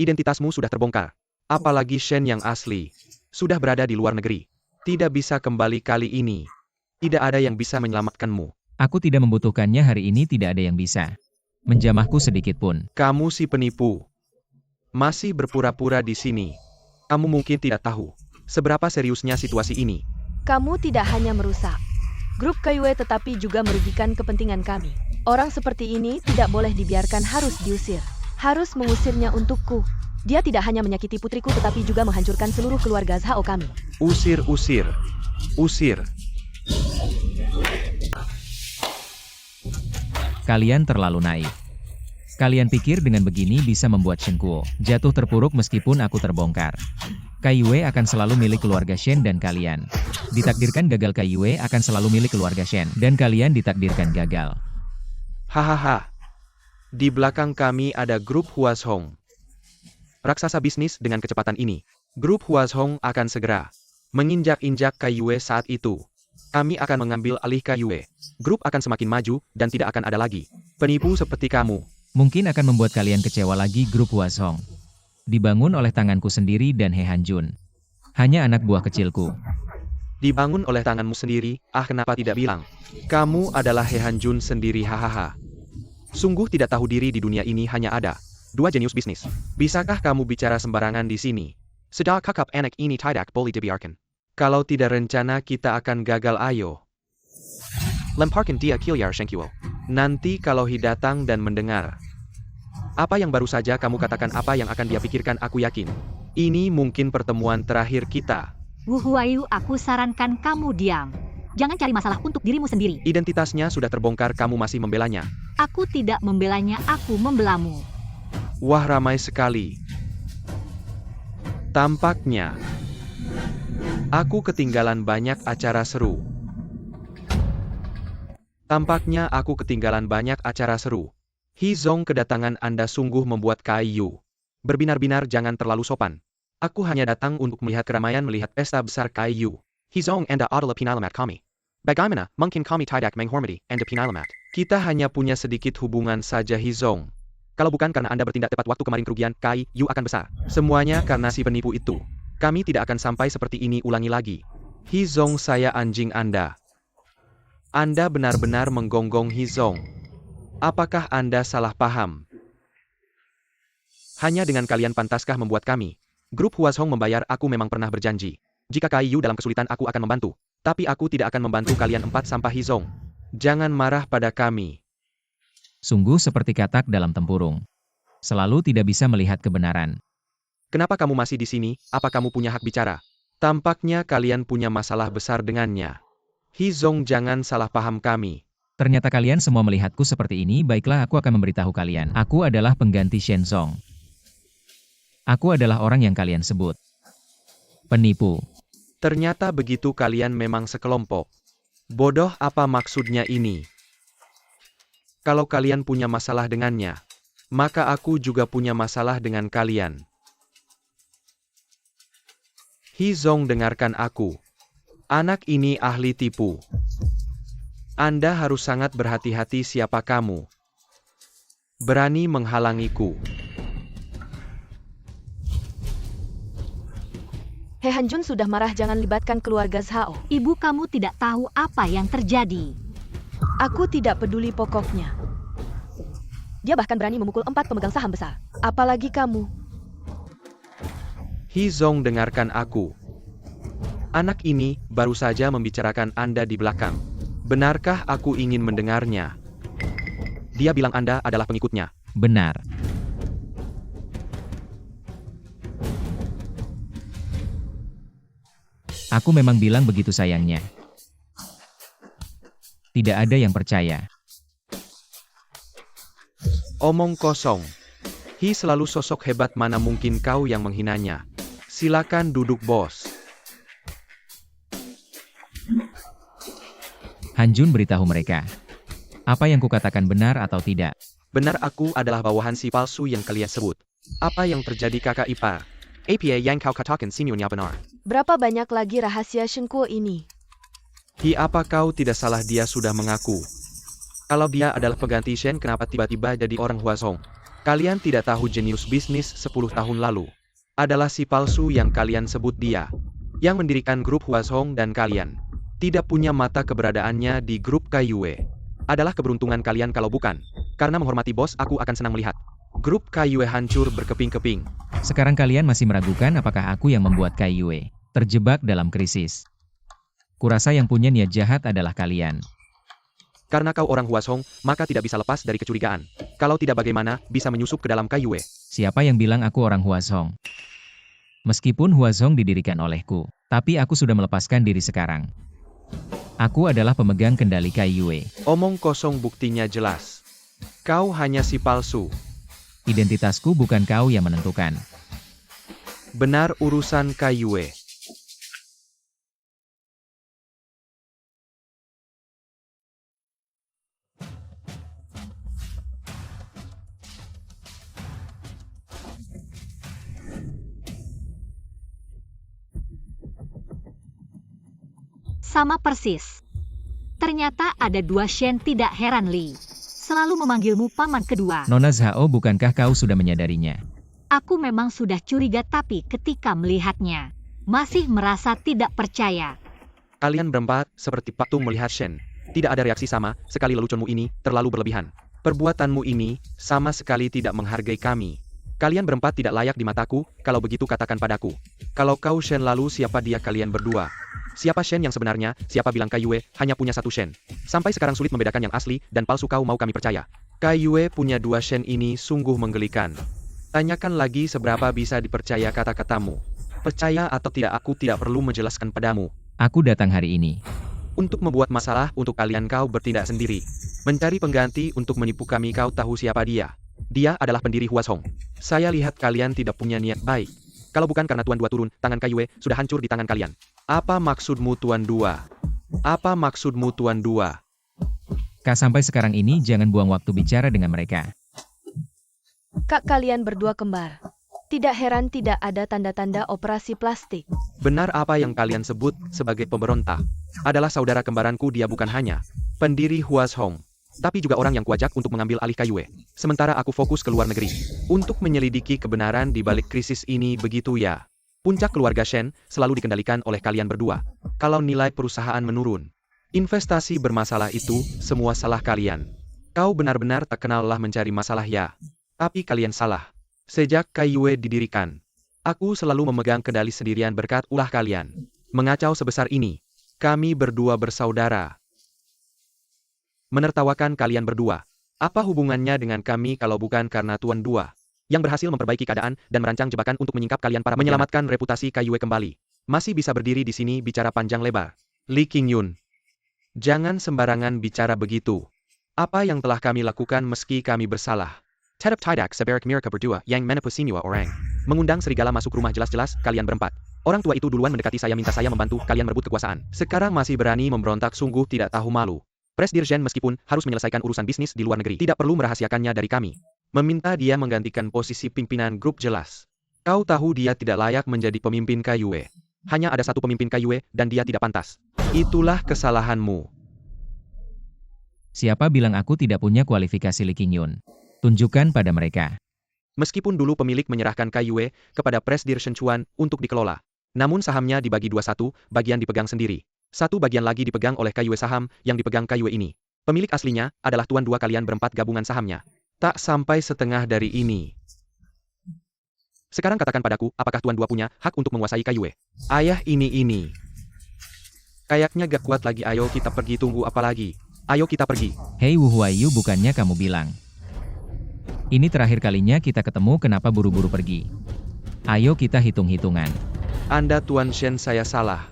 Identitasmu sudah terbongkar. Apalagi Shen yang asli. Sudah berada di luar negeri. Tidak bisa kembali kali ini. Tidak ada yang bisa menyelamatkanmu. Aku tidak membutuhkannya hari ini, tidak ada yang bisa menjamahku sedikit pun. Kamu si penipu. Masih berpura-pura di sini. Kamu mungkin tidak tahu seberapa seriusnya situasi ini. Kamu tidak hanya merusak grup Kaiyue tetapi juga merugikan kepentingan kami. Orang seperti ini tidak boleh dibiarkan, harus diusir. Harus mengusirnya untukku. Dia tidak hanya menyakiti putriku tetapi juga menghancurkan seluruh keluarga Zhao kami. Usir, usir. Usir. Kalian terlalu naif. Kalian pikir dengan begini bisa membuat Shen Kuo jatuh terpuruk meskipun aku terbongkar. Kai Yue akan selalu milik keluarga Shen dan kalian. Ditakdirkan gagal, Kai Yue akan selalu milik keluarga Shen dan kalian ditakdirkan gagal. Hahaha. Di belakang kami ada grup Huazhong. Raksasa bisnis dengan kecepatan ini. Grup Huazhong akan segera menginjak-injak Kai Yue saat itu. Kami akan mengambil alih Kai Yue. Grup akan semakin maju dan tidak akan ada lagi penipu seperti kamu. Mungkin akan membuat kalian kecewa lagi. Grup Huazhong dibangun oleh tanganku sendiri dan He Hanjun. Hanya anak buah kecilku. Dibangun oleh tanganmu sendiri, kenapa tidak bilang? Kamu adalah He Hanjun sendiri, hahaha. Sungguh tidak tahu diri, di dunia ini hanya ada dua jenius bisnis. Bisakah kamu bicara sembarangan di sini? Sedang kakap anak ini tidak boleh dibiarkan. Kalau tidak rencana kita akan gagal, ayo. Lemparkan dia Kilyar Shenkuo. Nanti kalau He datang dan mendengar apa yang baru saja kamu katakan, apa yang akan dia pikirkan, aku yakin. Ini mungkin pertemuan terakhir kita. Wu Huayu, aku sarankan kamu diam. Jangan cari masalah untuk dirimu sendiri. Identitasnya sudah terbongkar, kamu masih membelanya. Aku tidak membelanya, aku membelamu. Wah, ramai sekali. Tampaknya aku ketinggalan banyak acara seru. He Zong, kedatangan Anda sungguh membuat Kai Yu berbinar-binar, jangan terlalu sopan. Aku hanya datang untuk melihat keramaian, melihat pesta besar Kai Yu. He Zong, Anda adalah pinalamat kami. Bagaimana mungkin kami tidak menghormati Anda pinalamat? Kita hanya punya sedikit hubungan saja, He Zong. Kalau bukan karena Anda bertindak tepat waktu kemarin, kerugian Kai Yu akan besar. Semuanya karena si penipu itu. Kami tidak akan sampai seperti ini ulangi lagi. He Zong, saya anjing Anda. Anda benar-benar menggonggong, He Zong. Apakah Anda salah paham? Hanya dengan kalian pantaskah membuat kami? Grup Huazhong membayar, aku memang pernah berjanji. Jika Kai Yu dalam kesulitan, aku akan membantu. Tapi aku tidak akan membantu kalian empat sampah, He Zong. Jangan marah pada kami. Sungguh seperti katak dalam tempurung. Selalu tidak bisa melihat kebenaran. Kenapa kamu masih di sini? Apa kamu punya hak bicara? Tampaknya kalian punya masalah besar dengannya. He Zong, jangan salah paham kami. Ternyata kalian semua melihatku seperti ini. Baiklah, aku akan memberitahu kalian. Aku adalah pengganti Shen Zong. Aku adalah orang yang kalian sebut penipu. Ternyata begitu, kalian memang sekelompok. Bodoh, apa maksudnya ini? Kalau kalian punya masalah dengannya, maka aku juga punya masalah dengan kalian. He Zong, dengarkan aku. Anak ini ahli tipu. Anda harus sangat berhati-hati siapa kamu. Berani menghalangiku. He Hanjun sudah marah, jangan libatkan keluarga Zhao. Ibu kamu tidak tahu apa yang terjadi. Aku tidak peduli pokoknya. Dia bahkan berani memukul 4 pemegang saham besar. Apalagi kamu. He Zong, dengarkan aku. Anak ini baru saja membicarakan Anda di belakang. Benarkah aku ingin mendengarnya? Dia bilang Anda adalah pengikutnya. Benar. Aku memang bilang begitu, sayangnya. Tidak ada yang percaya. Omong kosong. He selalu sosok hebat, mana mungkin kau yang menghinanya. Silakan duduk, bos. Hanjun, beritahu mereka. Apa yang kukatakan benar atau tidak? Benar, aku adalah bawahan si palsu yang kalian sebut. Apa yang terjadi, kakak ipar? Apa yang kau katakan semuanya benar. Berapa banyak lagi rahasia Shen Kuo ini? Hi, apa kau tidak salah, dia sudah mengaku. Kalau dia adalah pengganti Shen, kenapa tiba-tiba jadi orang Huazhong? Kalian tidak tahu jenius bisnis 10 tahun lalu adalah si palsu yang kalian sebut dia. Yang mendirikan grup Huazhong, dan kalian tidak punya mata keberadaannya di grup Kai Yue. Adalah keberuntungan kalian kalau bukan. Karena menghormati bos, aku akan senang melihat grup Kai Yue hancur berkeping-keping. Sekarang kalian masih meragukan apakah aku yang membuat Kai Yue terjebak dalam krisis. Kurasa yang punya niat jahat adalah kalian. Karena kau orang Huazhong, maka tidak bisa lepas dari kecurigaan. Kalau tidak, bagaimana bisa menyusup ke dalam Kai Yue? Siapa yang bilang aku orang Huazhong? Meskipun Huazhong didirikan olehku, tapi aku sudah melepaskan diri sekarang. Aku adalah pemegang kendali Kaiyue. Omong kosong, buktinya jelas. Kau hanya si palsu. Identitasku bukan kau yang menentukan. Benar urusan Kaiyue. Sama persis. Ternyata ada dua Shen, tidak heran Li. Selalu memanggilmu paman kedua. Nona Zhao, bukankah kau sudah menyadarinya? Aku memang sudah curiga, tapi ketika melihatnya, masih merasa tidak percaya. Kalian berempat seperti patung melihat Shen. Tidak ada reaksi sama sekali. Leluconmu ini terlalu berlebihan. Perbuatanmu ini sama sekali tidak menghargai kami. Kalian berempat tidak layak di mataku. Kalau begitu katakan padaku. Kalau kau Shen, lalu siapa dia kalian berdua? Siapa Shen yang sebenarnya? Siapa bilang Kaiyue hanya punya satu Shen? Sampai sekarang sulit membedakan yang asli dan palsu. Kau mau kami percaya? Kaiyue punya dua Shen, ini sungguh menggelikan. Tanyakan lagi seberapa bisa dipercaya kata-katamu. Percaya atau tidak, aku tidak perlu menjelaskan padamu. Aku datang hari ini. Untuk membuat masalah untuk kalian. Kau bertindak sendiri. Mencari pengganti untuk menipu kami. Kau tahu siapa dia? Dia adalah pendiri Huazhong. Saya lihat kalian tidak punya niat baik. Kalau bukan karena Tuan Dua turun, tangan Kaiyue sudah hancur di tangan kalian. Apa maksudmu Tuan Dua? Apa maksudmu Tuan Dua? Kak, sampai sekarang ini jangan buang waktu bicara dengan mereka. Kak, kalian berdua kembar. Tidak heran tidak ada tanda-tanda operasi plastik. Benar apa yang kalian sebut sebagai pemberontak. Adalah saudara kembaranku. Dia bukan hanya pendiri Huazhong, tapi juga orang yang kuajak untuk mengambil alih Kaiyue. Sementara aku fokus ke luar negeri untuk menyelidiki kebenaran di balik krisis ini, begitu ya? Puncak keluarga Shen selalu dikendalikan oleh kalian berdua. Kalau nilai perusahaan menurun, investasi bermasalah, itu semua salah kalian. Kau benar-benar tak kenal lelah mencari masalah ya. Tapi kalian salah. Sejak Kaiyue didirikan, aku selalu memegang kendali sendirian berkat ulah kalian. Mengacau sebesar ini. Kami berdua bersaudara. Menertawakan kalian berdua. Apa hubungannya dengan kami kalau bukan karena Tuan Dua yang berhasil memperbaiki keadaan dan merancang jebakan untuk menyingkap kalian para menyelamatkan reputasi Kaiyue kembali. Masih bisa berdiri di sini bicara panjang lebar. Li Qingyun, jangan sembarangan bicara begitu. Apa yang telah kami lakukan meski kami bersalah? Tadap tidak sebarak mereka berdua yang menepusinua orang. Mengundang serigala masuk rumah, jelas-jelas kalian berempat. Orang tua itu duluan mendekati saya, minta saya membantu kalian merebut kekuasaan. Sekarang masih berani memberontak, sungguh tidak tahu malu. Presdirjen meskipun harus menyelesaikan urusan bisnis di luar negeri, tidak perlu merahasiakannya dari kami. Meminta dia menggantikan posisi pimpinan grup, jelas. Kau tahu dia tidak layak menjadi pemimpin Kaiyue. Hanya ada satu pemimpin Kaiyue dan dia tidak pantas. Itulah kesalahanmu. Siapa bilang aku tidak punya kualifikasi, Li Qingyun? Tunjukkan pada mereka. Meskipun dulu pemilik menyerahkan Kaiyue kepada Presdirjen Chuan untuk dikelola, namun sahamnya dibagi 21, bagian dipegang sendiri. Satu bagian lagi dipegang oleh Kaiyue. Saham yang dipegang Kaiyue ini, pemilik aslinya adalah Tuan Dua. Kalian berempat gabungan sahamnya. Tak sampai setengah dari ini. Sekarang katakan padaku, apakah Tuan Dua punya hak untuk menguasai Kaiyue? Ayah ini. Kayaknya gak kuat lagi. Ayo kita pergi, tunggu apa lagi? Ayo kita pergi. Hei Wu Huayu, bukannya kamu bilang ini terakhir kalinya kita ketemu, kenapa buru-buru pergi? Ayo kita hitung-hitungan. Anda Tuan Shen, saya salah.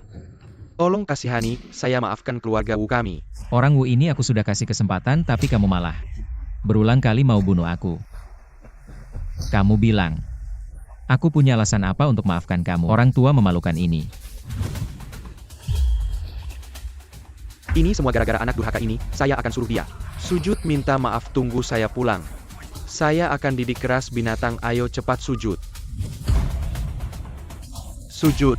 Tolong kasihani, saya maafkan keluarga Wu kami. Orang Wu ini aku sudah kasih kesempatan, tapi kamu malah berulang kali mau bunuh aku. Kamu bilang, aku punya alasan apa untuk maafkan kamu? Orang tua memalukan ini. Ini semua gara-gara anak durhaka ini. Saya akan suruh dia sujud minta maaf. Tunggu saya pulang. Saya akan didik keras binatang. Ayo cepat sujud. Sujud.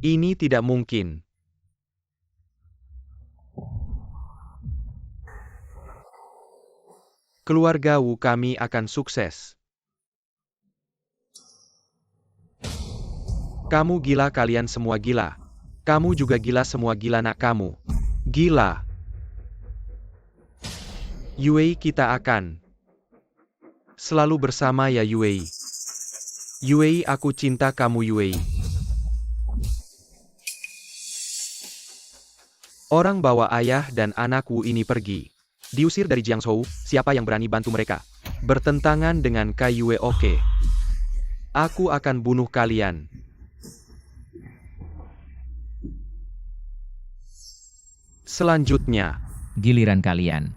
Ini tidak mungkin. Keluarga Wu kami akan sukses. Kamu gila, kalian semua gila. Kamu juga gila, semua gila, nak kamu. Gila. Yue, kita akan selalu bersama ya Yue. Yue, aku cinta kamu Yue. Orang bawa ayah dan anak Wu ini pergi. Diusir dari Jiangzhou, siapa yang berani bantu mereka? Bertentangan dengan Kai Yue, oke. Aku akan bunuh kalian. Selanjutnya, Giliran kalian.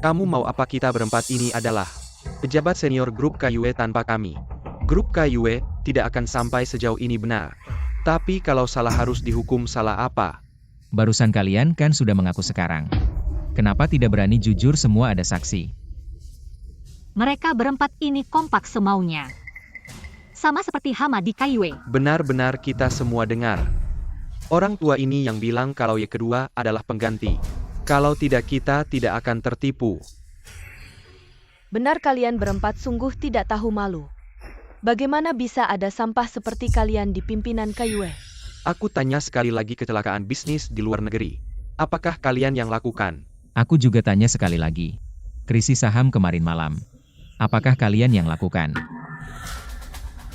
kamu mau apa? Kita berempat ini adalah pejabat senior grup Kai Yue. Tanpa kami, grup Kai Yue tidak akan sampai sejauh ini, benar. Tapi kalau salah harus dihukum. Salah apa? Barusan kalian kan sudah mengaku sekarang. Kenapa tidak berani jujur? Semua ada saksi. Mereka berempat ini kompak semaunya. Sama seperti Hama di Kaiwei. Benar-benar kita semua dengar. Orang tua ini yang bilang kalau yang kedua adalah pengganti. Kalau tidak, kita tidak akan tertipu. Benar, kalian berempat sungguh tidak tahu malu. Bagaimana bisa ada sampah seperti kalian di pimpinan Kai Yue? Aku tanya sekali lagi, kecelakaan bisnis di luar negeri. Apakah kalian yang lakukan? Aku juga tanya sekali lagi. Krisis saham kemarin malam. Apakah kalian yang lakukan?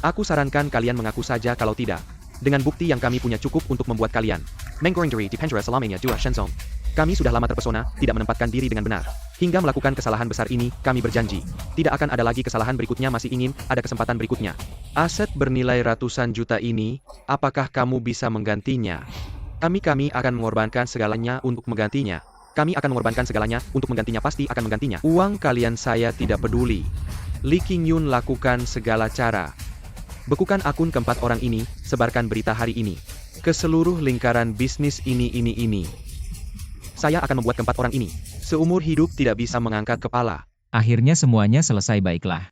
Aku sarankan kalian mengaku saja kalau tidak. Dengan bukti yang kami punya cukup untuk membuat kalian. Menggoreng diri di penjara selamanya 2 Shenzong. Kami sudah lama terpesona, tidak menempatkan diri dengan benar. Hingga melakukan kesalahan besar ini, kami berjanji. Tidak akan ada lagi kesalahan berikutnya. Masih ingin ada kesempatan berikutnya. Aset bernilai ratusan juta ini, apakah kamu bisa menggantinya? Kami akan mengorbankan segalanya untuk menggantinya. Kami akan mengorbankan segalanya untuk menggantinya. Pasti akan menggantinya. Uang kalian saya tidak peduli. Lee Qingyun lakukan segala cara. Bekukan akun keempat orang ini, sebarkan berita hari ini ke seluruh lingkaran bisnis ini. Saya akan membuat keempat orang ini seumur hidup tidak bisa mengangkat kepala. Akhirnya semuanya selesai. Baiklah.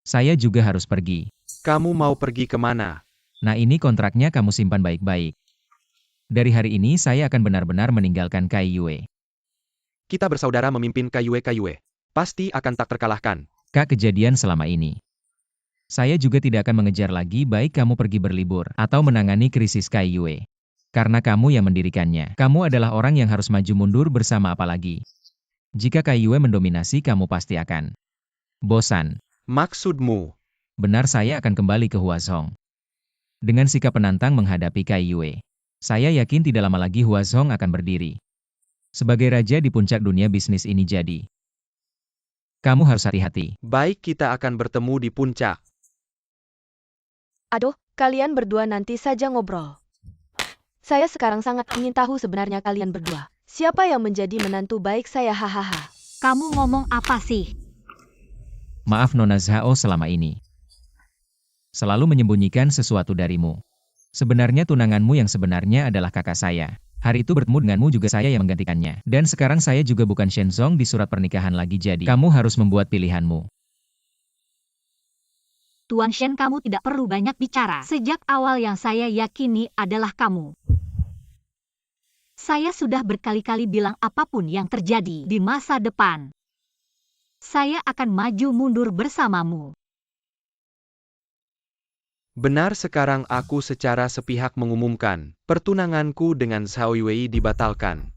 Saya juga harus pergi. Kamu mau pergi kemana? Nah, ini kontraknya, kamu simpan baik-baik. Dari hari ini saya akan benar-benar meninggalkan Kai Yue. Kita bersaudara memimpin Kai Yue. Pasti akan tak terkalahkan. Kak, kejadian selama ini. Saya juga tidak akan mengejar lagi, baik kamu pergi berlibur atau menangani krisis Kai Yue. Karena kamu yang mendirikannya. Kamu adalah orang yang harus maju mundur bersama, apalagi jika Kai Yue mendominasi, kamu pasti akan bosan. Maksudmu? Benar, saya akan kembali ke Huazhong. Dengan sikap penantang menghadapi Kai Yue. Saya yakin tidak lama lagi Huazhong akan berdiri sebagai raja di puncak dunia bisnis ini. Jadi, kamu harus hati-hati. Baik, kita akan bertemu di puncak. Aduh, kalian berdua nanti saja ngobrol. Saya sekarang sangat ingin tahu sebenarnya kalian berdua. Siapa yang menjadi menantu baik saya? Hahaha. Kamu ngomong apa sih? Maaf Nona Zhao, selama ini selalu menyembunyikan sesuatu darimu. Sebenarnya tunanganmu yang sebenarnya adalah kakak saya. Hari itu bertemu denganmu juga saya yang menggantikannya. Dan sekarang saya juga bukan Shenzong di surat pernikahan lagi, jadi kamu harus membuat pilihanmu. Tuan Shen, kamu tidak perlu banyak bicara. Sejak awal yang saya yakini adalah kamu. Saya sudah berkali-kali bilang apapun yang terjadi di masa depan, saya akan maju mundur bersamamu. Benar, sekarang aku secara sepihak mengumumkan pertunanganku dengan Zhao Yue dibatalkan.